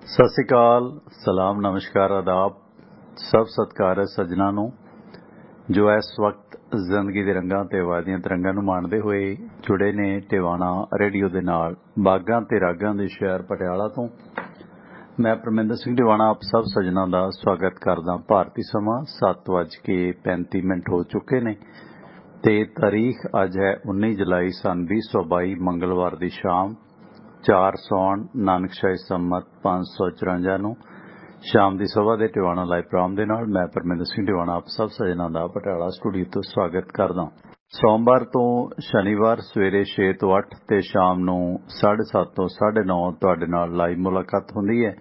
सत श्री अकाल, सलाम, नमस्कार, आदाब। सब सत्कार है सज्जनों ਨੂੰ जो इस वक्त जिंदगी ਦੇ ਰੰਗਾਂ ਤੇ ਆਵਾਜ਼ਾਂ ਤਰੰਗਾਂ ਨੂੰ ਮਾਣਦੇ ਹੋਏ ਜੁੜੇ ਨੇ ਟਿਵਾਣਾ ਰੇਡੀਓ ਦੇ ਨਾਲ। ਬਾਗਾਂ ਤੇ ਰਾਗਾਂ ਦੇ ਸ਼ਹਿਰ ਪਟਿਆਲਾ ਤੋਂ मैं परमिंदर सिंह ਟਿਵਾਣਾ ਆਪ ਸਭ ਸੱਜਣਾਂ ਦਾ ਸਵਾਗਤ ਕਰਦਾ। ਭਾਰਤੀ ਸਮਾਂ 7:35 ਹੋ ਚੁੱਕੇ ਨੇ ਤੇ ਤਾਰੀਖ ਅੱਜ ਹੈ 19 ਜੁਲਾਈ ਸਨ 2022 ਮੰਗਲਵਾਰ ਦੀ ਸ਼ਾਮ 4 ਸੌਣ ਨਾਨਕਸ਼ਾਹੀ ਸੰਮਤ 554 ਨੂੰ ਸ਼ਾਮ ਦੀ ਸਭਾ ਦੇ ਟਿਵਾਣਾ ਲਾਈਵ ਪ੍ਰੋਗਰਾਮ ਦੇ ਨਾਲ ਮੈਂ ਪਰਮਿੰਦਰ ਸਿੰਘ ਟਿਵਾਣਾ ਆਪ ਸਭ ਸੱਜਣਾਂ ਦਾ ਪਟਿਆਲਾ ਸਟੂਡੀਓ ਤੋਂ ਸਵਾਗਤ ਕਰਦਾ। ਸੋਮਵਾਰ ਤੋਂ ਸ਼ਨੀਵਾਰ ਸਵੇਰੇ 6 ਤੋਂ 8 ਤੇ ਸ਼ਾਮ ਨੂੰ 7:30 ਤੋਂ 9:30 ਤੁਹਾਡੇ ਨਾਲ ਲਾਈਵ ਮੁਲਾਕਾਤ ਹੁੰਦੀ ਹੈ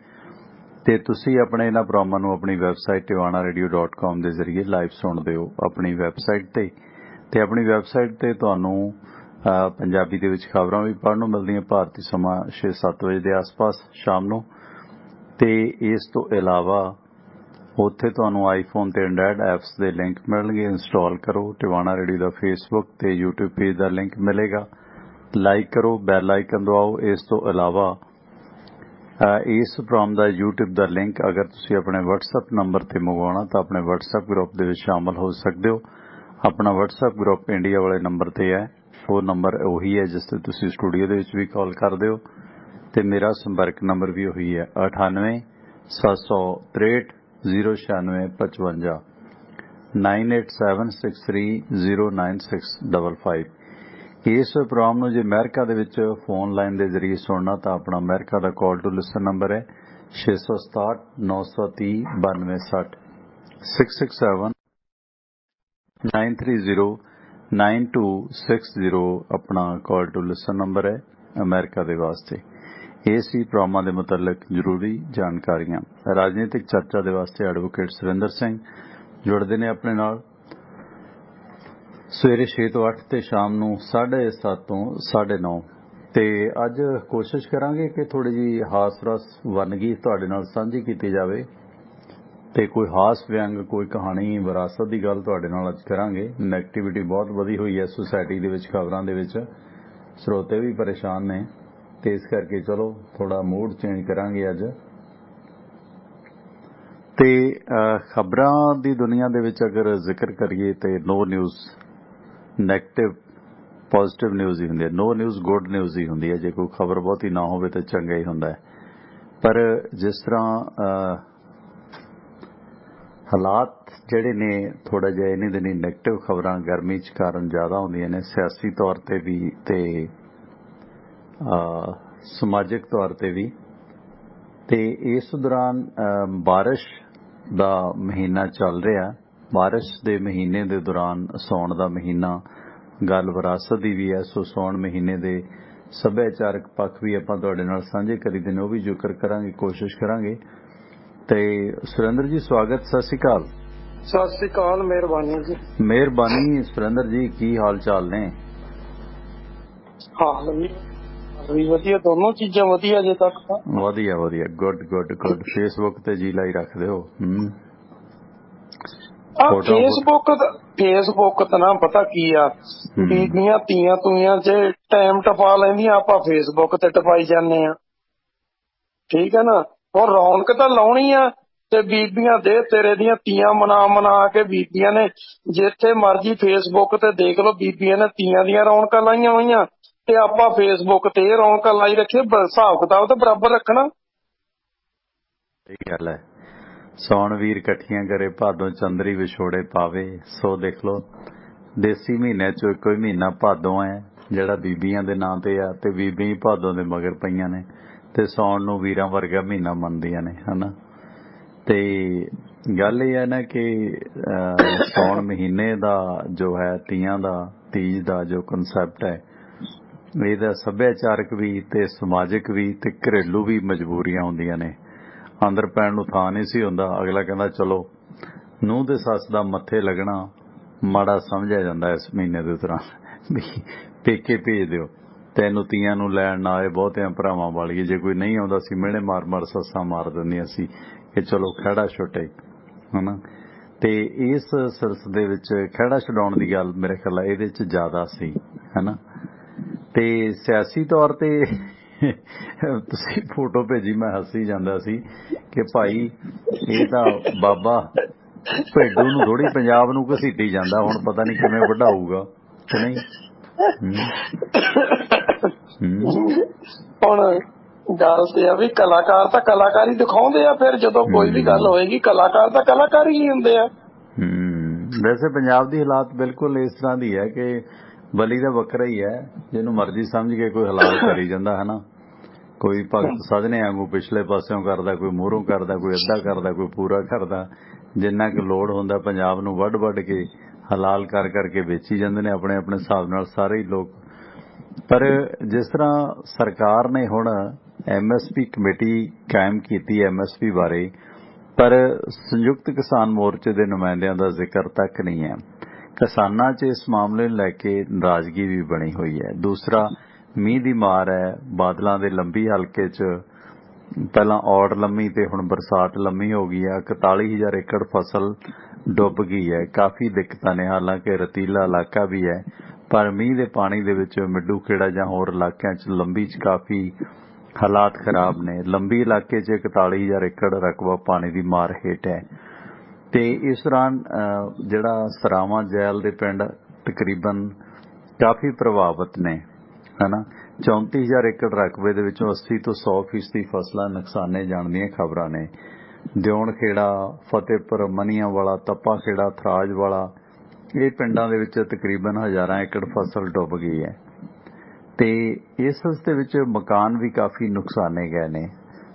ਤੇ ਤੁਸੀਂ ਆਪਣੇ ਇਹਨਾਂ ਪ੍ਰੋਗਰਾਮਾਂ ਨੂੰ ਆਪਣੀ ਵੈਬਸਾਈਟ tivanaradio.com ਦੇ ਜ਼ਰੀਏ ਲਾਈਵ ਸੁਣਦੇ ਹੋ। ਆਪਣੀ ਵੈਬਸਾਈਟ ਤੇ ਆਪਣੀ ਵੈਬਸਾਈਟ ਤੇ ਤੁਹਾਨੂੰ ਪੰਜਾਬੀ ਦੇ ਵਿੱਚ ਖਬਰਾਂ ਵੀ ਪੜ੍ਹਨ ਨੂੰ ਮਿਲਦੀਆਂ ਭਾਰਤੀ ਸਮਾਂ 6-7 ਵਜੇ ਦੇ ਆਸ-ਪਾਸ ਸ਼ਾਮ ਨੂੰ। ਤੇ ਇਸ ਤੋਂ ਇਲਾਵਾ ਉੱਥੇ ਤੁਹਾਨੂੰ ਆਈਫੋਨ ਤੇ ਐਂਡਰਾਇਡ ਐਪਸ ਦੇ ਲਿੰਕ ਮਿਲਣਗੇ, ਇੰਸਟਾਲ ਕਰੋ। ਟਿਵਾਣਾ ਰੇਡੀਓ ਦਾ ਫੇਸਬੁੱਕ ਤੇ YouTube ਪੇਜ ਦਾ ਲਿੰਕ ਮਿਲੇਗਾ, ਲਾਈਕ ਕਰੋ, ਬੈਲ ਆਈਕਨ ਦਬਾਓ। ਇਸ ਤੋਂ ਇਲਾਵਾ ਇਸ ਪ੍ਰੋਗਰਾਮ ਦਾ YouTube ਦਾ ਲਿੰਕ ਅਗਰ ਤੁਸੀਂ ਆਪਣੇ WhatsApp ਨੰਬਰ ਤੇ ਮੰਗਵਾਉਣਾ ਤਾਂ ਆਪਣੇ WhatsApp ਗਰੁੱਪ ਦੇ ਵਿੱਚ ਸ਼ਾਮਲ ਹੋ ਸਕਦੇ ਹੋ। ਆਪਣਾ WhatsApp ਗਰੁੱਪ ਇੰਡੀਆ ਵਾਲੇ ਨੰਬਰ ਤੇ ਹੈ, ਉਹ ਨੰਬਰ ਉਹੀ ਹੈ ਜਿਸ ਤੇ ਤੁਸੀਂ ਸਟੂਡੀਓ ਦੇ ਵਿੱਚ ਵੀ ਕਾਲ ਕਰਦੇ ਹੋ ਤੇ ਮੇਰਾ ਸੰਪਰਕ ਨੰਬਰ ਵੀ ਉਹੀ ਹੈ 98 763 09655 9876309655। ਇਸ ਪ੍ਰੋਗਰਾਮ ਨੂੰ ਜੇ ਅਮਰੀਕਾ ਦੇ ਵਿੱਚ ਫੋਨ ਲਾਈਨ ਦੇ ਜ਼ਰੀਏ ਸੁਣਨਾ ਤਾਂ ਆਪਣਾ ਅਮਰੀਕਾ ਦਾ ਕਾਲ ਟੂ ਲਿਸਨ ਨੰਬਰ ਹੈ 667 930 9260 667 930 9260 ਆਪਣਾ ਕਾਲ ਟੂ ਲਿਸਨ ਨੰਬਰ ਹੈ ਅਮਰੀਕਾ ਦੇ ਵਾਸਤੇ। ਇਹ ਸੀ ਪ੍ਰੋਗਰਾਮਾਂ ਦੇ ਮੁਤਲਕ ਜ਼ਰੂਰੀ ਜਾਣਕਾਰੀਆਂ। ਰਾਜਨੀਤਿਕ ਚਰਚਾ ਦੇ ਵਾਸਤੇ ਐਡਵੋਕੇਟ ਸੁਰਿੰਦਰ ਸਿੰਘ ਜੁੜਦੇ ਨੇ ਆਪਣੇ ਨਾਲ ਸਵੇਰੇ 6 ਤੋਂ 8 ਤੇ ਸ਼ਾਮ ਨੂੰ 7:30 ਤੋਂ 9:30। ਤੇ ਅੱਜ ਕੋਸ਼ਿਸ਼ ਕਰਾਂਗੇ ਕਿ ਥੋੜੀ ਜਿਹੀ ਹਾਸ ਰਸ ਵੰਨਗੀ ਤੁਹਾਡੇ ਨਾਲ ਸਾਂਝੀ ਕੀਤੀ ਜਾਵੇ ਤੇ ਕੋਈ ਹਾਸ ਵਿਅੰਗ, ਕੋਈ ਕਹਾਣੀ, ਵਿਰਾਸਤ ਦੀ ਗੱਲ ਤੁਹਾਡੇ ਨਾਲ ਅੱਜ ਕਰਾਂਗੇ। ਨੈਗੇਟਿਵਿਟੀ ਬਹੁਤ ਵਧੀ ਹੋਈ ਹੈ ਸੁਸਾਇਟੀ ਦੇ ਵਿੱਚ, ਖਬਰਾਂ ਦੇ ਵਿੱਚ ਸਰੋਤੇ ਵੀ ਪਰੇਸ਼ਾਨ ਨੇ ਤੇ ਇਸ ਕਰਕੇ ਚਲੋ ਥੋੜਾ ਮੂਡ ਚੇਂਜ ਕਰਾਂਗੇ ਅੱਜ। ਤੇ ਖਬਰਾਂ ਦੀ ਦੁਨੀਆ ਦੇ ਵਿੱਚ ਅਗਰ ਜ਼ਿਕਰ ਕਰੀਏ ਤੇ ਨੋ ਨਿਊਜ਼ ਨੈਗੇਟਿਵ ਪੋਜ਼ਿਟਿਵ ਨਿਊਜ਼ ਹੀ ਹੁੰਦੀ ਹੈ, ਨੋ ਨਿਊਜ਼ ਗੁੱਡ ਨਿਊਜ਼ ਹੀ ਹੁੰਦੀ ਹੈ। ਜੇ ਕੋਈ ਖਬਰ ਬਹੁਤੀ ਨਾ ਹੋਵੇ ਤਾਂ ਚੰਗਾ ਹੀ ਹੁੰਦਾ ਹੈ। ਪਰ ਜਿਸ ਤਰ੍ਹਾਂ ਹਾਲਾਤ ਜਿਹੜੇ ਨੇ ਥੋੜਾ ਜਿਹਾ ਇਹਨੇ ਦਿਨੀ ਨੈਗੇਟਿਵ ਖਬਰਾਂ ਗਰਮੀ ਚ ਕਾਰਨ ਜ਼ਿਆਦਾ ਹੁੰਦੀਆਂ ਨੇ, ਸਿਆਸੀ ਤੌਰ ਤੇ ਵੀ ਤੇ ਸਮਾਜਿਕ ਤੌਰ ਤੇ ਵੀ। ਤੇ ਇਸ ਦੌਰਾਨ ਬਾਰਿਸ਼ ਦਾ ਮਹੀਨਾ ਚੱਲ ਰਿਹਾ, ਬਾਰਿਸ਼ ਦੇ ਮਹੀਨੇ ਦੇ ਦੌਰਾਨ ਸਾਉਣ ਦਾ ਮਹੀਨਾ ਗੱਲ ਵਿਰਾਸਤ ਦੀ ਵੀ ਹੈ। ਸੋ ਸਾਉਣ ਮਹੀਨੇ ਦੇ ਸੱਭਿਆਚਾਰਕ ਪੱਖ ਵੀ ਆਪਾਂ ਤੁਹਾਡੇ ਨਾਲ ਸਾਂਝੇ ਕਰੀਦੇ ਨੇ, ਉਹ ਵੀ ਜ਼ਿਕਰ ਕਰਾਂਗੇ, ਕੋਸ਼ਿਸ਼ ਕਰਾਂਗੇ। ਤੇ ਸੁਰਿੰਦਰ ਜੀ ਸਵਾਗਤ, ਸਤਿ ਸ਼੍ਰੀ ਅਕਾਲ। ਸਤਿ ਸ਼੍ਰੀ ਅਕਾਲ, ਮਿਹਰਬਾਨੀ ਜੀ। ਮਿਹਰਬਾਨੀ ਸੁਰਿੰਦਰ ਜੀ, ਕੀ ਹਾਲ ਚਾਲ ਨੇ? ਹਾਲ ਵੀ ਵਧੀਆ, ਦੋਨੋਂ ਚੀਜ਼ਾਂ ਵਧੀਆ ਅਜੇ ਤੱਕ ਤਾਂ। ਵਧੀਆ ਵਧੀਆ, ਗੁੱਡ ਗੁੱਡ ਗੁੱਡ। ਫੇਸਬੁੱਕ ਤੇ ਜੀ ਲਾਈ ਰੱਖਦੇ ਹੋ? ਫੇਸਬੁੱਕ ਤਾਂ ਨਾ ਪਤਾ ਕੀ ਆ, ਬੀਬੀਆਂ ਤੀਆਂ ਤੂਈਆਂ ਚ ਟਾਈਮ ਟਪਾ ਲੈਂਦੀਆਂ, ਆਪਾਂ ਫੇਸਬੁੱਕ ਤੇ ਟਪਾਈ ਜਾਂਦੇ ਆ। ਠੀਕ ਹੈ ਨਾ, ਹੁਣ ਰੌਣਕ ਤਾਂ ਲਾਉਣੀ ਆ ਤੇ ਬੀਬੀਆਂ ਦੇ ਤੇਰੇ ਦੀਆਂ ਤੀਆਂ ਮਨਾ ਕੇ ਬੀਬੀਆਂ ਨੇ ਜਿੱਥੇ ਮਰਜੀ ਫੇਸਬੁੱਕ ਤੇ ਦੇਖ ਲਓ, ਬੀਬੀਆਂ ਨੇ ਤੀਆਂ ਦੀਆਂ ਰੌਣਕਾਂ ਲਾਈਆਂ ਹੋਈਆਂ ਤੇ ਆਪਾਂ ਫੇਸਬੁੱਕ ਤੇ ਇਹ ਰੌਣਕਾਂ ਲਾਈ ਰੱਖੀਏ। ਹਿਸਾਬ ਕਿਤਾਬ ਤਾਂ ਬਰਾਬਰ ਰੱਖਣਾ। ਸਹੀ ਗੱਲ ਹੈ। ਸੌਣ ਵੀਰ ਇਕੱਠੀਆਂ ਕਰੇ, ਭਾਦੋਂ ਚੰਦਰੀ ਵਿਛੋੜੇ ਪਾਵੇ। ਸੋ ਦੇਖ ਲਓ, ਦੇਸੀ ਮਹੀਨੇ ਚੋਂ ਇੱਕੋ ਹੀ ਮਹੀਨਾ ਭਾਦੋਂ ਹੈ ਜਿਹੜਾ ਬੀਬੀਆਂ ਦੇ ਨਾਂ ਤੇ ਆ ਤੇ ਬੀਬੀਆਂ ਭਾਦੋਂ ਦੇ ਮਗਰ ਪਈਆਂ ਨੇ ਤੇ ਸੌਣ ਨੂੰ ਵੀਰਾਂ ਵਰਗਾ ਮਹੀਨਾ ਮੰਨਦੀਆਂ ਨੇ, ਹਨਾ। ਤੇ ਗੱਲ ਇਹ ਹੈ ਨਾ ਕਿ ਸੌਣ ਮਹੀਨੇ ਦਾ ਜੋ ਹੈ ਤੀਆਂ ਦਾ, ਤੀਜ ਦਾ ਜੋ ਕਨਸੈਪਟ ਹੈ, ਇਹਦਾ ਸੱਭਿਆਚਾਰਕ ਵੀ ਤੇ ਸਮਾਜਿਕ ਵੀ ਤੇ ਘਰੇਲੂ ਵੀ ਮਜਬੂਰੀਆਂ ਹੁੰਦੀਆਂ ਨੇ। ਅੰਦਰ ਪੈਣ ਨੂੰ ਥਾਂ ਨਹੀਂ ਸੀ ਹੁੰਦਾ। ਅਗਲਾ ਕਹਿੰਦਾ ਚਲੋ ਨੂੰਹ ਤੇ ਸੱਸ ਦਾ ਮੱਥੇ ਲੱਗਣਾ ਮਾੜਾ ਸਮਝਿਆ ਜਾਂਦਾ ਇਸ ਮਹੀਨੇ ਦੇ ਦੌਰਾਨ ਵੀ ਪੇਕੇ ਭੇਜ ਦਿਓ, ਤੈਨੂੰ ਤੀਆਂ ਨੂੰ ਲੈਣ ਨਾ ਆਏ ਬਹੁਤਿਆਂ ਭਰਾਵਾਂ ਵਾਲੀਏ। ਜੇ ਕੋਈ ਨਹੀਂ ਆਉਂਦਾ ਸੀ ਮਿਹਣੇ ਮਾਰ ਸੱਸਾਂ ਮਾਰ ਦਿੰਦੀਆਂ ਸੀ ਕਿ ਚਲੋ ਖਹਿੜਾ ਛੁੱਟੇ, ਹਨਾ। ਤੇ ਇਸ ਸਿਲਸਿਲੇ ਵਿੱਚ ਖਹਿੜਾ ਛਡਾਉਣ ਦੀ ਗੱਲ ਮੇਰੇ ਖਿਆਲ ਇਹਦੇ ਚ ਜ਼ਿਆਦਾ ਸੀ, ਹਨਾ। ਤੇ ਸਿਆਸੀ ਤੌਰ ਤੇ ਤੁਸੀਂ ਫੋਟੋ ਭੇਜੀ, ਮੈਂ ਹੱਸੀ ਜਾਂਦਾ ਸੀ ਕਿ ਭਾਈ ਇਹ ਤਾਂ ਬਾਬਾ ਭੇਡੂ ਨੂੰ ਥੋੜੀ ਪੰਜਾਬ ਨੂੰ ਘਸੀਟੀ ਜਾਂਦਾ, ਹੁਣ ਪਤਾ ਨਹੀਂ ਕਿਵੇਂ ਵਢਾਊਗਾ ਕਿ ਨਹੀਂ। ਹੁਣ ਗੱਲ ਤੇ ਆ ਵੀ ਕਲਾਕਾਰ ਤਾਂ ਕਲਾਕਾਰੀ ਦਿਖਾਉਂਦੇ ਆ, ਫਿਰ ਜਦੋਂ ਕੋਈ ਵੀ ਗੱਲ ਹੋਏਗੀ ਕਲਾਕਾਰ ਤਾਂ ਕਲਾਕਾਰ ਹੀ ਹੁੰਦੇ ਆ। ਵੈਸੇ ਪੰਜਾਬ ਦੀ ਹਾਲਾਤ ਬਿਲਕੁਲ ਇਸ ਤਰ੍ਹਾਂ ਦੀ ਹੈ ਕਿ ਬਲੀ ਦਾ ਵੱਖਰਾ ਹੀ ਹੈ, ਜਿਹਨੂੰ ਮਰਜ਼ੀ ਸਮਝ ਕੇ ਕੋਈ ਹਲਾਲ ਕਰੀ ਜਾਂਦਾ ਹੈ ਨਾ। ਕੋਈ ਭਗਤ ਸਾਧਨੇ ਵਾਂਗੂ ਪਿਛਲੇ ਪਾਸਿਓਂ ਕਰਦਾ, ਕੋਈ ਮੂਹਰੋਂ ਕਰਦਾ, ਕੋਈ ਅੱਧਾ ਕਰਦਾ, ਕੋਈ ਪੂਰਾ ਕਰਦਾ। ਜਿੰਨਾ ਕੁ ਲੋੜ ਹੁੰਦਾ ਪੰਜਾਬ ਨੂੰ ਵੱਢ ਵੱਢ ਕੇ ਹਲਾਲ ਕਰ ਕਰਕੇ ਵੇਚੀ ਜਾਂਦੇ ਨੇ ਆਪਣੇ ਆਪਣੇ ਹਿਸਾਬ ਨਾਲ ਸਾਰੇ ਹੀ ਲੋਕ। ਪਰ ਜਿਸ ਤਰ੍ਹਾਂ ਸਰਕਾਰ ਨੇ ਹੁਣ MSP ਕਮੇਟੀ ਕਾਇਮ ਕੀਤੀ MSP ਬਾਰੇ, ਪਰ ਸੰਯੁਕਤ ਕਿਸਾਨ ਮੋਰਚੇ ਦੇ ਨੁਮਾਇੰਦਿਆਂ ਦਾ ਜ਼ਿਕਰ ਤੱਕ ਨਹੀਂ ਹੈ। ਕਿਸਾਨਾਂ 'ਚ ਇਸ ਮਾਮਲੇ ਨੂੰ ਲੈ ਕੇ ਨਾਰਾਜ਼ਗੀ ਵੀ ਬਣੀ ਹੋਈ ਹੈ। ਦੂਸਰਾ, ਮੀਂਹ ਦੀ ਮਾਰ ਹੈ। ਬਾਦਲਾਂ ਦੇ ਲੰਬੀ ਹਲਕੇ 'ਚ ਪਹਿਲਾਂ ਔੜ ਲੰਮੀ ਤੇ ਹੁਣ ਬਰਸਾਤ ਲੰਮੀ ਹੋ ਗਈ ਹੈ। 41,000 ਏਕੜ ਫਸਲ ਡੁੱਬ ਗਈ ਹੈ। ਕਾਫੀ ਦਿੱਕਤਾਂ ਨੇ, ਹਾਲਾਂਕਿ ਰਤੀਲਾ ਇਲਾਕਾ ਵੀ ਹੈ, ਪਰ ਮੀਂਹ ਦੇ ਪਾਣੀ ਦੇ ਵਿੱਚ ਮਿੱਡੂ ਖੇੜਾ ਜਾਂ ਹੋਰ ਇਲਾਕਿਆਂ 'ਚ ਲੰਬੀ 'ਚ ਕਾਫੀ ਹਾਲਾਤ ਖਰਾਬ ਨੇ। ਲੰਬੀ ਇਲਾਕੇ 'ਚ 41,000 ਏਕੜ ਰਕਬਾ ਪਾਣੀ ਦੀ ਮਾਰ ਹੇਠ ਹੈ। ਤੇ ਇਸ ਦੌਰਾਨ ਜਿਹੜਾ ਸਰਾਵਾਂ ਜੈਲ ਦੇ ਪਿੰਡ ਤਕਰੀਬਨ ਕਾਫੀ ਪ੍ਰਭਾਵਿਤ ਨੇ, ਹੈ ਨਾ। 34,000 ਏਕੜ ਰਕਬੇ ਦੇ ਵਿੱਚੋਂ 80 ਤੋਂ 100% ਫਸਲਾਂ ਨੁਕਸਾਨੇ ਜਾਣ ਦੀਆਂ ਖਬਰਾਂ ਨੇ। ਦਿਉਣ ਖੇੜਾ, ਫਤਿਹਪੁਰ, ਮਨੀਆਂ ਵਾਲਾ, ਤੱਪਾ ਖੇੜਾ, ਥਰਾਜ ਵਾਲਾ, ਇਹ ਪਿੰਡਾਂ ਦੇ ਵਿੱਚ ਤਕਰੀਬਨ ਹਜ਼ਾਰਾਂ ਏਕੜ ਫਸਲ ਡੁੱਬ ਗਈ ਹੈ। ਤੇ ਇਸ ਦੇ ਵਿੱਚ ਮਕਾਨ ਵੀ ਕਾਫੀ ਨੁਕਸਾਨੇ ਗਏ ਨੇ।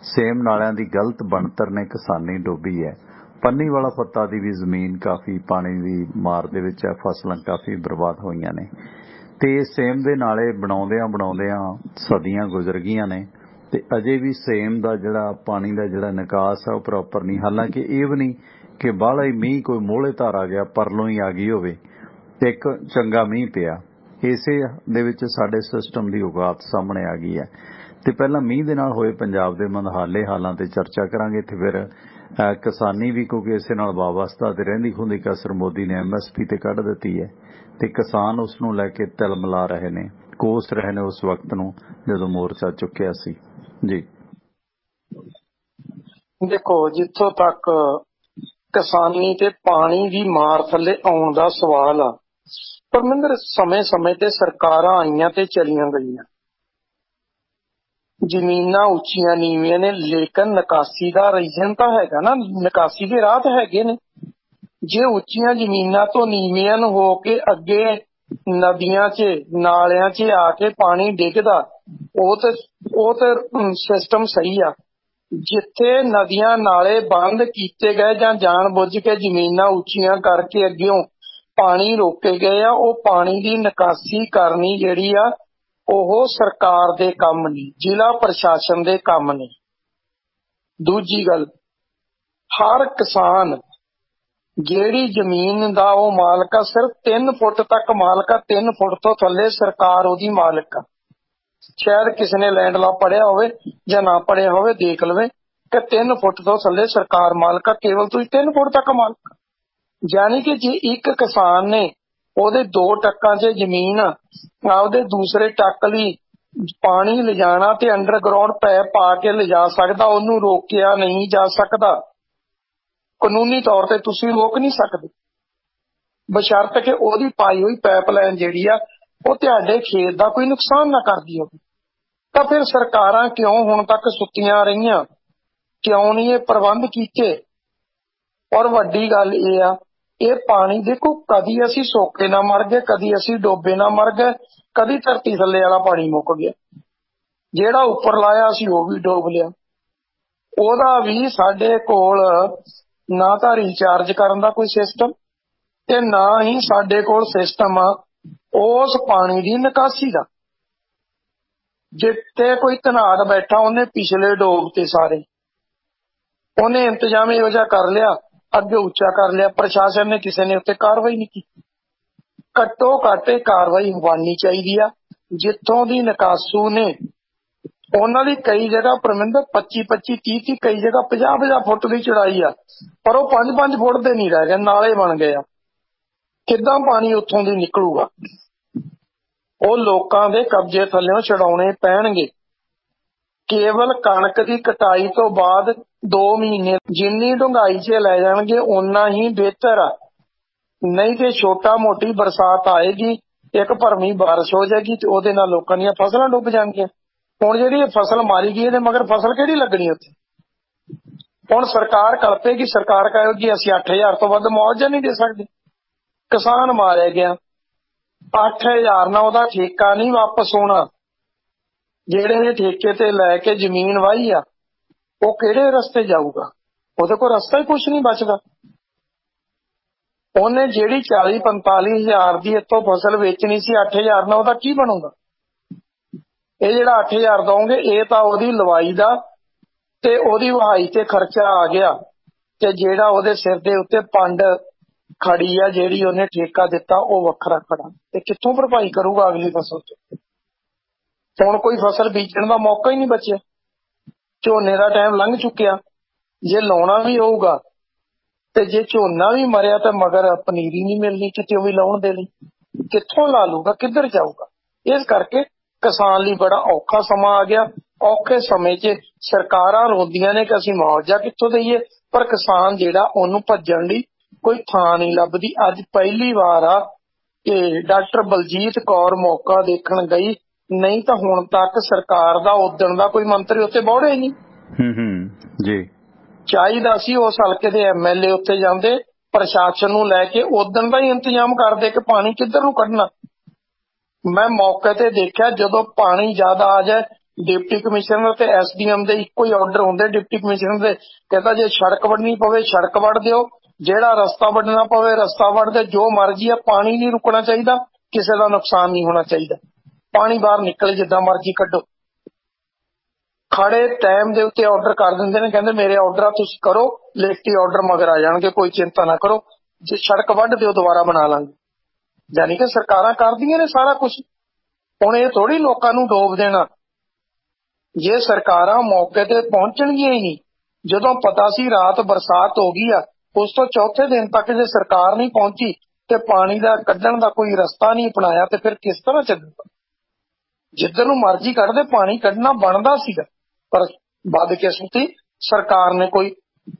ਸੇਮ ਨਾਲਿਆਂ ਦੀ ਗਲਤ ਬਣਤਰ ਨੇ ਕਿਸਾਨੀ ਡੋਬੀ ਹੈ। ਪੰਨੀ ਵਾਲਾ ਫੱਤਾ ਦੀ ਵੀ ਜ਼ਮੀਨ ਕਾਫੀ ਪਾਣੀ ਦੀ ਮਾਰ ਦੇ ਵਿੱਚ ਹੈ, ਫਸਲਾਂ ਕਾਫੀ ਬਰਬਾਦ ਹੋਈਆਂ ਨੇ। ਤੇ ਸੇਮ ਦੇ ਨਾਲੇ ਬਣਾਉਂਦਿਆਂ ਸਦੀਆਂ ਗੁਜ਼ਰ ਗਈਆਂ ਨੇ ਤੇ ਅਜੇ ਵੀ ਸੇਮ ਦਾ ਜਿਹੜਾ ਪਾਣੀ ਦਾ ਜਿਹੜਾ ਨਿਕਾਸ ਹੈ ਉਹ ਪ੍ਰੋਪਰ ਨਹੀਂ। ਹਾਲਾਂਕਿ ਇਹ ਵੀ ਨਹੀਂ ਕਿ ਬਾਹਲਾ ਹੀ ਮੀਂਹ ਕੋਈ ਮੋਹਲੇ ਧਾਰ ਆ ਗਿਆ, ਪਰਲੋਂ ਹੀ ਆ ਗਈ ਹੋਵੇ ਤੇ ਇੱਕ ਚੰਗਾ ਮੀਂਹ ਪਿਆ। ਇਸੇ ਦੇ ਵਿੱਚ ਸਾਡੇ ਸਿਸਟਮ ਦੀ ਔਕਾਤ ਸਾਹਮਣੇ ਆ ਗਈ ਹੈ। ਤੇ ਪਹਿਲਾਂ ਮੀਂਹ ਦੇ ਨਾਲ ਹੋਏ ਪੰਜਾਬ ਦੇ ਮੰਦਹਾਲੇ ਹਾਲਾਂ ਤੇ ਚਰਚਾ ਕਰਾਂਗੇ ਤੇ ਫਿਰ ਕਿਸਾਨੀ ਵੀ, ਕਿਉਂਕਿ ਇਸੇ ਨਾਲ ਵਾਬਸਤਾ ਤੇ ਰਹਿੰਦੀ ਖੁੰਦੀ ਕਸਰ ਮੋਦੀ ਨੇ MSP ਤੇ ਕੱਢ ਦਿੱਤੀ ਹੈ ਤੇ ਕਿਸਾਨ ਉਸ ਨੂੰ ਲੈ ਕੇ ਤਿਲ ਮਿਲਾ ਰਹੇ ਨੇ, ਕੋਸ ਰਹੇ ਨੇ ਉਸ ਵਕਤ ਨੂੰ ਜਦੋਂ ਮੋਰਚਾ ਚੁੱਕਿਆ ਸੀ। ਜੀ ਦੇਖੋ, ਜਿੱਥੋਂ ਤੱਕ ਕਿਸਾਨੀ ਤੇ ਪਾਣੀ ਦੀ ਮਾਰ ਥੱਲੇ ਆਉਣ ਦਾ ਸਵਾਲ ਆ, ਪਰਮਿੰਦਰ, ਸਮੇਂ ਤੇ ਸਰਕਾਰਾਂ ਆਈਆਂ ਤੇ ਚਲੀਆਂ ਗਈਆਂ, ਜ਼ਮੀਨਾਂ ਉੱਚੀਆਂ ਨੀਵੀਆਂ ਨੇ, ਲੇਕਿਨ ਨਿਕਾਸੀ ਦਾ ਰੀਜਨ ਤਾਂ ਹੈਗਾ ਨਾ, ਨਿਕਾਸੀ ਦੇ ਰਾਹ ਤਾਂ ਹੈਗੇ ਨੇ। ਜੇ ਉੱਚੀਆਂ ਜ਼ਮੀਨਾਂ ਤੋਂ ਨੀਵੀਆਂ ਨੂੰ ਹੋ ਕੇ ਅੱਗੇ ਨਦੀਆਂ 'ਚ ਨਾਲਿਆਂ 'ਚ ਆ ਕੇ ਪਾਣੀ ਡਿੱਗਦਾ, ਉਹ ਤੇ ਸਿਸਟਮ ਸਹੀ ਆ। ਜਿੱਥੇ ਨਦੀਆਂ ਨਾਲੇ ਬੰਦ ਕੀਤੇ ਗਏ ਜਾਂ ਜਾਣ ਬੁੱਝ ਕੇ ਜ਼ਮੀਨਾਂ ਉੱਚੀਆਂ ਕਰਕੇ ਅੱਗਿਓਂ ਪਾਣੀ ਰੋਕੇ ਗਏ ਆ, ਉਹ ਪਾਣੀ ਦੀ ਨਿਕਾਸੀ ਕਰਨੀ ਜਿਹੜੀ ਆ ਉਹ ਸਰਕਾਰ ਦੇ ਕੰਮ ਨੇ, ਜ਼ਿਲ੍ਹਾ ਪ੍ਰਸ਼ਾਸਨ ਦੇ ਕੰਮ ਨੇ। ਦੂਜੀ ਗੱਲ, ਹਰ ਕਿਸਾਨ ਜਿਹੜੀ ਜ਼ਮੀਨ ਦਾ ਉਹ ਮਾਲਕ ਆ, ਸਿਰਫ 3 ਫੁੱਟ ਤੱਕ ਮਾਲਕ ਆ, 3 ਫੁੱਟ ਤੋਂ ਥੱਲੇ ਸਰਕਾਰ ਉਹਦੀ ਮਾਲਕ ਆ। ਸ਼ਾਇਦ ਕਿਸੇ ਨੇ ਲੈਂਡ ਲਾ ਪੜ੍ਹਿਆ ਹੋਵੇ ਜਾਂ ਨਾ ਪੜ੍ਹਿਆ ਹੋਵੇ, ਦੇਖ ਲਵੇ ਕਿ 3 ਫੁੱਟ ਤੋਂ ਥੱਲੇ ਸਰਕਾਰ ਮਾਲਕ ਆ, ਕੇਵਲ ਤੁਸੀਂ 3 ਫੁੱਟ ਤੱਕ ਮਾਲਕ। ਯਾਨੀ ਕਿ ਜੇ ਇੱਕ ਕਿਸਾਨ ਨੇ ਉਹਦੇ 2 ਟੱਕਾਂ 'ਚ ਜ਼ਮੀਨ ਆਪਦੇ ਦੂਸਰੇ ਟੱਕ ਲਈ ਪਾਣੀ ਲਿਜਾਣਾ ਤੇ ਅੰਡਰਗਰਾਉਂਡ ਪੈਪ ਪਾ ਕੇ ਲਿਜਾ ਸਕਦਾ, ਉਹਨੂੰ ਰੋਕਿਆ ਨਹੀਂ ਜਾ ਸਕਦਾ। ਕਾਨੂੰਨੀ ਤੌਰ ਤੇ ਤੁਸੀਂ ਰੋਕ ਨਹੀਂ ਸਕਦੇ, ਬਸ਼ਰਤ ਕਿ ਉਹਦੀ ਪਾਈ ਹੋਈ ਪਾਈਪਲਾਈਨ ਜਿਹੜੀ ਆ ਉਹ ਤੁਹਾਡੇ ਖੇਤ ਦਾ ਕੋਈ ਨੁਕਸਾਨ ਨਾ ਕਰਦੀ ਹੋਵੇ। ਤਾਂ ਫਿਰ ਸਰਕਾਰਾਂ ਕਿਉਂ ਹੁਣ ਤੱਕ ਸੁੱਤੀਆਂ ਰਹੀਆਂ, ਕਿਉਂ ਨਹੀਂ ਇਹ ਪ੍ਰਬੰਧ ਕੀਤੇ? ਔਰ ਵੱਡੀ ਗੱਲ ਇਹ ਆ, ਇਹ ਪਾਣੀ ਦੇਖੋ, ਕਦੀ ਅਸੀਂ ਸੋਕੇ ਨਾ ਮਰ ਗਏ, ਕਦੀ ਅਸੀਂ ਡੋਬੇ ਨਾ ਮਰ ਗਏ, ਕਦੀ ਧਰਤੀ ਥੱਲੇ ਵਾਲਾ ਪਾਣੀ ਮੁੱਕ ਗਿਆ, ਜਿਹੜਾ ਉੱਪਰ ਲਾਇਆ ਅਸੀਂ ਉਹ ਵੀ ਡੋਬ ਲਿਆ। ਉਹਦਾ ਵੀ ਸਾਡੇ ਕੋਲ ਨਾ ਤਾਂ ਰੀਚਾਰਜ ਕਰਨ ਦਾ ਕੋਈ ਸਿਸਟਮ ਤੇ ਨਾ ਹੀ ਸਾਡੇ ਕੋਲ ਸਿਸਟਮ ਆ ਉਸ ਪਾਣੀ ਦੀ ਨਿਕਾਸੀ ਦਾ। ਜਿੱਥੇ ਕੋਈ ਧਨਾੜ ਬੈਠਾ ਉਹਨੇ ਪਿਛਲੇ ਡੋਬ ਤੇ ਸਾਰੇ, ਉਹਨੇ ਇੰਤਜ਼ਾਮ ਇਹੋ ਜਿਹਾ ਕਰ ਲਿਆ, ਅੱਗੇ ਉੱਚਾ ਕਰ ਲਿਆ, ਪ੍ਰਸ਼ਾਸਨ ਨੇ ਕਿਸੇ ਨੇ ਉੱਤੇ ਕਾਰਵਾਈ ਨਹੀਂ ਕੀਤੀ। ਘੱਟੋ ਘੱਟ ਕਾਰਵਾਈ ਹੋਣੀ ਚਾਹੀਦੀ ਆ। ਜਿੱਥੋਂ ਦੀ ਨਿਕਾਸੂ ਨੇ ਉਹਨਾਂ ਦੀ ਕਈ ਜਗ੍ਹਾ ਪਰਮਿੰਦਰ 25-25, 30-30, ਕਈ ਜਗ੍ਹਾ 50-50 ਫੁੱਟ ਦੀ ਚੜਾਈ ਆ, ਪਰ ਉਹ 5-5 ਫੁੱਟ ਦੇ ਨਹੀਂ ਰਹਿ ਗਏ, ਨਾਲੇ ਬਣ ਗਏ ਆ। ਕਿੱਦਾਂ ਪਾਣੀ ਉੱਥੋਂ ਦੀ ਨਿਕਲੂਗਾ? ਉਹ ਲੋਕਾਂ ਦੇ ਕਬਜ਼ੇ ਥੱਲਿਓਂ ਛਡਾਉਣੇ ਪੈਣਗੇ। केवल कणक की कटाई तो बाद 2 महीने जिन्नी डूंघाई च लै जाणगे उन्ना ही बेहतर आ। नहीं तो छोटा मोटी बरसात आएगी, एक भरमी बारिश हो जाएगी तो ओदे नाल लोकां दीयां फसलां डुब जाणगीਆਂ। हुण जिहड़ी फसल मारी गई इहदे मगर फसल किहड़ी लगनी उत्थे? हुण सरकार कल्पेगी, सरकार कहेगी असीं 8000 तो वध मुआवजा नहीं दे सकदे। किसान मारिया गया, 8000 नाल ओहदा ठेका नहीं वापस होना। ਜਿਹੜੇ ਨੇ ਠੇਕੇ ਤੇ ਲੈ ਕੇ ਜ਼ਮੀਨ ਵਾਹੀ ਆ ਉਹ ਕਿਹੜੇ ਰਸਤੇ ਜਾਊਗਾ? ਉਹਦੇ ਕੋਲ ਰਸਤਾ ਹੀ ਕੁਛ ਨਹੀਂ ਬਚਦਾ। ਉਹਨੇ ਜਿਹੜੀ 40-45 ਹਜ਼ਾਰ ਦੀ ਇੱਥੋਂ ਫਸਲ ਵੇਚਣੀ ਸੀ 8000 ਨਾਲ ਉਹਦਾ ਕੀ ਬਣੂਗਾ? ਇਹ ਜਿਹੜਾ 8000 ਦਓਗੇ ਇਹ ਤਾਂ ਉਹਦੀ ਲਵਾਈ ਦਾ ਤੇ ਉਹਦੀ ਵਹਾਈ ਤੇ ਖਰਚਾ ਆ ਗਿਆ, ਤੇ ਜਿਹੜਾ ਉਹਦੇ ਸਿਰ ਦੇ ਉੱਤੇ ਪੰਡ ਖੜੀ ਆ ਜਿਹੜੀ ਉਹਨੇ ਠੇਕਾ ਦਿੱਤਾ ਉਹ ਵੱਖਰਾ ਖੜਾ, ਤੇ ਕਿੱਥੋਂ ਭਰਪਾਈ ਕਰੂਗਾ ਅਗਲੀ ਫਸਲ ਤੋਂ? ਹੁਣ ਕੋਈ ਫਸਲ ਬੀਜਣ ਦਾ ਮੌਕਾ ਹੀ ਨਹੀਂ ਬਚਿਆ। ਝੋਨੇ ਦਾ ਟਾਈਮ ਲੰਘ ਚੁੱਕਿਆ। ਜੇ ਲਾਉਣਾ ਵੀ ਹੋਊਗਾ ਤੇ ਜੇ ਝੋਨਾ ਵੀ ਮਰਿਆ ਤਾਂ ਮਗਰ ਪਨੀਰੀ ਨਹੀਂ ਮਿਲਣੀ ਕਿਤੇ ਵੀ ਲਾਉਣ ਦੇ ਲਈ। ਕਿੱਥੋਂ ਲਾ ਲੂਗਾ, ਕਿੱਧਰ ਜਾਊਗਾ? ਇਸ ਕਰਕੇ ਕਿਸਾਨ ਲਈ ਬੜਾ ਔਖਾ ਸਮਾਂ ਆ ਗਿਆ। ਔਖੇ ਸਮੇਂ 'ਚ ਸਰਕਾਰਾਂ ਰੋਂਦੀਆਂ ਨੇ ਕਿ ਅਸੀਂ ਮੁਆਵਜ਼ਾ ਕਿੱਥੋਂ ਦਈਏ, ਪਰ ਕਿਸਾਨ ਜਿਹੜਾ ਉਹਨੂੰ ਭੱਜਣ ਲਈ ਕੋਈ ਥਾਂ ਨਹੀਂ ਲੱਭਦੀ। ਅੱਜ ਪਹਿਲੀ ਵਾਰ ਆ ਕਿ ਡਾਕਟਰ ਬਲਜੀਤ ਕੌਰ ਮੌਕਾ ਦੇਖਣ ਗਈ, ਨਹੀਂ ਤਾਂ ਹੁਣ ਤੱਕ ਸਰਕਾਰ ਦਾ ਉਦਣ ਦਾ ਕੋਈ ਮੰਤਰੀ ਉੱਥੇ ਬੌੜਿਆ ਹੀ ਨਹੀਂ। ਜੀ ਚਾਹੀਦਾ ਸੀ ਉਸ ਹਲਕੇ ਦੇ MLA ਉੱਥੇ ਜਾਂਦੇ, ਪ੍ਰਸ਼ਾਸਨ ਨੂੰ ਲੈ ਕੇ ਉਦਣ ਦਾ ਹੀ ਇੰਤਜ਼ਾਮ ਕਰਦੇ ਕਿ ਪਾਣੀ ਕਿੱਧਰ ਨੂੰ ਕੱਢਣਾ। ਮੈਂ ਮੌਕੇ ਤੇ ਦੇਖਿਆ ਜਦੋਂ ਪਾਣੀ ਜ਼ਿਆਦਾ ਆ ਜਾਏ ਡਿਪਟੀ ਕਮਿਸ਼ਨਰ ਤੇ SDM ਦੇ ਇੱਕੋ ਹੀ ਆਰਡਰ ਹੁੰਦੇ। ਡਿਪਟੀ ਕਮਿਸ਼ਨਰ ਦੇ ਕਹਿੰਦਾ ਜੇ ਸੜਕ ਵੱਢਣੀ ਪਵੇ ਸੜਕ ਵੱਢ ਦਿਓ, ਜਿਹੜਾ ਰਸਤਾ ਵੱਢਣਾ ਪਵੇ ਰਸਤਾ ਵੱਢ ਦੇ, ਜੋ ਮਰਜ਼ੀ ਆ, ਪਾਣੀ ਨਹੀਂ ਰੁਕਣਾ ਚਾਹੀਦਾ, ਕਿਸੇ ਦਾ ਨੁਕਸਾਨ ਨਹੀਂ ਹੋਣਾ ਚਾਹੀਦਾ, ਪਾਣੀ ਬਾਹਰ ਨਿਕਲੇ ਜਿੱਦਾਂ ਮਰਜ਼ੀ ਕੱਢੋ। ਖੜੇ ਟਾਈਮ ਦੇ ਉੱਤੇ ਆਰਡਰ ਕਰ ਦਿੰਦੇ ਨੇ, ਕਹਿੰਦੇ ਮੇਰੇ ਆਰਡਰ ਆ ਤੁਸੀਂ ਕਰੋ, ਲਿਖਤੀ ਆਰਡਰ ਮਗਰ ਆ ਜਾਣਗੇ, ਕੋਈ ਚਿੰਤਾ ਨਾ ਕਰੋ, ਜੇ ਸੜਕ ਵੱਢ ਦਿਓ ਦੁਬਾਰਾ ਬਣਾ ਲਾਂਗੇ। ਯਾਨੀ ਕਿ ਸਰਕਾਰਾਂ ਕਰਦੀਆਂ ਨੇ ਸਾਰਾ ਕੁਝ। ਹੁਣ ਇਹ ਥੋੜੀ ਲੋਕਾਂ ਨੂੰ ਡੋਬ ਦੇਣਾ। ਜੇ ਸਰਕਾਰਾਂ ਮੌਕੇ ਤੇ ਪਹੁੰਚਣਗੀਆਂ ਹੀ ਨਹੀਂ, ਜਦੋਂ ਪਤਾ ਸੀ ਰਾਤ ਬਰਸਾਤ ਹੋ ਗਈ ਆ ਉਸ ਤੋਂ ਚੌਥੇ ਦਿਨ ਤੱਕ ਜੇ ਸਰਕਾਰ ਨਹੀਂ ਪਹੁੰਚੀ ਤੇ ਪਾਣੀ ਦਾ ਕੱਢਣ ਦਾ ਕੋਈ ਰਸਤਾ ਨਹੀਂ ਅਪਣਾਇਆ ਤੇ ਫਿਰ ਕਿਸ ਤਰ੍ਹਾਂ ਚੱਲੂਗਾ? ਜਿੱਧਰ ਨੂੰ ਮਰਜ਼ੀ ਕੱਢਦੇ ਪਾਣੀ ਕੱਢਣਾ ਬਣਦਾ ਸੀਗਾ, ਪਰ ਬਦਕਿਸਮਤੀ ਸਰਕਾਰ ਨੇ ਕੋਈ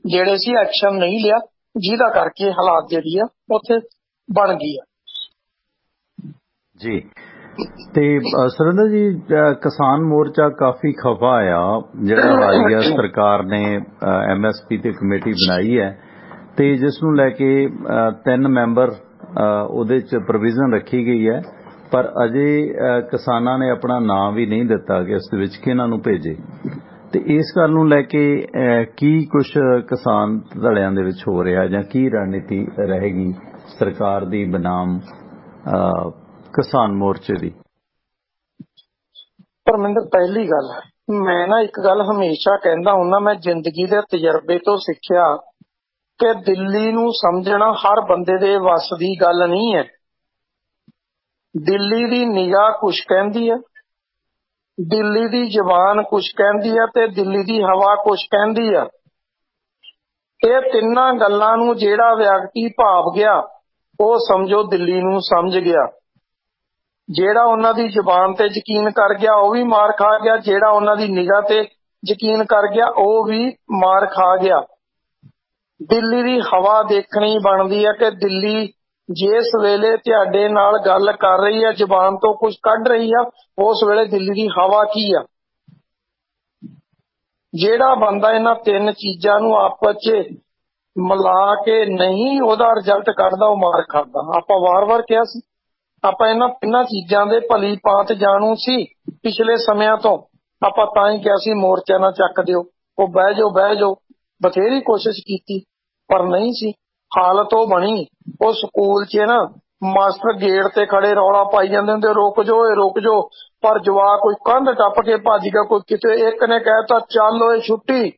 ਜਿਹੜੇ ਸੀ ਐਕਸ਼ਨ ਨਹੀਂ ਲਿਆ, ਜਿਹਦਾ ਕਰਕੇ ਹਾਲਾਤ ਜਿਹੜੀ ਆ ਉੱਥੇ ਬਣ ਗਈ ਆ। ਜੀ ਤੇ ਸੁਰਿੰਦਰ ਜੀ, ਕਿਸਾਨ ਮੋਰਚਾ ਕਾਫੀ ਖਫਾ ਆ ਜਿਹੜਾ ਹਾਲੀਆ ਸਰਕਾਰ ਨੇ MSP ਤੇ ਕਮੇਟੀ ਬਣਾਈ ਹੈ ਤੇ ਜਿਸ ਨੂੰ ਲੈ ਕੇ 3 ਮੈਂਬਰ ਉਹਦੇ 'ਚ ਪ੍ਰੋਵੀਜ਼ਨ ਰੱਖੀ ਗਈ ਹੈ, ਪਰ ਅਜੇ ਕਿਸਾਨਾਂ ਨੇ ਆਪਣਾ ਨਾਂ ਵੀ ਨਹੀਂ ਦਿੱਤਾ ਕਿ ਉਸ ਦੇ ਵਿੱਚ ਕਿਹਨਾਂ ਨੂੰ ਭੇਜੇ। ਤੇ ਇਸ ਗੱਲ ਨੂੰ ਲੈ ਕੇ ਕੀ ਕੁਛ ਕਿਸਾਨ ਧੜਿਆਂ ਦੇ ਵਿੱਚ ਹੋ ਰਿਹਾ ਜਾਂ ਕੀ ਰਣਨੀਤੀ ਰਹੇਗੀ ਸਰਕਾਰ ਦੀ ਬਨਾਮ ਕਿਸਾਨ ਮੋਰਚੇ ਦੀ? ਪਰਮਿੰਦਰ, ਪਹਿਲੀ ਗੱਲ ਮੈਂ ਨਾ ਇੱਕ ਗੱਲ ਹਮੇਸ਼ਾ ਕਹਿੰਦਾ ਹੁੰਦਾ, ਮੈਂ ਜ਼ਿੰਦਗੀ ਦੇ ਤਜਰਬੇ ਤੋਂ ਸਿੱਖਿਆ ਕਿ ਦਿੱਲੀ ਨੂੰ ਸਮਝਣਾ ਹਰ ਬੰਦੇ ਦੇ ਵੱਸ ਦੀ ਗੱਲ ਨਹੀਂ ਹੈ। ਦਿੱਲੀ ਦੀ ਨਿਗਾਹ ਕੁਛ ਕਹਿੰਦੀ ਹੈ, ਦਿੱਲੀ ਦੀ ਜ਼ੁਬਾਨ ਕੁਛ ਕਹਿੰਦੀ ਹੈ ਤੇ ਦਿੱਲੀ ਦੀ ਹਵਾ ਕੁਛ ਕਹਿੰਦੀ ਆ। ਇਹ ਤਿੰਨਾਂ ਗੱਲਾਂ ਨੂੰ ਜਿਹੜਾ ਵਿਅਕਤੀ ਭਾਵ ਗਿਆ ਉਹ ਸਮਝੋ ਦਿੱਲੀ ਨੂੰ ਸਮਝ ਗਿਆ। ਜਿਹੜਾ ਉਹਨਾਂ ਦੀ ਜ਼ੁਬਾਨ ਤੇ ਯਕੀਨ ਕਰ ਗਿਆ ਉਹ ਵੀ ਮਾਰ ਖਾ ਗਿਆ, ਜਿਹੜਾ ਉਹਨਾਂ ਦੀ ਨਿਗਾਹ ਤੇ ਯਕੀਨ ਕਰ ਗਿਆ ਉਹ ਵੀ ਮਾਰ ਖਾ ਗਿਆ। ਦਿੱਲੀ ਦੀ ਹਵਾ ਦੇਖਣੀ ਬਣਦੀ ਹੈ ਕਿ ਦਿੱਲੀ ਜਿਸ ਵੇਲੇ ਤੁਹਾਡੇ ਨਾਲ ਗੱਲ ਕਰ ਰਹੀ ਹੈ, ਜ਼ੁਬਾਨ ਤੋਂ ਕੁਝ ਕੱਢ ਰਹੀ ਆ, ਉਸ ਵੇਲੇ ਦਿੱਲੀ ਦੀ ਹਵਾ ਕੀ ਆ। ਜਿਹੜਾ ਬੰਦਾ ਇਹਨਾਂ 3 ਚੀਜ਼ਾਂ ਨੂੰ ਆਪਸ 'ਚ ਮਿਲਾ ਕੇ ਨਹੀਂ ਉਹਦਾ ਰਿਜ਼ਲਟ ਕੱਢਦਾ ਉਹ ਮਾਰ ਖਾਂਦਾ। ਆਪਾਂ ਵਾਰ-ਵਾਰ ਕਿਹਾ ਸੀ, ਆਪਾਂ ਇਹਨਾਂ ਚੀਜ਼ਾਂ ਦੇ ਭਲੀ ਭਾਂਤ ਜਾਣੂ ਸੀ ਪਿਛਲੇ ਸਮਿਆਂ ਤੋਂ। ਆਪਾਂ ਤਾਂ ਹੀ ਕਿਹਾ ਸੀ ਮੋਰਚਾ ਨਾ ਚੱਕ ਦਿਓ, ਉਹ ਬਹਿ ਜਾਓ। ਬਥੇਰੀ ਕੋਸ਼ਿਸ਼ ਕੀਤੀ ਪਰ ਨਹੀਂ ਸੀ। ਹਾਲਤ ਉਹ ਬਣੀ, ਉਹ ਸਕੂਲ 'ਚ ਨਾ ਮਾਸਟਰ ਗੇਟ ਤੇ ਖੜੇ ਰੌਲਾ ਪਾਈ ਜਾਂਦੇ ਹੁੰਦੇ ਰੁਕ ਜਾਓ, ਪਰ ਜਵਾਕ ਕੋਈ ਕੰਧ ਟੱਪ ਕੇ ਭੱਜ ਗਿਆ, ਕੋਈ ਕਿਤੇ। ਇੱਕ ਨੇ ਕਹਿਤਾ ਚੱਲ ਓਏ ਛੁੱਟੀ,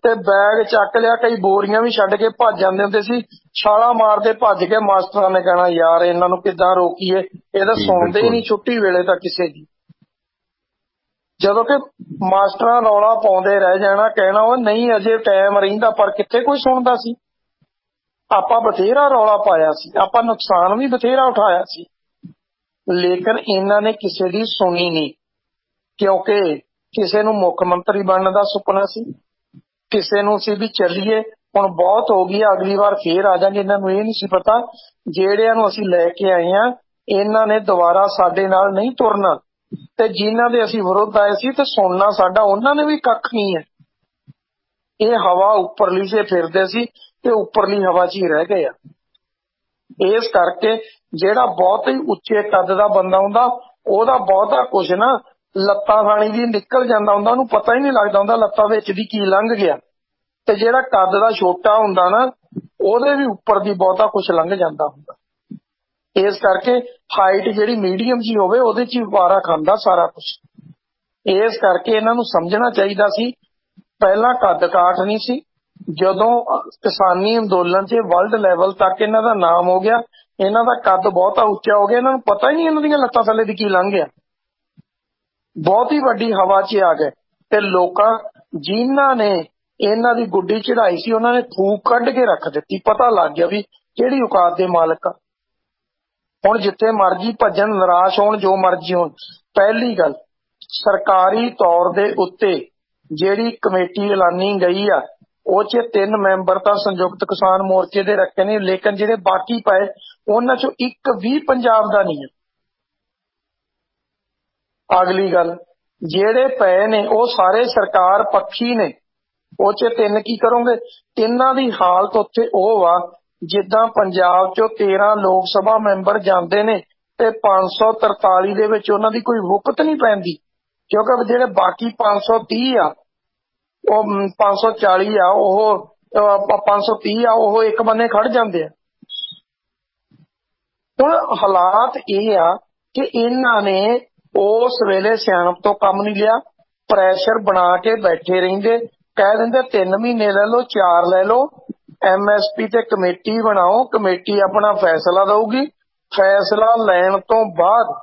ਤੇ ਬੈਗ ਚੱਕ ਲਿਆ, ਕਈ ਬੋਰੀਆਂ ਵੀ ਛੱਡ ਕੇ ਭੱਜ ਜਾਂਦੇ ਹੁੰਦੇ ਸੀ। ਛਾਲਾਂ ਮਾਰਦੇ ਭੱਜ ਕੇ, ਮਾਸਟਰਾਂ ਨੇ ਕਹਿਣਾ ਯਾਰ ਇਹਨਾਂ ਨੂੰ ਕਿੱਦਾਂ ਰੋਕੀਏ, ਇਹ ਤਾਂ ਸੁਣਦੇ ਹੀ ਨਹੀਂ ਛੁੱਟੀ ਵੇਲੇ ਤਾਂ ਕਿਸੇ ਦੀ। ਜਦੋਂ ਕਿ ਮਾਸਟਰਾਂ ਰੌਲਾ ਪਾਉਂਦੇ ਰਹਿ ਜਾਣਾ, ਕਹਿਣਾ ਉਹ ਨਹੀਂ ਅਜੇ ਟਾਈਮ ਰਹਿੰਦਾ, ਪਰ ਕਿੱਥੇ ਕੋਈ ਸੁਣਦਾ ਸੀ। ਆਪਾਂ ਬਥੇਰਾ ਰੌਲਾ ਪਾਇਆ ਸੀ, ਆਪਾਂ ਨੁਕਸਾਨ ਵੀ ਬਥੇਰਾ ਉਠਾਇਆ ਸੀ, ਲੇਕਿਨ ਇਹਨਾਂ ਨੇ ਕਿਸੇ ਦੀ ਸੁਣੀ ਨਹੀਂ, ਕਿਉਂਕਿ ਕਿਸੇ ਨੂੰ ਮੁੱਖ ਮੰਤਰੀ ਬਣਨ ਦਾ ਸੁਪਨਾ ਸੀ, ਕਿਸੇ ਨੂੰ ਸੀ ਵੀ ਚੱਲੀਏ ਹੁਣ ਬਹੁਤ ਹੋ ਗਈ, ਅਗਲੀ ਵਾਰ ਫੇਰ ਆ ਜਾਾਂਗੇ। ਇਹਨਾਂ ਨੂੰ ਇਹ ਨਹੀਂ ਸੀ ਪਤਾ ਜਿਹੜਿਆਂ ਨੂੰ ਅਸੀਂ ਲੈ ਕੇ ਆਏ ਆ ਇਹਨਾਂ ਨੇ ਦੁਬਾਰਾ ਸਾਡੇ ਨਾਲ ਨਹੀਂ ਤੁਰਨਾ, ਤੇ ਜਿਨ੍ਹਾਂ ਦੇ ਅਸੀਂ ਵਿਰੁੱਧ ਆਏ ਸੀ ਤੇ ਸੁਣਨਾ ਸਾਡਾ ਉਹਨਾਂ ਨੇ ਵੀ ਕੱਖ ਨਹੀਂ ਹੈ। ਇਹ ਹਵਾ ਉੱਪਰਲੀ ਸੇ ਫਿਰਦੇ ਸੀ ਤੇ ਉੱਪਰਲੀ ਹਵਾ 'ਚ ਹੀ ਰਹਿ ਗਏ ਆ। ਇਸ ਕਰਕੇ ਜਿਹੜਾ ਬਹੁਤ ਹੀ ਉੱਚੇ ਕੱਦ ਦਾ ਬੰਦਾ ਹੁੰਦਾ ਉਹਦਾ ਬਹੁਤਾ ਕੁਛ ਨਾ ਲੱਤਾਂ ਥਾਣੀ ਦੀ ਨਿਕਲ ਜਾਂਦਾ ਹੁੰਦਾ, ਉਹਨੂੰ ਪਤਾ ਹੀ ਨਹੀਂ ਲੱਗਦਾ ਹੁੰਦਾ ਲੱਤਾਂ ਵਿੱਚ ਦੀ ਕੀ ਲੰਘ ਗਿਆ। ਤੇ ਜਿਹੜਾ ਕੱਦ ਦਾ ਛੋਟਾ ਹੁੰਦਾ ਨਾ ਉਹਦੇ ਵੀ ਉੱਪਰ ਦੀ ਬਹੁਤਾ ਕੁਛ ਲੰਘ ਜਾਂਦਾ ਹੁੰਦਾ। ਇਸ ਕਰਕੇ ਹਾਈਟ ਜਿਹੜੀ ਮੀਡੀਅਮ ਜੀ ਹੋਵੇ ਉਹਦੇ 'ਚ ਹੀ ਵਾਰਾ ਖਾਂਦਾ ਸਾਰਾ ਕੁਛ। ਇਸ ਕਰਕੇ ਇਹਨਾਂ ਨੂੰ ਸਮਝਣਾ ਚਾਹੀਦਾ ਸੀ ਪਹਿਲਾਂ ਕੱਦ ਕਾਠ ਨਹੀਂ ਸੀ, ਜਦੋਂ ਕਿਸਾਨੀ ਅੰਦੋਲਨ 'ਚ ਵਰਲਡ ਲੈਵਲ ਤੱਕ ਇਹਨਾਂ ਦਾ ਨਾਮ ਹੋ ਗਿਆ ਇਹਨਾਂ ਦਾ ਕੱਦ ਬਹੁਤਾ ਉੱਚਾ ਹੋ ਗਿਆ, ਇਹਨਾਂ ਨੂੰ ਪਤਾ ਹੀ ਨਹੀਂ ਇਹਨਾਂ ਦੀਆਂ ਲੱਤਾਂ ਥੱਲੇ ਦੀ ਕੀ ਲੰਘ ਗਿਆ। ਬਹੁਤ ਹੀ ਵੱਡੀ ਹਵਾ 'ਚ ਆ ਗਏ ਤੇ ਲੋਕਾਂ ਜਿਨ੍ਹਾਂ ਨੇ ਇਹਨਾਂ ਦੀ ਗੁੱਡੀ ਚੜਾਈ ਸੀ ਉਹਨਾਂ ਨੇ ਫੂਕ ਕੱਢ ਕੇ ਰੱਖ ਦਿੱਤੀ। ਪਤਾ ਲੱਗ ਗਿਆ ਵੀ ਕਿਹੜੀ ਔਕਾਤ ਦੇ ਮਾਲਕ ਆ। ਹੁਣ ਜਿੱਥੇ ਮਰਜੀ ਭੱਜਣ, ਨਿਰਾਸ਼ ਹੋਣ, ਜੋ ਮਰਜੀ ਹੋਣ, ਪਹਿਲੀ ਗੱਲ ਸਰਕਾਰੀ ਤੌਰ ਦੇ ਉੱਤੇ ਜਿਹੜੀ ਕਮੇਟੀ ਐਲਾਨੀ ਗਈ ਆ ਉਹ 'ਚ 3 ਮੈਂਬਰ ਤਾਂ ਸੰਯੁਕਤ ਕਿਸਾਨ ਮੋਰਚੇ ਦੇ ਰੱਖੇ ਨੇ, ਲੇਕਿਨ ਜਿਹੜੇ ਬਾਕੀ ਪਏ ਉਹਨਾਂ 'ਚੋਂ ਇੱਕ ਵੀ ਪੰਜਾਬ ਦਾ ਨਹੀਂ ਹੈ। ਅਗਲੀ ਗੱਲ ਜਿਹੜੇ ਪਏ ਨੇ ਉਹ ਸਾਰੇ ਸਰਕਾਰ ਪੱਖੀ ਨੇ। ਉਹ 'ਚ 3 ਕੀ ਕਰੋਗੇ? ਤਿੰਨਾਂ ਦੀ ਹਾਲਤ ਉੱਥੇ ਉਹ ਆ ਜਿੱਦਾਂ ਪੰਜਾਬ 'ਚੋਂ 13 ਲੋਕ ਸਭਾ ਮੈਂਬਰ ਜਾਂਦੇ ਨੇ ਤੇ 543 ਦੇ ਵਿੱਚ ਉਹਨਾਂ ਦੀ ਕੋਈ ਵੁਕਤ ਨਹੀਂ ਪੈਂਦੀ, ਕਿਉਂਕਿ ਜਿਹੜੇ ਬਾਕੀ 530 ਆ ਉਹ 540 ਆ ਉਹ 530 ਆ ਉਹ ਇੱਕ ਬੰਨੇ ਖੜ ਜਾਂਦੇ ਆ। ਹੁਣ ਹਾਲਾਤ ਇਹ ਆ ਕਿ ਇਹਨਾਂ ਨੇ ਉਸ ਵੇਲੇ ਸਿਆਣਪ ਤੋਂ ਕੰਮ ਨਹੀਂ ਲਿਆ, ਪ੍ਰੈਸ਼ਰ ਬਣਾ ਕੇ ਬੈਠੇ ਰਹਿੰਦੇ, ਕਹਿ ਦਿੰਦੇ 3 ਮਹੀਨੇ ਲੈ ਲਓ, 4 ਲੈ ਲਓ, MSP ਤੇ ਕਮੇਟੀ ਬਣਾਓ, ਕਮੇਟੀ ਆਪਣਾ ਫੈਸਲਾ ਦਊਗੀ, ਫੈਸਲਾ ਲੈਣ ਤੋਂ ਬਾਅਦ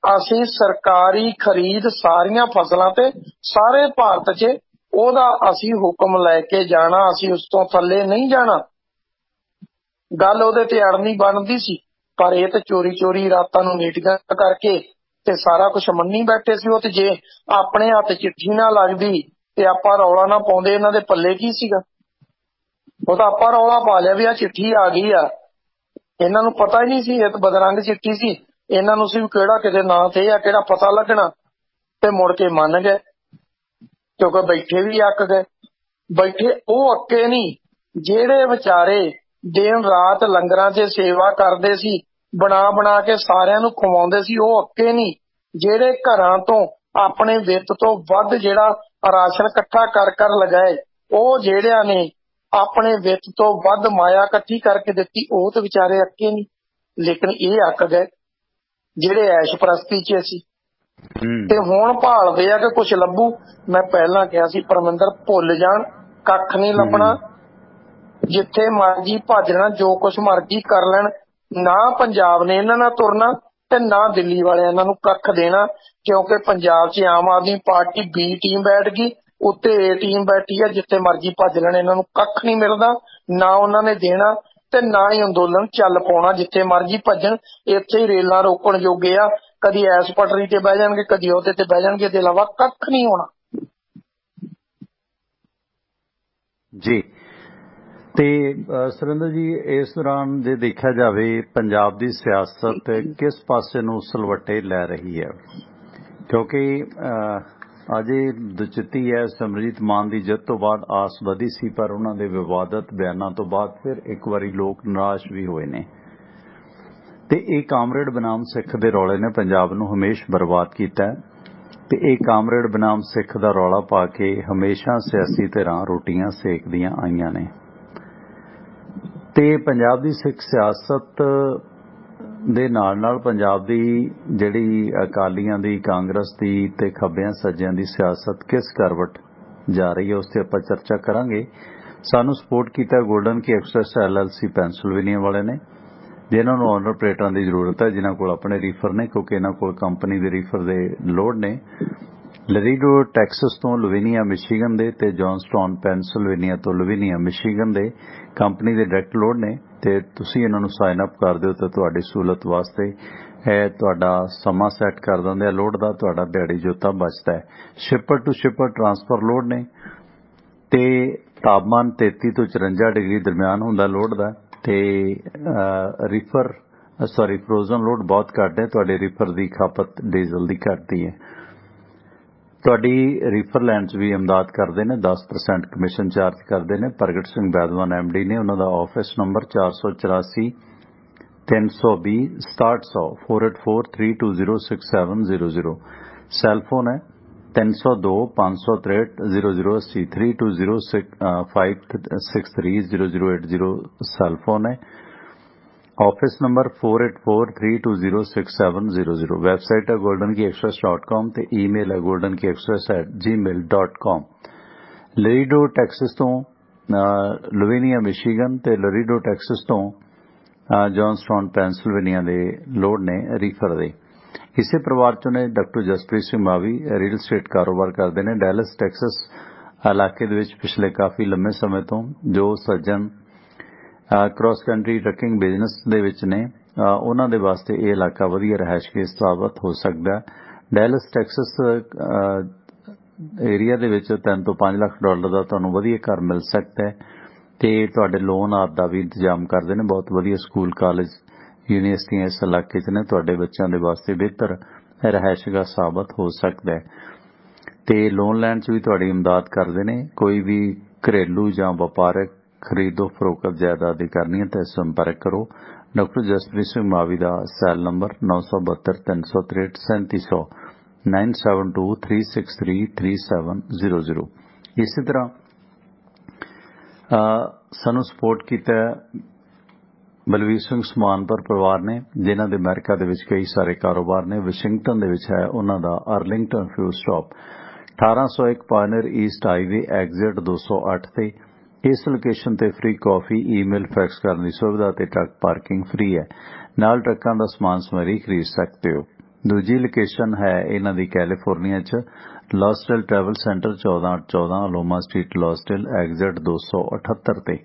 ਅਸੀਂ ਸਰਕਾਰੀ ਖਰੀਦ ਸਾਰੀਆਂ ਫਸਲਾਂ ਤੇ ਸਾਰੇ ਭਾਰਤ 'ਚ ਉਹਦਾ ਅਸੀਂ ਹੁਕਮ ਲੈ ਕੇ ਜਾਣਾ, ਅਸੀਂ ਉਸ ਤੋਂ ਥੱਲੇ ਨਹੀਂ ਜਾਣਾ। ਗੱਲ ਉਹਦੇ ਤੇ ਅੜਨੀ ਬਣਦੀ ਸੀ, ਪਰ ਇਹ ਤਾਂ ਚੋਰੀ ਚੋਰੀ ਰਾਤਾਂ ਨੂੰ ਮੀਟਿੰਗਾਂ ਕਰਕੇ ਤੇ ਸਾਰਾ ਕੁਛ ਮੰਨੀ ਬੈਠੇ ਸੀ। ਉਹ ਤੇ ਜੇ ਆਪਣੇ ਹੱਥ ਚਿੱਠੀ ਨਾ ਲੱਗਦੀ ਤੇ ਆਪਾਂ ਰੌਲਾ ਨਾ ਪਾਉਂਦੇ ਇਹਨਾਂ ਦੇ ਪੱਲੇ ਕੀ ਸੀਗਾ। ਉਹ ਤਾਂ ਆਪਾਂ ਰੌਲਾ ਪਾ ਲਿਆ ਵੀ ਆ ਚਿੱਠੀ ਆ ਗਈ ਆ, ਇਹਨਾਂ ਨੂੰ ਪਤਾ ਹੀ ਨਹੀਂ ਸੀ ਇਹ ਤਾਂ ਬਦਰੰਗ ਚਿੱਠੀ ਸੀ। ਇਹਨਾਂ ਨੂੰ ਸੀ ਕਿਹੜਾ ਕਿਤੇ ਨਾਂ ਤੇ ਆ ਕਿਹੜਾ ਪਤਾ ਲੱਗਣਾ, ਤੇ ਮੁੜ ਕੇ ਮੰਨ ਗਏ ਕਿਉਂਕਿ ਬੈਠੇ ਵੀ ਅੱਕ ਗਏ। ਬੈਠੇ ਉਹ ਅੱਕੇ ਨਹੀਂ ਜਿਹੜੇ ਵਿਚਾਰੇ ਦਿਨ ਰਾਤ ਲੰਗਰਾਂ 'ਚ ਸੇਵਾ ਕਰਦੇ ਸੀ, ਬਣਾ ਬਣਾ ਕੇ ਸਾਰਿਆਂ ਨੂੰ ਖਵਾਉਂਦੇ ਸੀ, ਉਹ ਅੱਕੇ ਨਹੀਂ। ਜਿਹੜੇ ਘਰਾਂ ਤੋਂ ਆਪਣੇ ਵਿੱਤ ਤੋਂ ਵੱਧ ਜਿਹੜਾ ਰਾਸ਼ਨ ਇਕੱਠਾ ਕਰ ਕਰ ਲਗਾਏ, ਉਹ ਜਿਹੜਿਆਂ ਨੇ ਆਪਣੇ ਵਿੱਤ ਤੋਂ ਵੱਧ ਮਾਇਆ ਇਕੱਠੀ ਕਰਕੇ ਦਿੱਤੀ, ਉਹ ਤੇ ਵਿਚਾਰੇ ਅੱਕੇ ਨਹੀਂ। ਲੇਕਿਨ ਇਹ ਅੱਕ ਗਏ ਜਿਹੜੇ ਐਸ਼ ਪ੍ਰਸਤੀ 'ਚ ਸੀ ਤੇ ਹੁਣ ਭਾਲਦੇ ਆ ਕਿ ਕੁਛ ਲੱਭੂ। ਮੈਂ ਪਹਿਲਾਂ ਕਿਹਾ ਸੀ ਪਰਮਿੰਦਰ ਭੁੱਲ ਜਾਣ, ਕੱਖ ਨਹੀਂ ਲੱਭਣਾ। ਜਿੱਥੇ ਮਰਜੀ ਭੱਜਣਾ, ਜੋ ਕੁਛ ਮਰਜੀ ਕਰ ਲੈਣ, ਨਾ ਪੰਜਾਬ ਨੇ ਇਹਨਾਂ ਨਾਲ ਤੁਰਨਾ ਤੇ ਨਾ ਦਿੱਲੀ ਵਾਲਿਆਂ ਇਹਨਾਂ ਨੂੰ ਕੱਖ ਦੇਣਾ, ਕਿਉਂਕਿ ਪੰਜਾਬ 'ਚ Aam Aadmi party B team ਬੈਠ ਗਈ, ਉੱਤੇ A ਟੀਮ ਬੈਠੀ ਆ। ਜਿੱਥੇ ਮਰਜੀ ਭੱਜ ਲੈਣ ਇਹਨਾਂ ਨੂੰ ਕੱਖ ਨਹੀਂ ਮਿਲਦਾ, ਨਾ ਉਹਨਾਂ ਨੇ ਦੇਣਾ ਤੇ ਨਾ ਹੀ ਅੰਦੋਲਨ ਚੱਲ ਪਾਉਣਾ। ਜਿੱਥੇ ਮਰਜੀ ਭੱਜਣ, ਇੱਥੇ ਹੀ ਰੇਲਾਂ ਰੋਕਣ ਜੋਗੇ ਆ, ਕਦੀ ਐਸ ਪਟੜੀ ਤੇ ਬਹਿ ਜਾਣਗੇ, ਕਦੀ ਉਹਦੇ ਤੇ ਬਹਿ ਜਾਣਗੇ, ਇਹਦੇ ਇਲਾਵਾ ਕੱਖ ਨਹੀਂ ਹੋਣਾ ਜੀ। ਤੇ ਸੁਰਿੰਦਰ ਜੀ, ਇਸ ਦੌਰਾਨ ਜੇ ਦੇਖਿਆ ਜਾਵੇ ਪੰਜਾਬ ਦੀ ਸਿਆਸਤ ਕਿਸ ਪਾਸੇ ਨੂੰ ਸਲਵੱਟੇ ਲੈ ਰਹੀ ਹੈ? ਕਿਉਂਕਿ ਅਜੇ ਦੁਚਿੱਤੀ ਹੈ, ਸਿਮਰਜੀਤ ਮਾਨ ਦੀ ਜਿੱਤ ਤੋਂ ਬਾਅਦ ਆਸ ਵਧੀ ਸੀ, ਪਰ ਉਹਨਾਂ ਦੇ ਵਿਵਾਦਤ ਬਿਆਨਾਂ ਤੋਂ ਬਾਅਦ ਫਿਰ ਇੱਕ ਵਾਰੀ ਲੋਕ ਨਿਰਾਸ਼ ਵੀ ਹੋਏ ਨੇ। ਤੇ ਇਹ ਕਾਮਰੇਡ ਬਨਾਮ ਸਿੱਖ ਦੇ ਰੌਲੇ ਨੇ ਪੰਜਾਬ ਨੂੰ ਹਮੇਸ਼ ਬਰਬਾਦ ਕੀਤਾ ਤੇ ਇਹ ਕਾਮਰੇਡ ਬਨਾਮ ਸਿੱਖ ਦਾ ਰੌਲਾ ਪਾ ਕੇ ਹਮੇਸ਼ਾ ਸਿਆਸੀ ਧਿਰਾਂ ਰੋਟੀਆਂ ਸੇਕਦੀਆਂ ਆਈਆਂ ਨੇ। ਤੇ ਪੰਜਾਬ ਦੀ ਸਿੱਖ ਸਿਆਸਤ ਦੇ ਨਾਲ ਨਾਲ ਪੰਜਾਬ ਦੀ ਜਿਹੜੀ ਅਕਾਲੀਆਂ ਦੀ, ਕਾਂਗਰਸ ਦੀ ਤੇ ਖੱਬਿਆਂ ਸੱਜਿਆਂ ਦੀ ਸਿਆਸਤ ਕਿਸ ਕਰਵਟ ਜਾ ਰਹੀ ਹੈ, ਉਸ ਤੇ ਆਪਾਂ ਚਰਚਾ ਕਰਾਂਗੇ। ਸਾਨੂੰ ਸਪੋਰਟ ਕੀਤਾ ਗੋਲਡਨ ਕੀ ਐਕਸੈਸ LLC ਪੈਂਸਿਲਵੇਨੀਆ ਵਾਲੇ ਨੇ, ਜਿਨ੍ਹਾਂ ਨੂੰ ਓਨਰ ਪਲੇਟਾਂ ਦੀ ਜ਼ਰੂਰਤ ਹੈ, ਜਿਨ੍ਹਾਂ ਕੋਲ ਆਪਣੇ ਰੀਫਰ ਨੇ, ਕਿਉਂਕਿ ਇਹਨਾਂ ਕੋਲ ਕੰਪਨੀ ਦੇ ਰੀਫਰ ਦੇ ਲੋਡ ਨੇ। ਲਰੀਡੋ ਟੈਕਸਸ ਤੋਂ ਲੁਵੀਨੀਆ ਮਿਸ਼ੀਗਨ ਦੇ ਤੇ ਜੌਨਸਟਾਊਨ ਪੈਨਸਿਲਵੇਨੀਆ ਤੋਂ ਲੁਵੀਨੀਆ ਮਿਸ਼ੀਗਨ ਦੇ ਕੰਪਨੀ ਦੇ ਡਾਇਰੈਕਟ ਲੋਡ ਨੇ ਤੇ ਤੁਸੀਂ ਇਹਨਾਂ ਨੂੰ ਸਾਈਨ ਅਪ ਕਰ ਦਿਓ ਤਾਂ ਤੁਹਾਡੀ ਸਹੂਲਤ ਵਾਸਤੇ ਇਹ ਤੁਹਾਡਾ ਸਮਾਂ ਸੈੱਟ ਕਰ ਦਿੰਦੇ ਆ ਲੋਡ ਦਾ, ਤੁਹਾਡਾ ਦਿਹਾੜੀ ਜੋਤਾ ਬਚਦਾ ਹੈ। Shipper to shipper transfer load ਨੇ ਤੇ ਤਾਪਮਾਨ 33 ਤੋਂ 54 ਡਿਗਰੀ ਦਰਮਿਆਨ ਹੁੰਦਾ ਲੋਡ ਦਾ ਤੇ ਫਰੋਜ਼ਨ ਲੋਡ ਬਹੁਤ ਘੱਟ ਹੈ। ਤੁਹਾਡੇ ਰੀਫਰ ਦੀ ਖਪਤ ਡੀਜ਼ਲ ਦੀ ਘਟਦੀ ਹੈ। ਤੁਹਾਡੀ ਰੀਫਰ ਲੈਣ 'ਚ ਵੀ ਇਮਦਾਦ ਕਰਦੇ ਨੇ, 10% ਕਮਿਸ਼ਨ ਚਾਰਜ ਕਰਦੇ ਨੇ। ਪ੍ਰਗਟ ਸਿੰਘ ਬੈਦਵਾਨ MD ਨੇ, ਉਹਨਾਂ ਦਾ ਆਫਿਸ ਨੰਬਰ 484 320 6700 4843206700। ਸੈੱਲ ਫੋਨ ਹੈ 302 563 0080 320 563 0080 ਸੈੱਲ ਫੋਨ है। Office number 4843206700। वेबसाइट है goldenKeyExpress.com ਤੇ ईमेल है goldenKeyExpress@gmail.com। ਲਰੀਡੋ ਟੈਕਸਸ ਤੋਂ ਲੁਵੀਨੀਆ ਮਿਸ਼ੀਗਨ ਤੇ ਲਰੀਡੋ ਟੈਕਸਸ ਤੋਂ ਜੌਨਸਟਾਊਨ ਪੈਨਸਿਲਵੇਨੀਆ ਦੇ ਲੋਡ ਨੇ ਰੀਫਰ ਦੇ। ਇਸੇ ਪਰਿਵਾਰ ਚੋਂ ਨੇ ਡਾਕਟਰ ਜਸਪ੍ਰੀਤ ਸਿੰਘ ਮਾਵੀ, ਰੀਅਲ ਸਟੇਟ ਕਾਰੋਬਾਰ ਕਰਦੇ ਨੇ ਡੈਲਸ ਟੈਕਸਸ ਇਲਾਕੇ ਦੇ ਵਿੱਚ ਪਿਛਲੇ ਕਾਫੀ ਲੰਮੇ ਸਮੇਂ ਤੋਂ। ਜੋ ਸੱਜਣ ਕ੍ਰਾਸ ਕੰਟਰੀ ਟਰੱਕਿੰਗ ਬਿਜ਼ਨਸ ਦੇ ਵਿੱਚ ਨੇ ਉਹਨਾਂ ਦੇ ਵਾਸਤੇ ਇਹ ਇਲਾਕਾ ਵਧੀਆ ਰਿਹਾਇਸ਼ੀ ਸਾਬਤ ਹੋ ਸਕਦਾ। ਡੈਲਸ ਟੈਕਸਸ ਏਰੀਆ ਦੇ ਵਿੱਚ $3 ਤੋਂ $5 ਲੱਖ ਦਾ ਤੁਹਾਨੂੰ ਵਧੀਆ ਘਰ ਮਿਲ ਸਕਦਾ ਹੈ ਤੇ ਤੁਹਾਡੇ ਲੋਨ ਆਦਿ ਦਾ ਵੀ ਇੰਤਜ਼ਾਮ ਕਰਦੇ ਨੇ। ਬਹੁਤ ਵਧੀਆ ਸਕੂਲ, ਕਾਲਜ, ਯੂਨੀਵਰਸਿਟੀਆਂ ਇਸ ਇਲਾਕੇ 'ਚ ਨੇ। ਤੁਹਾਡੇ ਬੱਚਿਆਂ ਦੇ ਵਾਸਤੇ ਬਿਹਤਰ ਰਿਹਾਇਸ਼ਗਾਹ ਸਾਬਤ ਹੋ ਸਕਦਾ ਹੈ ਤੇ ਲੋਨ ਲੈਣ 'ਚ ਵੀ ਤੁਹਾਡੀ ਇਮਦਾਦ ਕਰਦੇ ਨੇ। ਕੋਈ ਵੀ ਘਰੇਲੂ ਜਾਂ ਵਪਾਰਕ ਖਰੀਦੋ ਫਰੋਖਤ ਜਾਇਦਾਦ ਦੀ ਕਰਨੀ ਹੈ ਤਾਂ ਸੰਪਰਕ ਕਰੋ। ਡਾਕਟਰ ਜਸਪ੍ਰੀਤ ਸਿੰਘ ਮਾਵੀ ਦਾ ਸੈੱਲ ਨੰਬਰ 972 363 3700 9723633700। ਇਸੇ ਤਰ੍ਹਾਂ ਸਾਨੂੰ ਸਪੋਰਟ ਕੀਤਾ ਬਲਵੀਰ ਸਿੰਘ ਸਮਾਨਪੁਰ ਪਰਿਵਾਰ ਨੇ, ਜਿਨ੍ਹਾਂ ਦੇ ਅਮਰੀਕਾ ਦੇ ਵਿੱਚ ਕਈ ਸਾਰੇ ਕਾਰੋਬਾਰ ਨੇ। ਵਾਸ਼ਿੰਗਟਨ ਦੇ ਵਿੱਚ ਹੈ ਉਹਨਾਂ ਦਾ Arlington fuel stop, 1801 Pioneer East Highway exit 208 ਤੇ। ਇਸ ਲੋਕੇਸ਼ਨ ਤੇ ਫ੍ਰੀ ਕਾਫੀ, ਈਮੇਲ, ਫੈਕਸ ਕਰਨ ਦੀ ਸੁਵਿਧਾ ਤੇ ਟਰੱਕ ਪਾਰਕਿੰਗ ਫ੍ਰੀ ਹੈ। ਨਾਲ ਟਰੱਕਾਂ ਦਾ ਸਮਾਨ ਸਮੱਗਰੀ ਖਰੀਦ ਸਕਦੇ ਹੋ। ਦੂਜੀ ਲੋਕੇਸ਼ਨ ਹੈ ਇਹਨਾਂ ਦੀ ਕੈਲੀਫੋਰਨੀਆ 'ਚ ਲਾਸਟੇਲ ਟਰੈਵਲ ਸੈਂਟਰ, 1414 ਅਲੋਮਾ ਸਟਰੀਟ, ਲਾਸਟੇਲ ਐਗਜ਼ਿਟ 278 ਤੇ।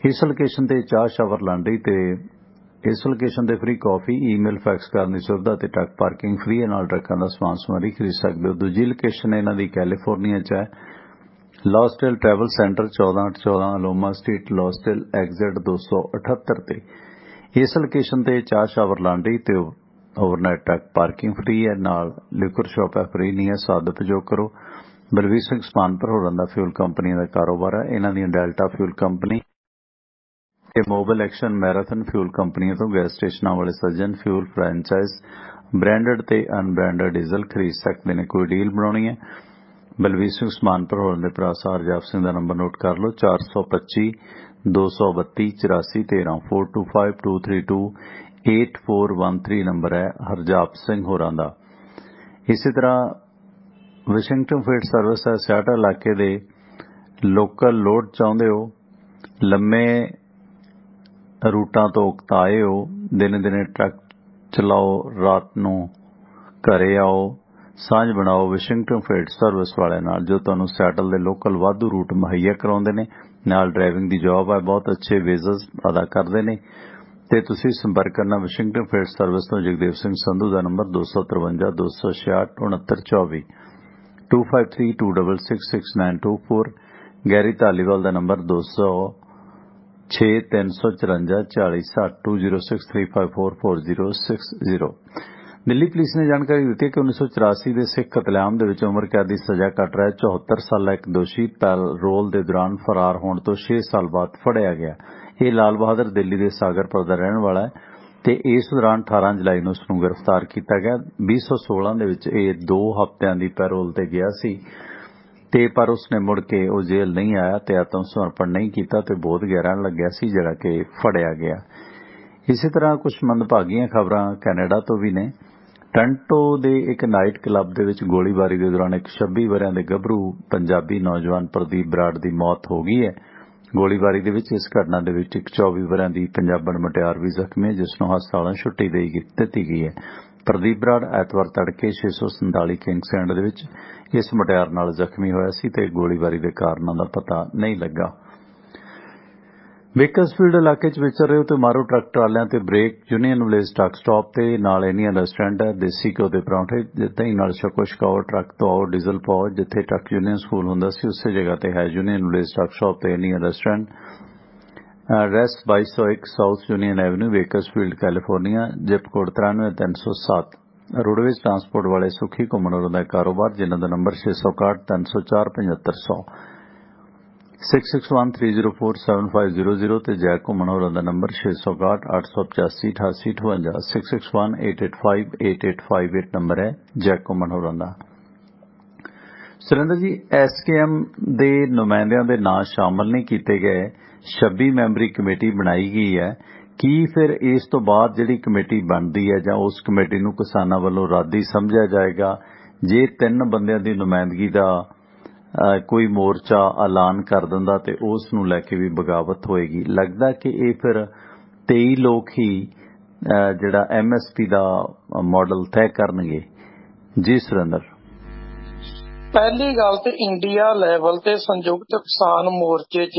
ਇਸ ਲੋਕੇਸ਼ਨ ਤੇ ਚਾਹ, ਸ਼ਾਵਰ, ਲਾਂਡਰੀ ਤੇ ਇਸ ਲੋਕੇਸ਼ਨ ਤੇ ਫ੍ਰੀ ਕਾਫੀ, ਈਮੇਲ, ਫੈਕਸ ਕਰਨ ਦੀ ਸੁਵਿਧਾ ਤੇ ਟਰੱਕ ਪਾਰਕਿੰਗ ਫ੍ਰੀ ਹੈ। ਨਾਲ ਟਰੱਕਾਂ ਦਾ ਸਮਾਨ ਸਮੱਗਰੀ ਖਰੀਦ ਸਕਦੇ ਹੋ। ਦੂਜੀ ਲੋਕੇਸ਼ਨ ਇਹਨਾਂ ਦੀ ਕੈਲੀਫੋਰਨੀਆ 'ਚ ਹੈ ਲਾਸਟੇਲ ਟਰੈਵਲ ਸੈਂਟਰ, 1414 ਅਲੋਮਾ ਸਟਰੀਟ, ਲਾਸਟੇਲ ਐਗਜ਼ਿਟ 278 ਤੇ। ਇਸ ਲੋਕੇਸ਼ਨ ਤੇ ਚਾਹ, ਸ਼ਾਵਰ, ਲਾਂਡਰੀ ਤੇ ਓਵਰਨਾਈਟ ਟਰੱਕ ਪਾਰਕਿੰਗ ਫ੍ਰੀ ਹੈ। ਨਾਲ ਲਿਕਰ ਸ਼ਾਪ ਹੈ, ਫ੍ਰੀ ਨਹੀਂ ਹੈ। ਸਾਦ ਉਪਯੋਗ ਕਰੋ। ਬਲਵੀਰ ਸਿੰਘ ਸਮਾਨਪੁਰ ਹੋਰਾਂ ਦਾ ਫਿਊਲ ਕੰਪਨੀ ਦਾ ਕਾਰੋਬਾਰ ਹੈ। ਇਹਨਾਂ ਦੀਆਂ ਡੈਲਟਾ ਫਿਊਲ ਕੰਪਨੀ ਤੇ ਮੋਬਾਈਲ ਐਕਸ਼ਨ ਮੈਰਾਥਨ ਫਿਊਲ ਕੰਪਨੀਆਂ ਤੋਂ ਗੈਸ ਸਟੇਸ਼ਨਾਂ ਵਾਲੇ ਸੱਜਣ ਫਿਊਲ ਫਰੈਂਚਾਈਜ਼ ਬ੍ਰਾਂਡਡ ਤੇ ਅਨਬ੍ਰਾਂਡਡ ਡੀਜ਼ਲ ਖਰੀਦ ਸਕਦੇ ਨੇ। ਕੋਈ ਡੀਲ ਬਣਾਉਣੀ ਹੈ ਬਲਵੀਰ ਸਿੰਘ ਸਮਾਨਪੁਰ ਹੋਰਾਂ ਦੇ ਭਰਾ ਹਰਜਾਪ ਸਿੰਘ ਦਾ ਨੰਬਰ ਨੋਟ ਕਰ ਲਓ, 425 232 84 13 425 232 8413 ਨੰਬਰ ਹੈ ਹਰਜਾਪ ਸਿੰਘ ਹੋਰਾਂ ਦਾ। ਇਸੇ ਤਰ੍ਹਾਂ ਵਾਸ਼ਿੰਗਟਨ ਫੀਡ ਸਰਵਿਸ ਹੈ। ਸਿਆਟਲ ਇਲਾਕੇ ਦੇ ਲੋਕਲ ਲੋਡ ਚਾਹੁੰਦੇ ਹੋ, ਲੰਮੇ ਰੂਟਾਂ ਤੋਂ ਉਕਤਾਏ ਹੋ, ਦਿਨੇ ਦਿਨੇ ਟਰੱਕ ਚਲਾਓ, ਰਾਤ ਨੂੰ ਘਰੇ ਆਓ, ਸਾਂਝ ਬਣਾਓ ਵਾਸ਼ਿੰਗਟਨ ਫੀਡ ਸਰਵਿਸ ਵਾਲਿਆਂ ਨਾਲ, ਜੋ ਤੁਹਾਨੂੰ ਸਿਆਟਲ ਦੇ ਲੋਕਲ ਵਾਧੂ ਰੂਟ ਮੁਹੱਈਆ ਕਰਾਉਂਦੇ ਨੇ। ਨਾਲ ਡਰਾਈਵਿੰਗ ਦੀ ਜੌਬ ਹੈ, ਬਹੁਤ ਅੱਛੇ ਵੇਜ਼ਸ ਅਦਾ ਕਰਦੇ ਨੇ ਤੇ ਤੁਸੀਂ ਸੰਪਰਕ ਕਰਨਾ ਵਾਸ਼ਿੰਗਟਨ ਫੀਡ ਸਰਵਿਸ ਤੋਂ। ਜਗਦੇਵ ਸਿੰਘ ਸੰਧੂ ਦਾ ਨੰਬਰ 253 266 6924 253 266 6924। ਗੈਰੀ ਧਾਲੀਵਾਲ ਦਾ ਨੰਬਰ 206 354 40 60 206 354 4060। ਦਿੱਲੀ ਪੁਲਿਸ ਨੇ ਜਾਣਕਾਰੀ ਦਿੱਤੀ ਕਿ 1984 ਦੇ ਸਿੱਖ ਕਤਲੇਆਮ ਦੇ ਵਿੱਚ ਉਮਰ ਕੈਦ ਦੀ ਸਜ਼ਾ ਕੱਟ ਰਿਹਾ 74 ਸਾਲਾ ਇੱਕ ਦੋਸ਼ੀ ਪੈਰੋਲ ਦੇ ਦੌਰਾਨ ਫਰਾਰ ਹੋਣ ਤੋਂ 6 ਸਾਲ ਬਾਅਦ ਫੜਿਆ ਗਿਆ। ਇਹ ਲਾਲ ਬਹਾਦਰ ਦਿੱਲੀ ਦੇ ਸਾਗਰਪੁਰ ਦਾ ਰਹਿਣ ਵਾਲਾ ਹੈ ਤੇ ਇਸ ਦੌਰਾਨ 18 ਜੁਲਾਈ ਨੂੰ ਉਸ ਨੂੰ ਗ੍ਰਿਫਤਾਰ ਕੀਤਾ ਗਿਆ। 2016 ਦੇ ਵਿੱਚ ਇਹ 2 ਹਫ਼ਤਿਆਂ ਦੀ ਪੈਰੋਲ ਤੇ ਗਿਆ ਸੀ ਤੇ ਪਰ ਉਸਨੇ ਮੁੜ ਕੇ ਉਹ ਜੇਲ੍ਹ ਨਹੀਂ ਆਇਆ ਤੇ ਆਤਮ ਸਮਰਪਣ ਨਹੀਂ ਕੀਤਾ ਤੇ ਬੋਧ ਗਿਆ ਰਹਿਣ ਲੱਗਿਆ ਸੀ, ਜਿਹੜਾ ਕਿ ਫੜਿਆ ਗਿਆ। ਇਸੇ ਤਰ੍ਹਾਂ ਕੁਝ ਮੰਦਭਾਗੀਆਂ ਖਬਰਾਂ ਕੈਨੇਡਾ ਤੋਂ ਵੀ ਨੇ। ਟੋਰਾਂਟੋ ਦੇ ਇੱਕ ਨਾਈਟ ਕਲੱਬ ਦੇ ਵਿੱਚ ਗੋਲੀਬਾਰੀ ਦੇ ਦੌਰਾਨ ਇੱਕ 26 ਵਰ੍ਹਿਆਂ ਦੇ ਗੱਭਰੂ ਪੰਜਾਬੀ ਨੌਜਵਾਨ ਪ੍ਰਦੀਪ ਬਰਾੜ ਦੀ ਮੌਤ ਹੋ ਗਈ ਹੈ। ਗੋਲੀਬਾਰੀ ਦੇ ਵਿੱਚ ਇਸ ਘਟਨਾ ਦੇ ਵਿੱਚ ਇੱਕ 24 ਵਰ੍ਹਿਆਂ ਦੀ ਪੰਜਾਬਣ ਮੁਟਿਆਰ ਵੀ ਜ਼ਖਮੀ ਹੈ, ਜਿਸ ਨੂੰ ਹਸਪਤਾਲੋਂ ਛੁੱਟੀ ਦਿੱਤੀ ਗਈ ਹੈ। प्रदीप बराड़ ਐਤਵਾਰ तड़के 647 किंग्स एंड ਦੇ ਵਿੱਚ ਇਸ ਮੁਟਿਆਰ ਨਾਲ ਜ਼ਖਮੀ ਹੋਇਆ ਸੀ ਤੇ ਗੋਲੀਬਾਰੀ ਦੇ ਕਾਰਨਾਂ ਦਾ ਪਤਾ ਨਹੀਂ ਲੱਗਾ। ਬੇਕਰਸਫੀਲਡ ਇਲਾਕੇ 'ਚ ਵਿਚਰ ਰਹੇ ਤੇ ਮਾਰੂ ਟਰੱਕ ਟਰਾਲਿਆਂ ਤੇ brake union village truck stop ਤੇ ਨਾਲ ਇੰਡੀਅਨ ਰੈਸਟੋਰੈਂਟ ਹੈ, ਦੇਸੀ ਘਿਓ ਦੇ ਪਰੌਂਠੇ ਦਹੀਂ ਨਾਲ ਛਕੋ ਛਕਾਓ, ਟਰੱਕ ਤੋਂ ਆਓ ਡੀਜ਼ਲ ਪਾਓ। ਜਿੱਥੇ ਟਰੱਕ ਯੂਨੀਅਨ ਸਕੂਲ ਹੁੰਦਾ ਸੀ ਉਸੇ ਜਗ੍ਹਾ ਤੇ ਹੈ ਯੂਨੀਅਨ ਵਿਲੇਜ ਟਰੱਕ ਸਟਾਪ ਤੇ Indian restaurant. Address 2201 South Union Avenue, Bakersfield, California, zip code 93307। Roadways Transport वाले सुखी घुमन का कारोबार जिन्हों का नंबर 661 304 7500 6613047500 ते जैक घुमन का नंबर 661 885 8858 661 885 8858 नंबर है जैक घुमन का। सुरेंद्र जी, SKM दे नुमाइंदियां दे नाम शामिल नहीं किए गए, 26 मैंबरी कमेटी बनाई गई है। की फिर इस तो बाद जिहड़ी कमेटी बनती है जां उस कमेटी नूं किसानां वल्लों रादी समझिया जाएगा? जे 3 बंदियां दी नुमाइंदगी दा कोई मोर्चा ऐलान कर दिंदा ते उस नूं लैके भी बगावत होएगी। लगदा कि ये फिर 23 लोग ही जिहड़ा MSP दा मॉडल तय करनगे। जी सुरेंद्र। पहली गल तो इंडिया लैवल ते संयुक्त किसान मोर्चे च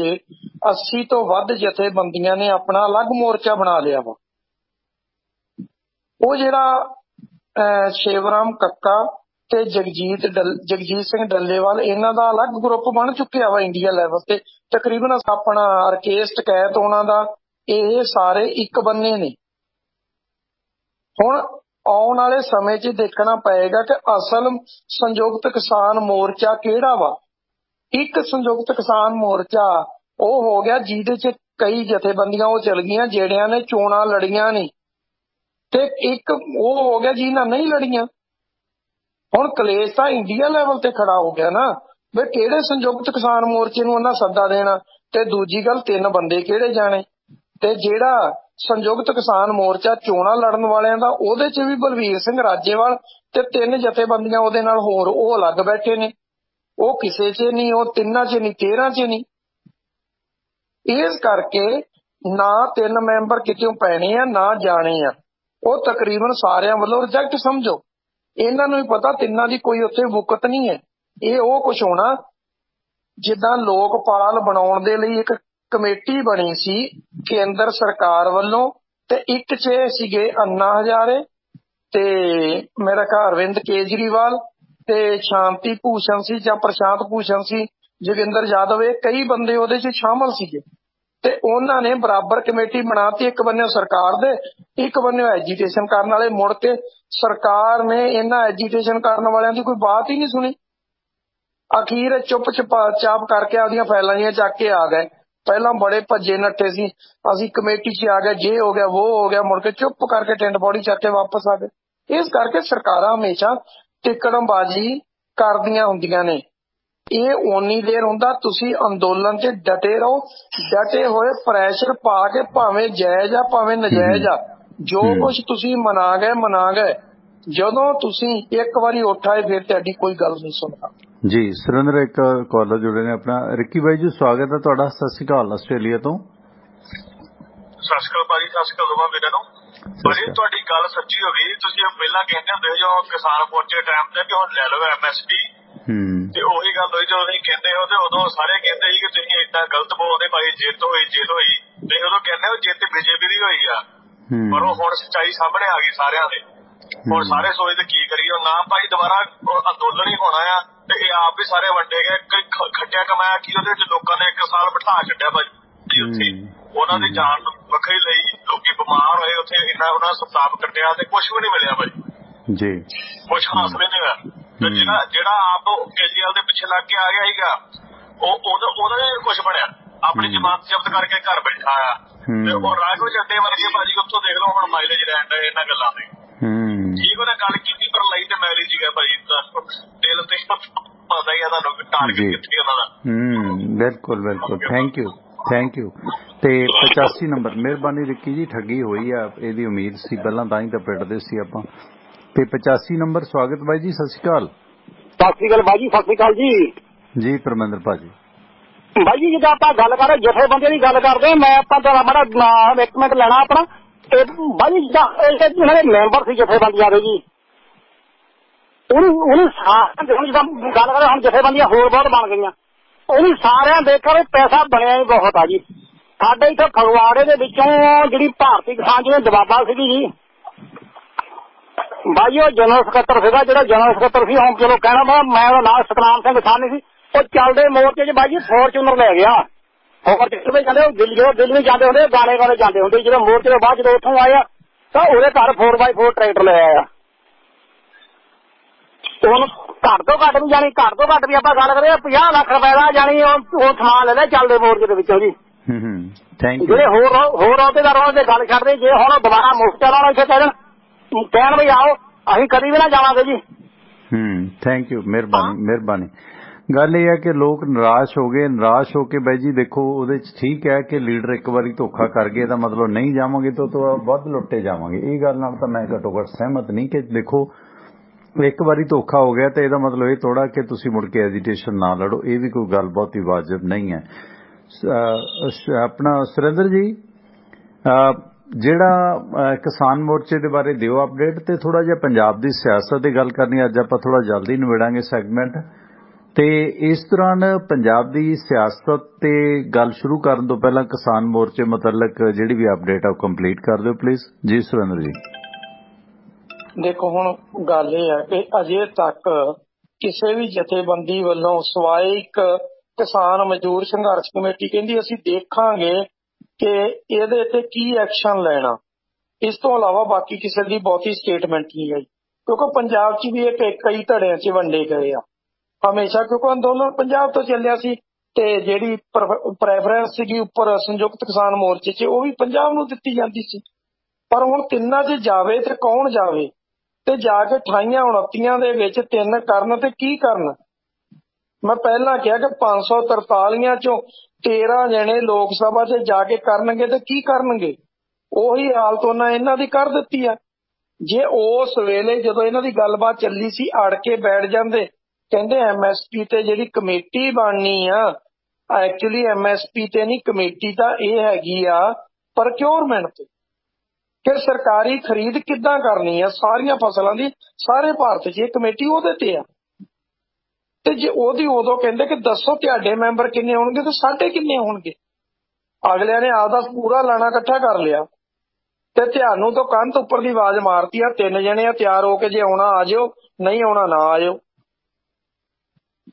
80 तो वध जथेबंदियां ने अपना अलग मोर्चा बना लिया वा। वो जिहड़ा शिवराम कक्का ते जगजीत सिंह डल्लेवाल इन्हां दा अलग ग्रुप बन चुकिया वा इंडिया लैवल ते। तकरीबन अपना राकेश टकैत होना दा ये सारे एक बन्ने ने। हुण आउण वाले समय च देखना पएगा कि असल संयुक्त किसान मोर्चा किहड़ा वा। एक संयुक्त किसान मोर्चा वो हो गया जिहदे च कई जथेबंदियां वो चल गईयां जिहड़ियां ने चोणां लड़ियां नहीं, ते एक वो हो गया जिन्हां नहीं लड़ियां। हुण कलेश तां इंडिया लैवल ते खड़ा हो गया ना वे किहड़े संयुक्त किसान मोर्चे नूं उन्हां सद्दा देना, ते दूजी गल 3 बंदे किहड़े जाने। ते जिहड़ा संयुक्त किसान मोर्चा चोणां लड़न वालियां दा ओहदे च भी बलवीर सिंह राजेवाल ते 3 जथेबंदियां ओहदे नाल होर ओह अलग बैठे ने। ओह किसे च नहीं, ओह 3 च नहीं, 13 च नहीं। इस करके ना 3 मैंबर कितों पैने आ ना जाने आ, ओह तकरीबन सारियां वालों रिजेक्ट समझो। इन्हां नूं भी पता 3 दी कोई उत्थे वुकत नहीं है। ये ओह कुछ होना जिद्दां लोकपाल बनाउण दे लई एक कमेटी बनी सी केंद्र सरकार वालों, ते एक च सीगे अन्ना हजारे ते मेरा ख्याल अरविंद केजरीवाल ते शांति भूषण सी जां प्रशांत भूषण सी, जोगिंदर यादव, ये कई बंदे ओहदे च शामिल सीगे। ते उन्हां ने बराबर कमेटी बनाती, एक बन्ने सरकार दे एक बन्ने एजीटेशन करने वाले। मुड़ के सरकार ने इन्हां एजीटेशन करने वालियां दी कोई बात ही नहीं सुनी। अखीर चुप चाप करके आपदियां फैलां जिहां चक के आ गए। पहला बड़े भज्जे नट्ठे सी, असीं कमेटी च आ गए, जे हो गया वो हो गया, मुड़ के चुप करके टिंड पौड़ी चक के वापस आ गए। इस करके सरकारां हमेशा टिकड़बाजी करदियां हुंदियां ने। ये उन्नी देर हुंदा तुसीं अंदोलन च डटे रहो, डटे होए प्रैशर पा के भावें जायज आ भावें नजायज आ, जो कुछ तुसीं मना गए। जदों तुसीं एक बारी उठ आए फिर तुहाडी कोई गल नहीं सुनदा। जी सुरेंद्र, एक कॉलर जुड़े ने अपना। रिक्की भाई जी स्वागत है तुहाडा। सत श्री अकाल आस्ट्रेलिया तो। सत श्री अकाल भाजी, सत श्री अकाल दोवां वीरां नूं। भाजी तुहाडी गल सच्ची हो गई। तुसीं पहलां कहंदे हुंदे जो किसान पहुंचे टाइम ते कि हुण लै लओ MSP, ते ओही गल होई जो तुसीं कहंदे हो ते उदों सारे कहंदे सी कि तुसीं इदां गलत बोलदे भाई, जिੱਤ होई तुसीं उदों कहंदे हो जिੱਤ BJP दी होई आ, पर ਉਹ ਹੁਣ सच्चाई सामने आ गई सारिਆਂ ਦੇ। ਹੁਣ ਸਾਰੇ सोचते की करिए ना भाई, दोबारा अंदोलन ही होना आ ते ये आप भी सारे वंडे गए। खट्टिया कमाया कि ਉਹਦੇ ਵਿੱਚ ਲੋਕਾਂ ਨੇ 1 ਸਾਲ ਬਿਠਾ ਛੱਡਿਆ ਭਾਜੀ ਉੱਥੇ, ਉਹਨਾਂ ਦੀ ਜਾਨ ਵੱਖਰੀ ਲਈ, ਲੋਕੀ ਬਿਮਾਰ ਹੋਏ ਉੱਥੇ, ਇੰਨਾ ਉਹਨਾਂ ਸਤਾਪ ਕੱਟਿਆ ਤੇ ਕੁਝ ਵੀ ਨਹੀਂ ਮਿਲਿਆ ਭਾਜੀ ਜੀ, ਕੁਝ ਹਾਸਲ ਨਹੀਂ ਹੋਇਆ। ਤੇ ਜਿਹੜਾ ਆਪ ਕੇਜਰੀਵਾਲ ਦੇ ਪਿੱਛੇ ਲੱਗ ਕੇ ਆ ਗਿਆ ਸੀਗਾ, ਉਹਦਾ ਵੀ ਕੁਝ ਬਣਿਆ। ਆਪਣੀ ਜਮਾਨਤ ਜ਼ਬਤ ਕਰਕੇ ਘਰ ਬੈਠਾ ਆ, ਤੇ ਉਹ ਰਾਘਵ ਚੱਡੇ ਵਰਗੇ ਭਾਜੀ ਉੱਥੋਂ ਦੇਖ ਲਓ ਹੁਣ ਮਾਈਲੇਜ ਲੈਣ ਡਏ ਇਹਨਾਂ ਗੱਲਾਂ ਦੇ। ਠੀਕ ਉਹਨੇ ਗੱਲ ਕੀਤੀ ਪਰ ਲਈ ਤੇ ਮੈਲੀ ਸੀਗਾ ਭਾਜੀ, ਦਿਲ ਤੇ ਪਤਾ ਹੀ ਆ ਤੁਹਾਨੂੰ ਟਾਰਗੇਟ ਕਿੱਥੇ ਉਹਨਾਂ ਦਾ। ਬਿਲਕੁਲ ਬਿਲकुल, ਥੈਂਕ ਯੂ। ਤੇ 85 ਨੰਬਰ, ਮਿਹਰਬਾਨੀ ਰਿੱਕੀ ਜੀ, ਠੱਗੀ ਹੋਈ ਆ ਇਹਦੀ ਉਮੀਦ ਸੀ ਪਹਿਲਾਂ, ਤਾਂ ਹੀ ਤਾਂ ਪਿੱਟਦੇ ਸੀ ਆਪਾਂ। ਤੇ 85 ਨੰਬਰ ਸਵਾਗਤ ਬਾਈ ਜੀ, ਸਤਿ ਸ਼੍ਰੀ ਅਕਾਲ। ਸਤਿ ਸ਼੍ਰੀ ਅਕਾਲ ਬਾਜੀ, ਸਤਿ ਸ਼੍ਰੀ ਅਕਾਲ ਜੀ। ਜੀ ਪਰਮਿੰਦਰ ਭਾਜੀ। ਬਾਈ ਜੀ ਜਿੱਦਾਂ ਆਪਾਂ ਗੱਲ ਕਰ ਰਹੇ ਜਥੇਬੰਦੀਆਂ ਦੀ ਗੱਲ ਕਰਦੇ, ਮੈਂ ਆਪਾਂ ਮਾੜਾ 1 ਮਿੰਟ ਲੈਣਾ ਆਪਣਾ। ਬਾਈ ਜਿਹੜੇ ਮੈਂਬਰ ਸੀ ਜਥੇਬੰਦੀਆਂ ਦੇ ਜੀ, ਉਹਨੂੰ ਸਾਰਿਆਂ ਹੁਣ ਜਿੱਦਾਂ ਗੱਲ ਕਰੇ ਹੁਣ ਜਥੇਬੰਦੀਆਂ ਹੋਰ ਬਹੁਤ ਬਣ ਗਈਆਂ, ਉਹਨੂੰ ਸਾਰਿਆਂ ਦੇਖਿਆ ਵੀ ਪੈਸਾ ਬਣਿਆ ਹੀ ਬਹੁਤ ਆ ਜੀ। ਸਾਡੇ ਇੱਥੇ ਫਗਵਾੜੇ ਦੇ ਵਿੱਚੋਂ ਜਿਹੜੀ ਭਾਰਤੀ ਕਿਸਾਨ ਜਿਹਨੇ ਦਬਾਬਾ ਸੀਗੀ ਜੀ ਬਾਈ, ਉਹ ਜਨਰਲ ਸਕੱਤਰ ਸੀਗਾ, ਜਿਹੜਾ ਜਨਰਲ ਸਕੱਤਰ ਸੀ ਹੁਣ ਚਲੋ ਕਹਿਣਾ ਵਾ ਮੈਂ ਉਹਦਾ ਨਾਂ ਸਤਨਾਮ ਸਿੰਘ ਸਾਹਨੀ ਸੀ, ਉਹ ਚੱਲਦੇ ਮੋਰਚੇ 'ਚ ਬਾਈ ਜੀ ਫੋਰਚੂਨਰ ਲੈ ਗਿਆ। ਫੋਰਚੂਨਰ ਜਾਂਦੇ ਦਿੱਲੀ ਜਾਂਦੇ ਹੁੰਦੇ, ਗਾਣੇ ਗਾਣੇ ਜਾਂਦੇ ਹੁੰਦੇ, ਜਦੋਂ ਮੋਰਚੇ ਤੋਂ ਬਾਅਦ ਜਦੋਂ ਉੱਥੋਂ ਆਇਆ ਤਾਂ ਉਹਦੇ ਘਰ 4x4 ਟਰੈਕਟਰ ਲੈ ਆਇਆ। ਹੁਣ ਘੱਟ ਤੋਂ ਘੱਟ ਵੀ ਜਾਣੀ ਘੱਟ ਤੋਂ ਘੱਟ ਵੀ ਆਪਾਂ ਗੱਲ ਕਰੀਏ 50 ਲੱਖ ਰੁਪਏ ਦਾ ਜਾਣੀ ਉਹ ਸਮਾਨ ਲੈ ਲਿਆ ਚੱਲਦੇ ਮੋਰਚੇ ਦੇ ਵਿੱਚੋਂ ਜੀ। ਜਿਹੜੇ ਹੋਰ ਅਹੁਦੇਦਾਰ ਉਹਨਾਂ ਦੇ ਗੱਲ ਛੱਡਦੇ, ਜੇ ਹੁਣ ਦੁਬਾਰਾ ਮੁਫਤ ਵਾਲਾ ਇੱਥੇ ਕਹਿਣ ਵੀ ਆਓ ਅਸੀਂ ਕਦੀ ਵੀ ਨਾ ਜਾਵਾਂਗੇ ਜੀ। ਥੈਂਕ ਯੂ, ਮਿਹਰਬਾਨੀ। ਗੱਲ ਇਹ ਹੈ ਕਿ ਲੋਕ ਨਿਰਾਸ਼ ਹੋ ਗਏ। ਨਿਰਾਸ਼ ਹੋ ਕੇ ਬਾਈ ਜੀ ਦੇਖੋ ਉਹਦੇ 'ਚ ਠੀਕ ਹੈ ਕਿ ਲੀਡਰ ਇੱਕ ਵਾਰੀ ਧੋਖਾ ਕਰ ਗਏ ਤਾਂ ਮਤਲਬ ਨਹੀਂ ਜਾਵਾਂਗੇ ਤਾਂ ਵੱਧ ਲੁੱਟੇ ਜਾਵਾਂਗੇ। ਇਹ ਗੱਲ ਨਾਲ ਤਾਂ ਮੈਂ ਘੱਟੋ ਘੱਟ ਸਹਿਮਤ ਨਹੀਂ ਕਿ ਦੇਖੋ ਇੱਕ ਵਾਰੀ ਧੋਖਾ ਹੋ ਗਿਆ ਤਾਂ ਇਹਦਾ ਮਤਲਬ ਇਹ ਥੋੜਾ ਕਿ ਤੁਸੀਂ ਮੁੜ ਕੇ ਐਜੀਟੇਸ਼ਨ ਨਾ ਲੜੋ। ਇਹ ਵੀ ਕੋਈ ਗੱਲ ਬਹੁਤੀ ਵਾਜਬ ਨਹੀਂ ਹੈ। ਆਪਣਾ ਸੁਰਿੰਦਰ ਜੀ ਜਿਹੜਾ ਕਿਸਾਨ ਮੋਰਚੇ ਦੇ ਬਾਰੇ ਦਿਓ ਅਪਡੇਟ, ਤੇ ਥੋੜਾ ਜਿਹਾ ਪੰਜਾਬ ਦੀ ਸਿਆਸਤ ਦੀ ਗੱਲ ਕਰਨੀ। ਅੱਜ ਆਪਾਂ ਥੋੜਾ ਜਲਦੀ ਨਿਬੇੜਾਂਗੇ ਸੈਗਮੈਂਟ, ਤੇ ਇਸ ਦੌਰਾਨ ਪੰਜਾਬ ਦੀ ਸਿਆਸਤ ਤੇ ਗੱਲ ਸ਼ੁਰੂ ਕਰਨ ਤੋਂ ਪਹਿਲਾਂ ਕਿਸਾਨ ਮੋਰਚੇ ਮੁਤਲਕ ਜਿਹੜੀ ਵੀ ਅਪਡੇਟ ਆ ਉਹ ਕੰਪਲੀਟ ਕਰ ਦਿਓ ਪਲੀਜ਼। ਜੀ ਸੁਰਿੰਦਰ ਜੀ। ਦੇਖੋ ਹੁਣ ਗੱਲ ਇਹ ਹੈ ਕਿ ਅਜੇ ਤੱਕ ਕਿਸੇ ਵੀ ਜਥੇਬੰਦੀ ਵੱਲੋਂ ਸਿਵਾਏ ਇੱਕ ਕਿਸਾਨ ਮਜ਼ਦੂਰ ਸੰਘਰਸ਼ ਕਮੇਟੀ ਕਹਿੰਦੀ ਅਸੀਂ ਦੇਖਾਂਗੇ ਕਿ ਇਹਦੇ ਤੇ ਕੀ ਐਕਸ਼ਨ ਲੈਣਾ, ਇਸ ਤੋਂ ਇਲਾਵਾ ਬਾਕੀ ਕਿਸੇ ਦੀ ਬਹੁਤੀ ਸਟੇਟਮੈਂਟ ਨਹੀਂ ਆਈ। ਕਿਉਂਕਿ ਪੰਜਾਬ 'ਚ ਵੀ ਇਹ ਕਈ ਧੜਿਆਂ 'ਚ ਵੰਡੇ ਗਏ ਆ ਹਮੇਸ਼ਾ, ਕਿਉਂਕਿ ਅੰਦੋਲਨ ਪੰਜਾਬ ਤੋਂ ਚੱਲਿਆ ਸੀ ਤੇ ਜਿਹੜੀ ਪ੍ਰੈਫਰੈਂਸ ਸੀਗੀ ਉੱਪਰ ਸੰਯੁਕਤ ਕਿਸਾਨ ਮੋਰਚੇ 'ਚ ਉਹ ਵੀ ਪੰਜਾਬ ਨੂੰ ਦਿੱਤੀ ਜਾਂਦੀ ਸੀ। ਪਰ ਹੁਣ ਤਿੰਨਾਂ 'ਚ ਜਾਵੇ ਤੇ ਕੌਣ ਜਾਵੇ, ਤੇ ਜਾ ਕੇ 28-29 ਦੇ ਵਿੱਚ 3 ਕਰਨ ਤੇ ਕੀ ਕਰਨ। ਮੈਂ ਪਹਿਲਾਂ ਕਿਹਾ ਕਿ 543 ਚੋਂ 13 ਜਣੇ ਲੋਕ ਸਭਾ 'ਚ ਜਾ ਕੇ ਕਰਨਗੇ ਤੇ ਕੀ ਕਰਨਗੇ। ਉਹੀ ਹਾਲਤ ਉਹਨਾਂ ਇਹਨਾਂ ਦੀ ਕਰ ਦਿੱਤੀ ਆ। ਜੇ ਉਸ ਵੇਲੇ ਜਦੋਂ ਇਹਨਾਂ ਦੀ ਗੱਲਬਾਤ ਚੱਲੀ ਸੀ ਅੜ ਕੇ ਬੈਠ ਜਾਂਦੇ, ਕਹਿੰਦੇ MSP ਤੇ ਜਿਹੜੀ ਕਮੇਟੀ ਬਣਨੀ ਆ, ਐਕਚੁਅਲੀ MSP ਤੇ ਨਹੀਂ, ਕਮੇਟੀ ਤਾਂ ਇਹ ਹੈਗੀ ਆ ਪ੍ਰਕਿਉਰਮੈਂਟ ਤੇ, ਕਿ ਸਰਕਾਰੀ ਖਰੀਦ ਕਿੱਦਾਂ ਕਰਨੀ ਆ ਸਾਰੀਆਂ ਫਸਲਾਂ ਦੀ ਸਾਰੇ ਭਾਰਤ 'ਚ, ਇਹ ਕਮੇਟੀ ਉਹਦੇ ਤੇ ਆ। ਤੇ ਜੇ ਉਹਦੀ ਉਦੋਂ ਕਹਿੰਦੇ ਕਿ ਦੱਸੋ ਤੁਹਾਡੇ ਮੈਂਬਰ ਕਿੰਨੇ ਹੋਣਗੇ ਤੇ ਸਾਡੇ ਕਿੰਨੇ ਹੋਣਗੇ। ਅਗਲਿਆਂ ਨੇ ਆਪਦਾ ਪੂਰਾ ਲਾਣਾ ਇਕੱਠਾ ਕਰ ਲਿਆ ਤੇ ਤੁਹਾਨੂੰ ਤੋਂ ਕੰਧ ਉੱਪਰ ਦੀ ਆਵਾਜ਼ ਮਾਰਤੀ ਆ 3 ਜਣੇ ਆ ਤਿਆਰ ਹੋ ਕੇ, ਜੇ ਆਉਣਾ ਆ ਜਾਓ, ਨਹੀਂ ਆਉਣਾ ਨਾ ਆ ਜਾਓ।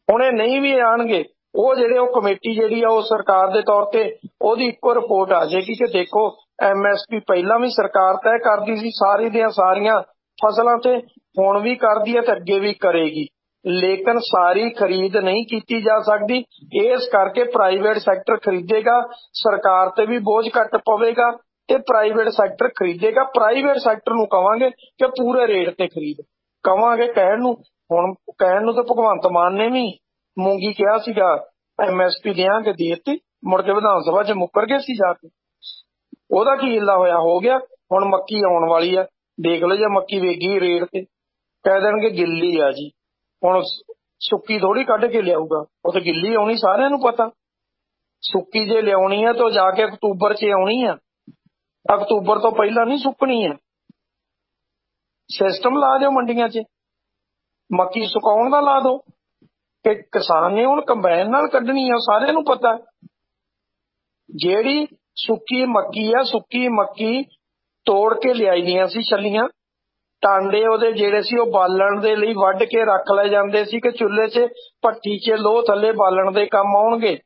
ਹੁਣ ਇਹ ਨਹੀਂ ਵੀ ਆਣਗੇ, ਉਹ ਜਿਹੜੇ ਉਹ ਕਮੇਟੀ ਜਿਹੜੀ ਆ ਉਹ ਸਰਕਾਰ ਦੇ ਤੌਰ ਤੇ ਉਹਦੀ ਇੱਕੋ ਰਿਪੋਰਟ ਆ ਜਾਏਗੀ ਕਿ ਦੇਖੋ MSP ਪਹਿਲਾਂ ਵੀ ਸਰਕਾਰ ਤੈਅ ਕਰਦੀ ਸੀ ਸਾਰੀ ਦੀਆਂ ਸਾਰੀਆਂ ਫਸਲਾਂ ਤੇ, ਹੁਣ ਵੀ ਕਰਦੀ ਹੈ ਤੇ ਅੱਗੇ ਵੀ ਕਰੇਗੀ, ਲੇਕਿਨ ਸਾਰੀ ਖਰੀਦ ਨਹੀਂ ਕੀਤੀ ਜਾ ਸਕਦੀ। ਇਸ ਕਰਕੇ ਪ੍ਰਾਈਵੇਟ ਸੈਕਟਰ ਖਰੀਦੇਗਾ, ਸਰਕਾਰ ਤੇ ਵੀ ਬੋਝ ਘੱਟ ਪਵੇਗਾ ਤੇ ਪ੍ਰਾਈਵੇਟ ਸੈਕਟਰ ਖਰੀਦੇਗਾ। ਪ੍ਰਾਈਵੇਟ ਸੈਕਟਰ ਨੂੰ ਕਵਾਂਗੇ ਕਿ ਪੂਰੇ ਰੇਟ ਤੇ ਖਰੀਦ, ਕਵਾਂਗੇ ਕਹਿਣ ਨੂੰ। ਹੁਣ ਕਹਿਣ ਨੂੰ ਤਾਂ ਭਗਵੰਤ ਮਾਨ ਨੇ ਵੀ ਮੂੰਗੀ ਕਿਹਾ ਸੀਗਾ MSP ਦਿਆਂਗੇ, ਦੇ ਦਿੱਤੀ, ਮੁੜ ਕੇ ਵਿਧਾਨ ਸਭਾ 'ਚ ਮੁੱਕਰ ਗਏ ਸੀ ਜਾ ਕੇ। ਉਹਦਾ ਕੀ ਹਿੱਲਾ ਹੋਇਆ, ਹੋ ਗਿਆ। ਹੁਣ ਮੱਕੀ ਆਉਣ ਵਾਲੀ ਆ, ਦੇਖ ਲਓ ਜੇ ਮੱਕੀ ਵੇਗੀ ਰੇਟ ਤੇ ਕਹਿ ਦੇਣਗੇ ਗਿੱਲੀ ਆ ਜੀ। ਹੁਣ ਸੁੱਕੀ ਥੋੜੀ ਕੱਢ ਕੇ ਲਿਆਊਗਾ, ਉਹ ਤਾਂ ਗਿੱਲੀ ਆਉਣੀ, ਸਾਰਿਆਂ ਨੂੰ ਪਤਾ। ਸੁੱਕੀ ਜੇ ਲਿਆਉਣੀ ਆ ਤਾਂ ਜਾ ਕੇ ਅਕਤੂਬਰ 'ਚ ਆਉਣੀ ਆ, ਅਕਤੂਬਰ ਤੋਂ ਪਹਿਲਾਂ ਨਹੀਂ ਸੁੱਕਣੀ ਆ। ਸਿਸਟਮ ਲਾ ਦਿਓ ਮੰਡੀਆਂ 'ਚ, ਮੱਕੀ ਸੁਕਾਉਣ ਦਾ ਲਾ ਦਿਓ ਕਿ ਕਿਸਾਨ ਨੇ ਹੁਣ ਕੰਬਾਈਨ ਨਾਲ ਕੱਢਣੀ ਆ, ਸਾਰਿਆਂ ਨੂੰ ਪਤਾ। ਜਿਹੜੀ ਸੁੱਕੀ ਮੱਕੀ ਆ, ਸੁੱਕੀ ਮੱਕੀ ਤੋੜ ਕੇ ਲਿਆਈ ਦੀਆਂ ਸੀ ਛੱਲੀਆਂ, ਟਾਂਡੇ ਉਹਦੇ ਜਿਹੜੇ ਸੀ ਉਹ ਬਾਲਣ ਦੇ ਲਈ ਵੱਢ ਕੇ ਰੱਖ ਲਏ ਜਾਂਦੇ ਸੀ ਕਿ ਚੁੱਲ੍ਹੇ 'ਚ ਭੱਠੀ 'ਚ ਲੋਹ ਥੱਲੇ ਬਾਲਣ ਦੇ ਕੰਮ ਆਉਣਗੇ।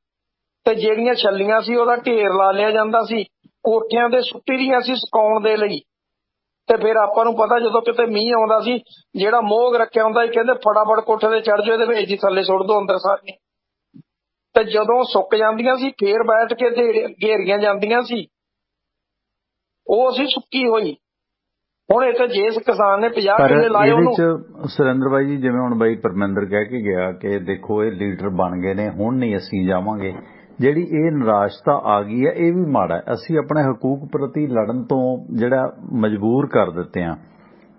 ਤੇ ਜਿਹੜੀਆਂ ਛੱਲੀਆਂ ਸੀ ਉਹਦਾ ਢੇਰ ਲਾ ਲਿਆ ਜਾਂਦਾ ਸੀ, ਕੋਠਿਆਂ ਤੇ ਸੁੱਟੀ ਦੀਆਂ ਸੀ ਸੁਕਾਉਣ ਦੇ ਲਈ। ਤੇ ਫਿਰ ਆਪਾਂ ਨੂੰ ਪਤਾ ਜਦੋਂ ਕਿਤੇ ਮੀਂਹ ਆਉਂਦਾ ਸੀ, ਜਿਹੜਾ ਮੋਗ ਰੱਖਿਆ ਹੁੰਦਾ ਸੀ ਕਹਿੰਦੇ ਫਟਾਫਟ ਕੋਠੇ ਤੇ ਚੜ ਜਾਓ, ਇਹਦੇ ਵਿੱਚ ਹੀ ਥੱਲੇ ਸੁੱਟ ਦੋ ਅੰਦਰ ਸਾਰੀਆਂ। ਤੇ ਜਦੋਂ ਸੁੱਕ ਜਾਂਦੀਆਂ ਸੀ ਫੇਰ ਬੈਠ ਕੇ ਘੇਰੀਆਂ ਜਾਂਦੀਆਂ ਸੀ, ਉਹ ਸੀ ਸੁੱਕੀ ਹੋਈ। ਹੁਣ ਇੱਥੇ ਜਿਸ ਕਿਸਾਨ ਨੇ 50 ਕਿੱਲੇ ਲਾਏ ਉਹਨੂੰ। ਸੁਰਿੰਦਰ ਬਾਈ ਜੀ, ਜਿਵੇਂ ਹੁਣ ਬਾਈ ਪਰਮਿੰਦਰ ਕਹਿ ਕੇ ਗਿਆ ਕਿ ਦੇਖੋ ਇਹ ਲੀਡਰ ਬਣ ਗਏ ਨੇ, ਹੁਣ ਨਹੀਂ ਅਸੀਂ ਜਾਵਾਂਗੇ, ਜਿਹੜੀ ਇਹ ਨਿਰਾਸ਼ਤਾ ਆ ਗਈ ਹੈ ਇਹ ਵੀ ਮਾੜਾ। ਅਸੀਂ ਆਪਣੇ ਹਕੂਕ ਪ੍ਰਤੀ ਲੜਨ ਤੋਂ ਜਿਹੜਾ ਮਜਬੂਰ ਕਰ ਦਿੱਤੇ ਆ।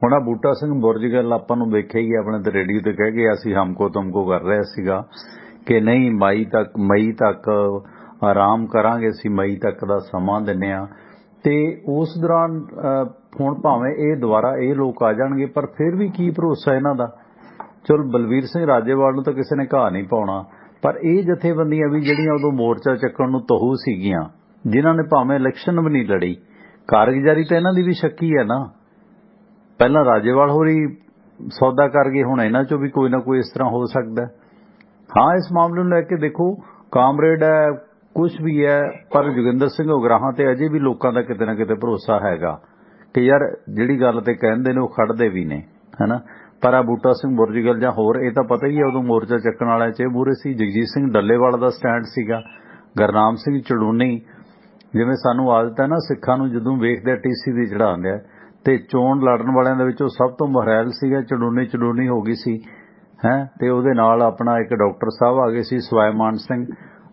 ਹੁਣ ਆ ਬੂਟਾ ਸਿੰਘ ਬੁਰਜ ਗੱਲ ਆਪਾਂ ਨੂੰ ਵੇਖਿਆ ਹੀ ਆਪਣੇ ਤੇ ਰੇਡੀਓ ਤੇ ਕਹਿ ਗਏ ਅਸੀਂ ਹਮਕੋ ਤੁਮਕੋ ਕਰ ਰਿਹਾ ਸੀਗਾ ਕਿ ਨਹੀਂ ਮਈ ਤੱਕ ਆਰਾਮ ਕਰਾਂਗੇ, ਅਸੀਂ ਮਈ ਤੱਕ ਦਾ ਸਮਾਂ ਦਿੰਦੇ ਆ। ਤੇ ਉਸ ਦੌਰਾਨ ਹੁਣ ਭਾਵੇਂ ਇਹ ਦੁਬਾਰਾ ਇਹ ਲੋਕ ਆ ਜਾਣਗੇ ਪਰ ਫਿਰ ਵੀ ਕੀ ਭਰੋਸਾ ਇਹਨਾਂ ਦਾ। ਚਲ ਬਲਵੀਰ ਸਿੰਘ ਰਾਜੇਵਾਲ ਨੂੰ ਤਾਂ ਕਿਸੇ ਨੇ ਘਾਹ ਨਹੀਂ ਪਾਉਣਾ, ਪਰ ਇਹ ਜਥੇਬੰਦੀਆਂ ਵੀ ਜਿਹੜੀਆਂ ਉਦੋਂ ਮੋਰਚਾ ਚੱਕਣ ਨੂੰ ਤਹੂ ਸੀਗੀਆਂ, ਜਿਨ੍ਹਾਂ ਨੇ ਭਾਵੇਂ ਇਲੈਕਸ਼ਨ ਵੀ ਨਹੀਂ ਲੜੀ, ਕਾਰਗੁਜ਼ਾਰੀ ਤਾਂ ਇਹਨਾਂ ਦੀ ਵੀ ਸ਼ੱਕੀ ਹੈ ਨਾ। ਪਹਿਲਾਂ ਰਾਜੇਵਾਲ ਹੋਰੀ ਸੌਦਾ ਕਰ ਗਏ, ਹੁਣ ਇਹਨਾਂ ਚੋਂ ਵੀ ਕੋਈ ਨਾ ਕੋਈ ਇਸ ਤਰ੍ਹਾਂ ਹੋ ਸਕਦਾ। ਹਾਂ, ਇਸ ਮਾਮਲੇ ਨੂੰ ਲੈ ਕੇ ਦੇਖੋ, ਕਾਮਰੇਡ ਹੈ, ਕੁਝ ਵੀ ਹੈ, ਪਰ ਜੋਗਿੰਦਰ ਸਿੰਘ ਉਗਰਾਹਾਂ ਤੇ ਅਜੇ ਵੀ ਲੋਕਾਂ ਦਾ ਕਿਤੇ ਨਾ ਕਿਤੇ ਭਰੋਸਾ ਹੈਗਾ ਕਿ ਯਾਰ ਜਿਹੜੀ ਗੱਲ ਤੇ ਕਹਿੰਦੇ ਨੇ ਉਹ ਖੜਦੇ ਵੀ ਨੇ, ਹੈਨਾ। ਪਰ ਆ ਬੂਟਾ ਸਿੰਘ ਬੁਰਜੀਗਲ ਜਾਂ ਹੋਰ, ਇਹ ਤਾਂ ਪਤਾ ਹੀ ਹੈ ਉਦੋਂ ਮੋਰਚਾ ਚੱਕਣ ਵਾਲਿਆਂ 'ਚ ਇਹ ਮੂਹਰੇ ਸੀ। ਜਗਜੀਤ ਸਿੰਘ ਡੱਲੇਵਾਲ ਦਾ ਸਟੈਂਡ ਸੀਗਾ, ਗੁਰਨਾਮ ਸਿੰਘ ਚੜੂਨੀ। ਜਿਵੇਂ ਸਾਨੂੰ ਆਦਤ ਹੈ ਨਾ ਸਿੱਖਾਂ ਨੂੰ ਜਦੋਂ ਵੇਖਦੇ TC ਦੀ ਚੜਾਉਂਦੇ ਆ, ਤੇ ਚੋਣ ਲੜਨ ਵਾਲਿਆਂ ਦੇ ਵਿੱਚੋਂ ਸਭ ਤੋਂ ਮਹਰੈਲ ਸੀਗਾ ਚੜੂਨੀ ਹੋ ਗਈ ਸੀ ਹੈ। ਤੇ ਉਹਦੇ ਨਾਲ ਆਪਣਾ ਇੱਕ ਡਾਕਟਰ ਸਾਹਿਬ ਆ ਗਏ ਸੀ ਸਵੈਮਾਨ ਸਿੰਘ।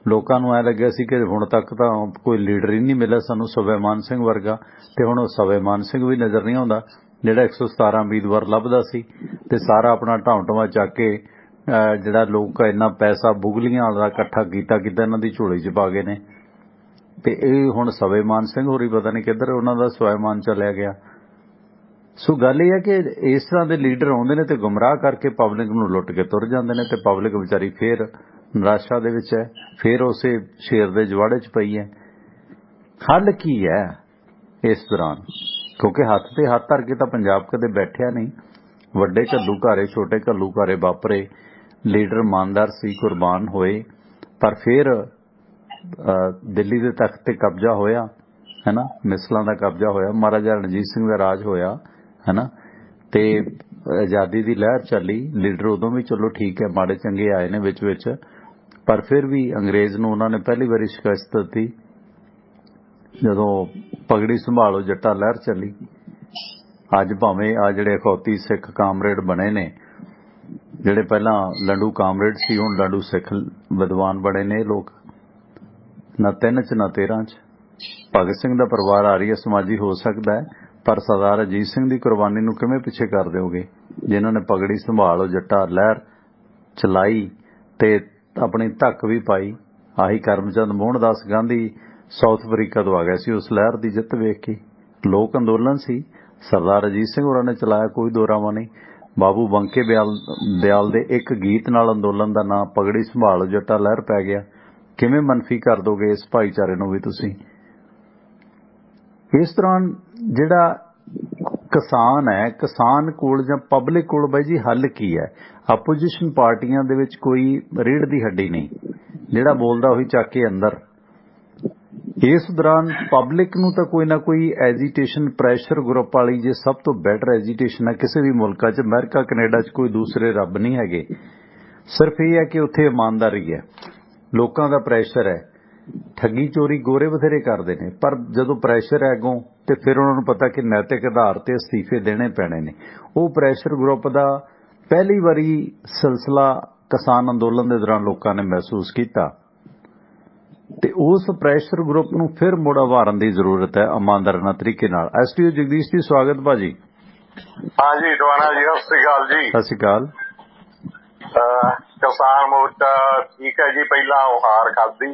ਲੋਕਾਂ ਨੂੰ ਐ ਲੱਗਿਆ ਸੀ ਕਿ ਹੁਣ ਤੱਕ ਤਾਂ ਕੋਈ ਲੀਡਰ ਹੀ ਨਹੀਂ ਮਿਲਿਆ ਸਾਨੂੰ ਸਵੈਮਾਨ ਸਿੰਘ ਵਰਗਾ, ਤੇ ਹੁਣ ਉਹ ਸਵੈਮਾਨ ਸਿੰਘ ਵੀ ਨਜ਼ਰ ਨਹੀਂ ਆਉਂਦਾ ਜਿਹੜਾ 117 ਉਮੀਦਵਾਰ ਲੱਭਦਾ ਸੀ। ਤੇ ਸਾਰਾ ਆਪਣਾ ਢਾਂਟਵਾ ਚੱਕ ਕੇ ਜਿਹੜਾ ਲੋਕ ਇੰਨਾ ਪੈਸਾ ਬੁਗਲੀਆਂ ਵਾਲਾ ਇਕੱਠਾ ਕੀਤਾ ਇਹਨਾਂ ਦੀ ਝੋਲੀ 'ਚ ਪਾ ਗਏ ਨੇ। ਤੇ ਇਹ ਹੁਣ ਸਵੈਮਾਨ ਸਿੰਘ ਹੋਰੀ ਪਤਾ ਨਹੀਂ ਕਿੱਧਰ ਉਹਨਾਂ ਦਾ ਸਵੈਮਾਨ ਚਲਿਆ ਗਿਆ। ਸੋ ਗੱਲ ਇਹ ਹੈ ਕਿ ਇਸ ਤਰ੍ਹਾਂ ਦੇ ਲੀਡਰ ਆਉਂਦੇ ਨੇ ਤੇ ਗੁੰਮਰਾਹ ਕਰਕੇ ਪਬਲਿਕ ਨੂੰ ਲੁੱਟ ਕੇ ਤੁਰ ਜਾਂਦੇ ਨੇ, ਤੇ ਪਬਲਿਕ ਵਿਚਾਰੀ ਫੇਰ ਨਿਰਾਸ਼ਾ ਦੇ ਵਿੱਚ ਹੈ, ਫੇਰ ਉਸੇ ਸ਼ੇਰ ਦੇ ਜਵਾੜੇ 'ਚ ਪਈ ਹੈ। ਹੱਲ ਕੀ ਹੈ ਇਸ ਦੌਰਾਨ? ਕਿਉਂਕਿ ਹੱਥ ਤੇ ਹੱਥ ਧਰ ਕੇ ਤਾਂ ਪੰਜਾਬ ਕਦੇ ਬੈਠਿਆ ਨਹੀਂ। ਵੱਡੇ ਘੱਲੂ ਘਾਰੇ, ਛੋਟੇ ਘੱਲੂ ਘਾਰੇ ਵਾਪਰੇ, ਲੀਡਰ ਇਮਾਨਦਾਰ ਸੀ, ਕੁਰਬਾਨ ਹੋਏ, ਪਰ ਫਿਰ ਦਿੱਲੀ ਦੇ ਤਖਤ ਤੇ ਕਬਜ਼ਾ ਹੋਇਆ, ਹੈ ਨਾ, ਮਿਸਲਾਂ ਦਾ ਕਬਜ਼ਾ ਹੋਇਆ, ਮਹਾਰਾਜਾ ਰਣਜੀਤ ਸਿੰਘ ਦਾ ਰਾਜ ਹੋਇਆ, ਹੈ ਨਾ। ਤੇ ਆਜ਼ਾਦੀ ਦੀ ਲਹਿਰ ਚੱਲੀ, ਲੀਡਰ ਉਦੋਂ ਵੀ ਚਲੋ ਠੀਕ ਹੈ ਮਾੜੇ ਚੰਗੇ ਆਏ ਨੇ ਵਿੱਚ, ਪਰ ਫਿਰ ਵੀ ਅੰਗਰੇਜ਼ ਨੂੰ ਉਹਨਾਂ ਨੇ ਪਹਿਲੀ ਵਾਰੀ ਸ਼ਿਕਸਤ ਦਿੱਤੀ ਜਦੋਂ ਪਗੜੀ ਸੰਭਾਲੋ ਜੱਟਾ ਲਹਿਰ ਚੱਲੀ। ਅੱਜ ਭਾਵੇਂ ਆ ਜਿਹੜੇ ਅਖੌਤੀ ਸਿੱਖ ਕਾਮਰੇਡ ਬਣੇ ਨੇ, ਜਿਹੜੇ ਪਹਿਲਾਂ ਲੰਡੂ ਕਾਮਰੇਡ ਸੀ, ਹੁਣ ਲੰਡੂ ਸਿੱਖ ਵਿਦਵਾਨ ਬਣੇ ਨੇ ਇਹ ਲੋਕ, ਨਾ 3 'ਚ ਨਾ 13 'ਚ। ਭਗਤ ਸਿੰਘ ਦਾ ਪਰਿਵਾਰ ਆਰੀਆ ਸਮਾਜੀ ਹੋ ਸਕਦਾ ਹੈ, ਪਰ ਸਰਦਾਰ ਅਜੀਤ ਸਿੰਘ ਦੀ ਕੁਰਬਾਨੀ ਨੂੰ ਕਿਵੇਂ ਪਿੱਛੇ ਕਰ ਦਿਓਗੇ, ਜਿਨ੍ਹਾਂ ਨੇ ਪਗੜੀ ਸੰਭਾਲੋ ਜੱਟਾ ਲਹਿਰ ਚਲਾਈ ਤੇ ਆਪਣੀ ਧੱਕ ਵੀ ਪਾਈ। ਆਹੀ ਕਰਮਚੰਦ ਮੋਹਨਦਾਸ ਗਾਂਧੀ ਸਾਊਥ ਅਫਰੀਕਾ ਤੋਂ ਆ ਗਿਆ ਸੀ ਉਸ ਲਹਿਰ ਦੀ ਜਿੱਤ ਵੇਖ ਕੇ। ਲੋਕ ਅੰਦੋਲਨ ਸੀ, ਸਰਦਾਰ ਅਜੀਤ ਸਿੰਘ ਹੋਰਾਂ ਨੇ ਚਲਾਇਆ, ਕੋਈ ਦੋ ਰਾਵਾਂ ਨਹੀਂ। ਬਾਬੂ ਬੰਕੇ ਦਿਆਲ ਦੇ ਇੱਕ ਗੀਤ ਨਾਲ ਅੰਦੋਲਨ ਦਾ ਨਾਂ ਪਗੜੀ ਸੰਭਾਲੋ ਜੱਟਾ ਲਹਿਰ ਪੈ ਗਿਆ। ਕਿਵੇਂ ਮਨਫੀ ਕਰ ਦੋਗੇ ਇਸ ਭਾਈਚਾਰੇ ਨੂੰ ਵੀ ਤੁਸੀਂ? ਇਸ ਦੌਰਾਨ ਜਿਹੜਾ ਕਿਸਾਨ ਹੈ, ਕਿਸਾਨ ਕੋਲ ਜਾਂ ਪਬਲਿਕ ਕੋਲ ਬਾਈ ਜੀ ਹੱਲ ਕੀ ਹੈ? ਆਪੋਜੀਸ਼ਨ ਪਾਰਟੀਆਂ ਦੇ ਵਿੱਚ ਕੋਈ ਰੀੜ ਦੀ ਹੱਡੀ ਨਹੀਂ, ਜਿਹੜਾ ਬੋਲਦਾ ਉਹੀ ਚੱਕ ਕੇ ਅੰਦਰ। ਇਸ ਦੌਰਾਨ ਪਬਲਿਕ ਨੂੰ ਤਾਂ ਕੋਈ ਨਾ ਕੋਈ ਐਜੀਟੇਸ਼ਨ ਪ੍ਰੈਸ਼ਰ ਗਰੁੱਪ ਵਾਲੀ, ਜੇ ਸਭ ਤੋਂ ਬੈਟਰ ਐਜੀਟੇਸ਼ਨ ਹੈ ਕਿਸੇ ਵੀ ਮੁਲਕਾਂ 'ਚ, ਅਮਰੀਕਾ ਕੈਨੇਡਾ 'ਚ ਕੋਈ ਦੂਸਰੇ ਰੱਬ ਨਹੀਂ ਹੈਗੇ। ਸਿਰਫ ਇਹ ਹੈ ਕਿ ਉੱਥੇ ਇਮਾਨਦਾਰੀ ਹੈ, ਲੋਕਾਂ ਦਾ ਪ੍ਰੈਸ਼ਰ ਹੈ। ਠੱਗੀ ਚੋਰੀ ਗੋਰੇ ਬਥੇਰੇ ਕਰਦੇ ਨੇ, ਪਰ ਜਦੋਂ ਪ੍ਰੈਸ਼ਰ ਹੈ ਅੱਗੋਂ ਤੇ ਫਿਰ ਉਹਨਾਂ ਨੂੰ ਪਤਾ ਕਿ ਨੈਤਿਕ ਆਧਾਰ ਤੇ ਅਸਤੀਫੇ ਦੇਣੇ ਪੈਣੇ ਨੇ। ਉਹ ਪ੍ਰੈਸ਼ਰ ਗਰੁੱਪ ਦਾ ਪਹਿਲੀ ਵਾਰੀ ਸਿਲਸਿਲਾ ਕਿਸਾਨ ਅੰਦੋਲਨ ਦੇ ਦੌਰਾਨ ਲੋਕਾਂ ਨੇ ਮਹਿਸੂਸ ਕੀਤਾ, ਤੇ ਉਸ ਪ੍ਰੈਸ਼ਰ ਗਰੁੱਪ ਨੂੰ ਫਿਰ ਮੁੜ ਉਭਾਰਨ ਦੀ ਜ਼ਰੂਰਤ ਹੈ ਇਮਾਨਦਾਰਾਨਾ ਤਰੀਕੇ ਨਾਲ। STO ਜਗਦੀਸ਼ ਜੀ, ਸਵਾਗਤ ਭਾਜੀ। ਹਾਂਜੀ ਟਵਾਣਾ ਜੀ, ਸਤਿ ਸ੍ਰੀ ਅਕਾਲ ਜੀ। ਸਤਿ ਸ੍ਰੀ ਅਕਾਲ। ਕਿਸਾਨ ਮੋਰਚਾ ਠੀਕ ਹੈ ਜੀ, ਪਹਿਲਾਂ ਉਹ ਹਾਰ ਖਾਧੀ,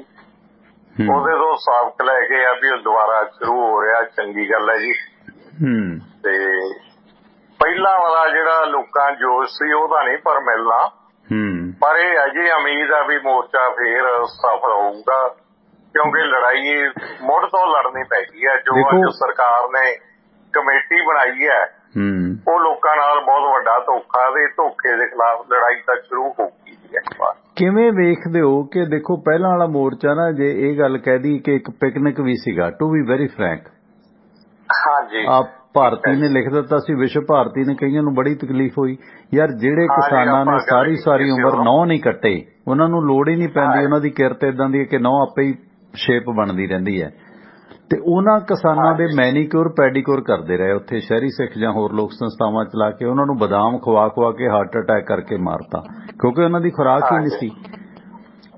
ਉਹਦੇ ਤੋਂ ਸਾਬਕ ਲੈ ਕੇ ਆ ਵੀ ਉਹ ਦੁਬਾਰਾ ਸ਼ੁਰੂ ਹੋ ਰਿਹਾ, ਚੰਗੀ ਗੱਲ ਹੈ ਜੀ। ਤੇ ਪਹਿਲਾਂ ਵਾਲਾ ਜਿਹੜਾ ਲੋਕਾਂ ਜੋਸ਼ ਸੀ ਉਹਦਾ ਨਹੀਂ ਪਰ ਮਿਲਣਾ, ਪਰ ਇਹ ਹੈ ਜੀ ਉਮੀਦ ਆ ਵੀ ਮੋਰਚਾ ਫੇਰ ਸਫਲ ਹੋਊਗਾ, ਕਿਉਂਕਿ ਲੜਾਈ ਮੁੜ ਤੋਂ ਲੜਨੀ ਪੈ ਗਈ ਹੈ। ਜੋ ਅੱਜ ਸਰਕਾਰ ਨੇ ਕਮੇਟੀ ਬਣਾਈ ਹੈ ਉਹ ਲੋਕਾਂ ਨਾਲ ਬਹੁਤ ਵੱਡਾ ਧੋਖਾ, ਦੇ ਧੋਖੇ ਦੇ ਖਿਲਾਫ ਲੜਾਈ ਤਾਂ ਸ਼ੁਰੂ ਹੋ ਗਈ ਹੈ। ਕਿਵੇਂ ਵੇਖਦੇ ਹੋ ਕਿ ਦੇਖੋ ਪਹਿਲਾਂ ਵਾਲਾ ਮੋਰਚਾ ਨਾ, ਜੇ ਇਹ ਗੱਲ ਕਹਿ ਦੀ ਕਿ ਇੱਕ ਪਿਕਨਿਕ ਵੀ ਸੀਗਾ, ਟੂ ਬੀ ਵੈਰੀ ਫਰੈਂਕ। ਹਾਂਜੀ, ਆਪ ਭਾਰਤੀ ਨੇ ਲਿਖ ਦਿੱਤਾ ਸੀ, ਵਿਸ਼ਵ ਭਾਰਤੀ ਨੇ, ਕਈਆਂ ਨੂੰ ਬੜੀ ਤਕਲੀਫ ਹੋਈ ਯਾਰ, ਜਿਹੜੇ ਕਿਸਾਨਾਂ ਨੇ ਸਾਰੀ ਉਮਰ ਨਹੁੰ ਨਹੀਂ ਕੱਟੇ, ਉਹਨਾਂ ਨੂੰ ਲੋੜ ਹੀ ਨਹੀਂ ਪੈਂਦੀ, ਉਹਨਾਂ ਦੀ ਕਿਰਤ ਇਦਾਂ ਦੀ ਹੈ ਕਿ ਨਹੁੰ ਆਪੇ ਹੀ ਸ਼ੇਪ ਬਣਦੀ ਰਹਿੰਦੀ ਹੈ। ਤੇ ਉਹਨਾਂ ਕਿਸਾਨਾਂ ਦੇ ਮੈਨੀਕਿਉਰ ਪੈਡੀਕਿਉਰ ਕਰਦੇ ਰਹੇ ਉੱਥੇ ਸ਼ਹਿਰੀ ਸਿੱਖ ਜਾਂ ਹੋਰ ਲੋਕ ਸੰਸਥਾਵਾਂ ਚਲਾ ਕੇ, ਉਹਨਾਂ ਨੂੰ ਬਦਾਮ ਖਵਾ ਕੇ ਹਾਰਟ ਅਟੈਕ ਕਰਕੇ ਮਾਰਤਾ, ਕਿਉਂਕਿ ਉਹਨਾਂ ਦੀ ਖੁਰਾਕ ਹੀ ਨਹੀਂ ਸੀ।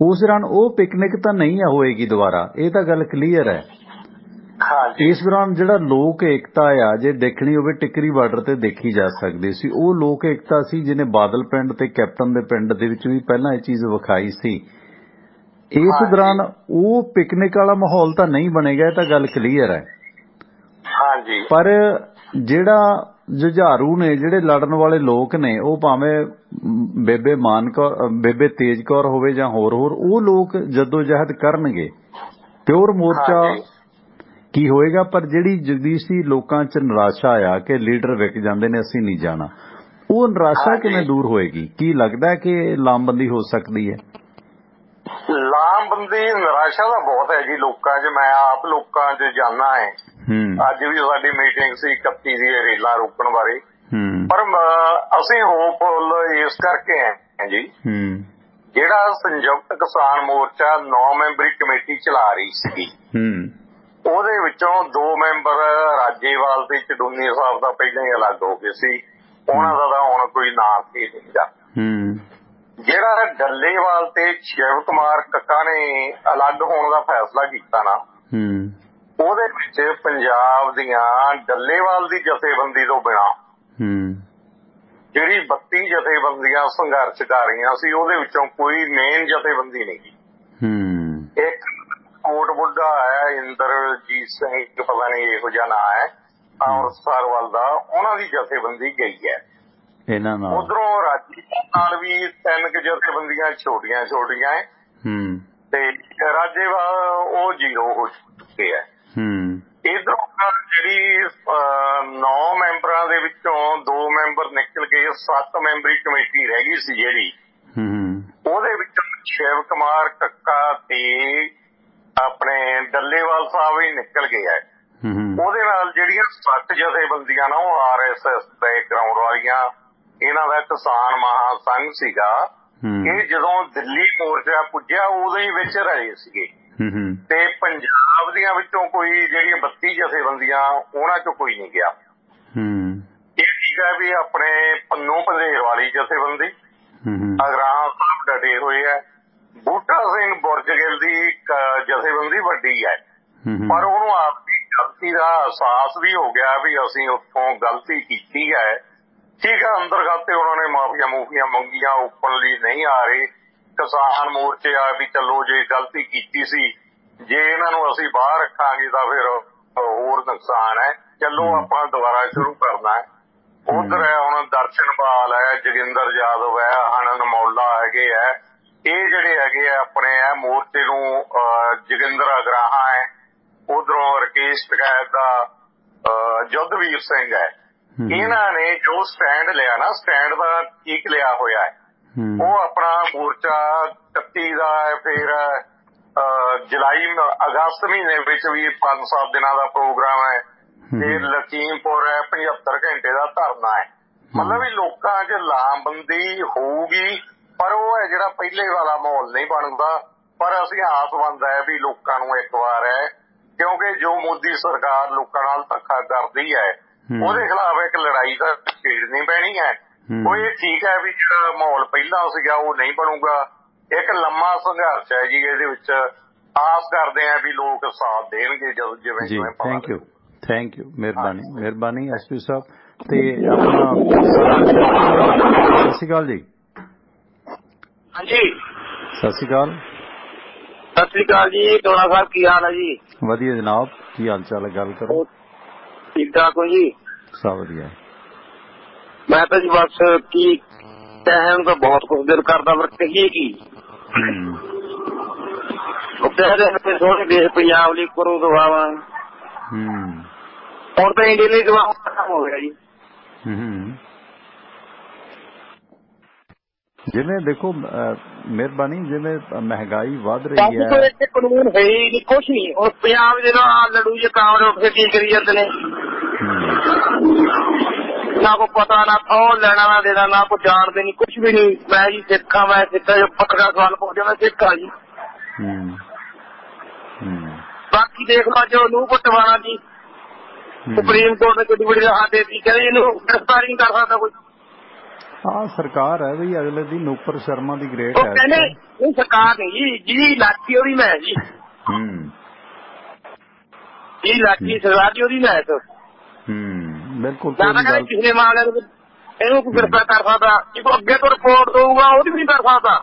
ਉਸ ਦੌਰਾਨ ਉਹ ਪਿਕਨਿਕ ਤਾਂ ਨਹੀਂ ਹੋਏਗੀ ਦੁਬਾਰਾ, ਇਹ ਤਾਂ ਗੱਲ ਕਲੀਅਰ ਹੈ। ਇਸ ਦੌਰਾਨ ਜਿਹੜਾ ਲੋਕ ਏਕਤਾ ਆ, ਜੇ ਦੇਖਣੀ ਹੋਵੇ ਟਿੱਕਰੀ ਬਾਰਡਰ ਤੇ ਦੇਖੀ ਜਾ ਸਕਦੀ ਸੀ, ਉਹ ਲੋਕ ਏਕਤਾ ਸੀ ਜਿਹਨੇ ਬਾਦਲ ਪਿੰਡ ਤੇ ਕੈਪਟਨ ਦੇ ਪਿੰਡ ਦੇ ਵਿੱਚ ਵੀ ਪਹਿਲਾਂ ਇਹ ਚੀਜ਼ ਵਿਖਾਈ ਸੀ। ਇਸ ਦੌਰਾਨ ਉਹ ਪਿਕਨਿਕ ਵਾਲਾ ਮਾਹੌਲ ਤਾਂ ਨਹੀਂ ਬਣੇਗਾ, ਇਹ ਤਾਂ ਗੱਲ ਕਲੀਅਰ ਹੈ। ਪਰ ਜਿਹੜਾ ਜੁਝਾਰੂ ਨੇ, ਜਿਹੜੇ ਲੜਨ ਵਾਲੇ ਲੋਕ ਨੇ, ਉਹ ਭਾਵੇਂ ਬੇਬੇ ਮਾਨ ਕੌਰ, ਬੇਬੇ ਤੇਜ ਕੌਰ ਹੋਵੇ ਜਾਂ ਹੋਰ ਉਹ ਲੋਕ ਜਦੋਜਹਿਦ ਕਰਨਗੇ। ਪਿਓਰ ਮੋਰਚਾ ਕੀ ਹੋਏਗਾ, ਪਰ ਜਿਹੜੀ ਜਗਦੀਸ਼ ਦੀ ਲੋਕਾਂ 'ਚ ਨਿਰਾਸ਼ਾ ਆ ਕਿ ਲੀਡਰ ਵਿਕ ਜਾਂਦੇ ਨੇ, ਅਸੀਂ ਨਹੀਂ ਜਾਣਾ, ਉਹ ਨਿਰਾਸ਼ਾ ਕਿਵੇਂ ਦੂਰ ਹੋਏਗੀ? ਕੀ ਲੱਗਦਾ ਕਿ ਲਾਮਬੰਦੀ ਹੋ ਸਕਦੀ ਹੈ? ਲਾਮਬੰਦੀ ਨਿਰਾਸ਼ਾ ਤਾਂ ਬਹੁਤ ਹੈ ਜੀ ਲੋਕਾਂ 'ਚ। ਮੈਂ ਆਪ ਲੋਕਾਂ 'ਚ ਜਾਣਾ ਹੈ। ਅੱਜ ਵੀ ਸਾਡੀ ਮੀਟਿੰਗ ਸੀ 31 ਦੀ ਰੇਲਾਂ ਰੋਕਣ ਬਾਰੇ, ਪਰ ਅਸੀਂ ਹੋਪਫੁਲ ਇਸ ਕਰਕੇ ਹੈ ਜੀ, ਜਿਹੜਾ ਸੰਯੁਕਤ ਕਿਸਾਨ ਮੋਰਚਾ 9 ਮੈਂਬਰੀ ਕਮੇਟੀ ਚਲਾ ਰਹੀ ਸੀ, ਉਹਦੇ ਵਿੱਚੋਂ 2 ਮੈਂਬਰ ਰਾਜੇਵਾਲ ਤੇ ਚਡੂਨੀ ਸਾਹਿਬ ਦਾ ਪਹਿਲਾਂ ਹੀ ਅਲੱਗ ਹੋ ਗਏ ਸੀ। ਉਹਨਾਂ ਦਾ ਤਾਂ ਹੁਣ ਕੋਈ ਨਾਂ ਸੀ ਨਹੀਂ। ਜਿਹੜਾ ਡੱਲੇਵਾਲ ਤੇ ਸ਼ਿਵ ਕੁਮਾਰ ਕੱਕਾ ਨੇ ਅਲੱਗ ਹੋਣ ਦਾ ਫੈਸਲਾ ਕੀਤਾ ਨਾ, ਉਹਦੇ ਵਿੱਚ ਪੰਜਾਬ ਦੀਆਂ ਡੱਲੇਵਾਲ ਦੀ ਜਥੇਬੰਦੀ ਤੋਂ ਬਿਨਾਂ ਜਿਹੜੀ 32 ਜਥੇਬੰਦੀਆਂ ਸੰਘਰਸ਼ ਕਰ ਰਹੀਆਂ ਸੀ, ਉਹਦੇ ਵਿੱਚੋਂ ਕੋਈ ਮੇਨ ਜਥੇਬੰਦੀ ਨਹੀਂ ਗਈ। ਇੱਕ ਕੋਟ ਬੁੱਢਾ ਹੈ, ਇੰਦਰਜੀਤ ਸਿੰਘ, ਪਤਾ ਨਹੀਂ ਇਹੋ ਜਿਹਾ ਨਾਂ ਹੈ, ਅੰਮ੍ਰਿਤਸਰ ਵੱਲ ਦਾ, ਉਹਨਾਂ ਦੀ ਜਥੇਬੰਦੀ ਗਈ ਹੈ। ਉਧਰੋਂ ਰਾਜੇਵਾਲ ਨਾਲ ਵੀ 3 ਜਥੇਬੰਦੀਆਂ ਛੋਟੀਆਂ ਤੇ ਰਾਜੇਵਾਲ ਉਹ 0 ਹੋ ਚੁੱਕੇ ਹੈ। ਇਧਰੋਂ ਜਿਹੜੀ 9 ਮੈਂਬਰਾਂ ਦੇ ਵਿੱਚੋਂ 2 ਮੈਂਬਰ ਨਿਕਲ ਗਏ, 7 ਮੈਂਬਰੀ ਕਮੇਟੀ ਰਹਿ ਗਈ ਸੀ ਜਿਹੜੀ, ਉਹਦੇ ਵਿੱਚੋਂ ਸ਼ਿਵ ਕੁਮਾਰ ਕੱਕਾ ਤੇ ਆਪਣੇ ਡੱਲੇਵਾਲ ਸਾਹਿਬ ਹੀ ਨਿਕਲ ਗਏ ਹੈ। ਉਹਦੇ ਨਾਲ ਜਿਹੜੀਆਂ 7 ਜਥੇਬੰਦੀਆਂ ਨਾ, ਉਹ RSS ਬੈਕਗਰਾਊਂਡ ਵਾਲੀਆਂ, ਇਹਨਾਂ ਦਾ ਕਿਸਾਨ ਮਹਾ ਸੰਘ ਸੀਗਾ, ਇਹ ਜਦੋਂ ਦਿੱਲੀ ਮੋਰਚਾ ਪੁੱਜਿਆ ਉਦੋਂ ਹੀ ਵਿੱਚ ਰਹੇ ਸੀਗੇ। ਤੇ ਪੰਜਾਬ ਦੀਆਂ ਵਿੱਚੋਂ ਕੋਈ ਜਿਹੜੀਆਂ 32 ਜਥੇਬੰਦੀਆਂ, ਉਹਨਾਂ ਚੋਂ ਕੋਈ ਨਹੀਂ ਗਿਆ। ਇਹ ਠੀਕ ਹੈ ਵੀ ਆਪਣੇ ਪੰਨੂ ਪੰਧੇਰ ਵਾਲੀ ਜਥੇਬੰਦੀ, ਅਗਰਾਹਾਂ ਸਾਹਿਬ ਡਟੇ ਹੋਏ ਹੈ। ਬੂਟਾ ਸਿੰਘ ਬੁਰਜਗਿੱਲ ਦੀ ਜਥੇਬੰਦੀ ਵੱਡੀ ਹੈ, ਪਰ ਉਹਨੂੰ ਆਪਣੀ ਗਲਤੀ ਦਾ ਅਹਿਸਾਸ ਵੀ ਹੋ ਗਿਆ ਵੀ ਅਸੀਂ ਉੱਥੋਂ ਗਲਤੀ ਕੀਤੀ ਹੈ। ਠੀਕ ਹੈ, ਅੰਦਰ ਖਾਤੇ ਉਹਨਾਂ ਨੇ ਮਾਫੀਆਂ ਮੰਗੀਆਂ, ਓਪਨਲੀ ਨਹੀਂ ਆ ਰਹੇ। ਕਿਸਾਨ ਮੋਰਚੇ ਆ ਵੀ ਚਲੋ ਜੇ ਗਲਤੀ ਕੀਤੀ ਸੀ, ਜੇ ਇਹਨਾਂ ਨੂੰ ਅਸੀਂ ਬਾਹਰ ਰੱਖਾਂਗੇ ਤਾਂ ਫਿਰ ਹੋਰ ਨੁਕਸਾਨ ਹੈ, ਚਲੋ ਆਪਾਂ ਦੁਬਾਰਾ ਸ਼ੁਰੂ ਕਰਨਾ ਹੈ। ਉਧਰ ਹੈ ਹੁਣ ਦਰਸ਼ਨਪਾਲ ਹੈ, ਜੋਗਿੰਦਰ ਯਾਦਵ ਹੈ, ਆਨੰਦ ਮੌਲਾ ਹੈਗੇ ਹੈ, ਇਹ ਜਿਹੜੇ ਹੈਗੇ ਆ ਆਪਣੇ ਮੋਰਚੇ ਨੂੰ, ਜੋਗਿੰਦਰ ਅਗਰਾਹਾਂ ਹੈ, ਉਧਰੋਂ ਰਕੇਸ਼ ਟਕੈਤ ਦਾ ਜੁੱਧਵੀਰ ਸਿੰਘ ਹੈ। ਇਹਨਾਂ ਨੇ ਜੋ ਸਟੈਂਡ ਲਿਆ ਨਾ, ਸਟੈਂਡ ਦਾ ਠੀਕ ਲਿਆ ਹੋਇਆ ਹੈ। ਉਹ ਆਪਣਾ ਮੋਰਚਾ 31 ਦਾ ਹੈ, ਫਿਰ ਅਗਸਤ ਮਹੀਨੇ ਵਿੱਚ ਵੀ 5-7 ਦਿਨਾਂ ਦਾ ਪ੍ਰੋਗਰਾਮ ਹੈ, ਤੇ ਲਖੀਮਪੁਰ ਹੈ 75 ਘੰਟੇ ਦਾ ਧਰਨਾ ਹੈ। ਮਤਲਬ ਵੀ ਲੋਕਾਂ 'ਚ ਲਾਮਬੰਦੀ ਹੋਊਗੀ, ਪਰ ਉਹ ਹੈ ਜਿਹੜਾ ਪਹਿਲੇ ਵਾਲਾ ਮਾਹੌਲ ਨਹੀਂ ਬਣਦਾ। ਪਰ ਅਸੀਂ ਆਸਵੰਦ ਹੈ ਵੀ ਲੋਕਾਂ ਨੂੰ ਇੱਕ ਵਾਰ ਹੈ, ਕਿਉਂਕਿ ਜੋ ਮੋਦੀ ਸਰਕਾਰ ਲੋਕਾਂ ਨਾਲ ਧੱਕਾ ਕਰਦੀ ਹੈ, ਉਹਦੇ ਖਿਲਾਫ ਇੱਕ ਲੜਾਈ ਤਾਂ ਛੇੜਨੀ ਪੈਣੀ ਹੈ। ਉਹ ਇਹ ਠੀਕ ਹੈ ਵੀ ਜਿਹੜਾ ਮਾਹੌਲ ਪਹਿਲਾਂ ਸੀਗਾ ਉਹ ਨਹੀਂ ਬਣੂਗਾ। ਇੱਕ ਲੰਮਾ ਸੰਘਰਸ਼ ਹੈ ਜੀ, ਇਹਦੇ ਵਿੱਚ ਆਸ ਕਰਦੇ ਆ ਵੀ ਲੋਕ ਸਾਥ ਦੇਣਗੇ ਜਦੋਂ ਜਿਵੇਂ। ਥੈਂਕ ਯੂ, ਮਿਹਰਬਾਨੀ ਐਸਪੀ ਸਾਹਿਬ। ਤੇ ਆਪਣਾ ਸਤਿ ਸ਼੍ਰੀ ਅਕਾਲ ਜੀ। ਹਾਂਜੀ, ਸਤਿ ਸ਼੍ਰੀ ਅਕਾਲ। ਸਤਿ ਸ਼੍ਰੀ ਅਕਾਲ ਜੀ, ਟੋੜਾ ਸਾਹਿਬ ਕੀ ਹਾਲ ਹੈ ਜੀ? ਵਧੀਆ ਜਨਾਬ, ਕੀ ਹਾਲ ਚਾਲ ਹੈ? ਗੱਲ ਕਰੋ। ਠੀਕ ਠਾਕ ਹੋ ਜੀ? ਸਭ ਵਧੀਆ। ਮੈਂ ਤਾਂ ਜੀ ਬਸ ਕੀ ਕਹਿਣ ਤਾਂ ਬਹੁਤ ਕੁਝ ਦਿਲ ਕਰਦਾ, ਪਰ ਕਹੀਏ ਕੀ। ਕਹਿੰਦੇ ਸੋਹਣੇ ਦੇਸ਼ ਪੰਜਾਬ ਲਈ ਕਰੋ ਦੁਆਵਾਂ, ਹੁਣ ਤਾਂ ਇੰਡੀਆ ਲਈ ਦੁਆ ਹੋ ਗਿਆ ਜੀ। ਜਿਵੇਂ ਦੇਖੋ ਮਿਹਰਬਾਨੀ, ਜਿਵੇਂ ਮਹਿੰਗਾਈ ਵੱਧ ਰਹੀ ਹੈ, ਇੱਥੇ ਕਾਨੂੰਨ ਹੈ ਹੀ ਨਹੀਂ, ਕੁਛ ਨਹੀਂ। ਹੁਣ ਪੰਜਾਬ ਦੇ ਨਾਲ ਲੜੂ ਜੇ ਕਾਮਰੇ ਉੱਠ ਕੇ ਕੀ ਕਰੀ ਜਾਂਦੇ ਨੇ, ਨਾ ਕੋਈ ਪਤਾ, ਨਾ ਥੋੜ ਲੈਣਾ, ਨਾ ਦੇਣਾ, ਨਾ ਕੋਈ ਜਾਣਦੇ ਨਹੀਂ, ਕੁਛ ਵੀ ਨਹੀਂ। ਮੈਂ ਜੀ ਸਿੱਖਾਂ, ਮੈਂ ਸਿੱਖਾਂ ਜੋ ਪੱਕਾ ਸਵਾਲ ਪੁੱਛਦੇ ਮੈਂ ਸਿੱਖਾਂ ਜੀ। ਬਾਕੀ ਦੇਖ ਲਓ ਜੋ ਨੂੰ ਪਟਵਾਣਾ ਜੀ, ਸੁਪਰੀਮ ਕੋਰਟ ਨੇ ਕਿੱਡੀ ਵੱਡੀ ਰਾਹਤ ਦੇਤੀ, ਕਹਿੰਦੇ ਇਹਨੂੰ ਗ੍ਰਿਫਤਾਰ ਨਹੀਂ ਕਰ ਸਕਦਾ ਕੋਈ। ਹਾਂ, ਸਰਕਾਰ ਹੈ ਬਈ ਅਗਲੇ ਦੀ, ਨੂਪਰ ਸ਼ਰਮਾ ਦੀ ਗ੍ਰੇਟ ਹੈ। ਕਹਿੰਦੇ ਇਹ ਸਰਕਾਰ ਨਹੀਂ ਜੀ, ਜਿਹਦੀ ਲਾਠੀ ਉਹਦੀ ਮੈਂ ਜੀ, ਜਿਹਦੀ ਲਾਠੀ ਸਰਕਾਰ ਦੀ ਉਹਦੀ ਮੈਂ। ਬਿਲਕੁਲ ਪਿਛਲੇ ਮਾਮਲੇ ਦੇ ਇਹਨੂੰ ਕੋਈ ਗ੍ਰਿਫਤਾਰ ਕਰ ਸਕਦਾ, ਜੇ ਕੋਈ ਅੱਗੇ ਤੋਂ ਰਿਪੋਰਟ ਦਊਗਾ ਉਹਦੀ ਵੀ ਨਹੀਂ ਕਰ ਸਕਦਾ।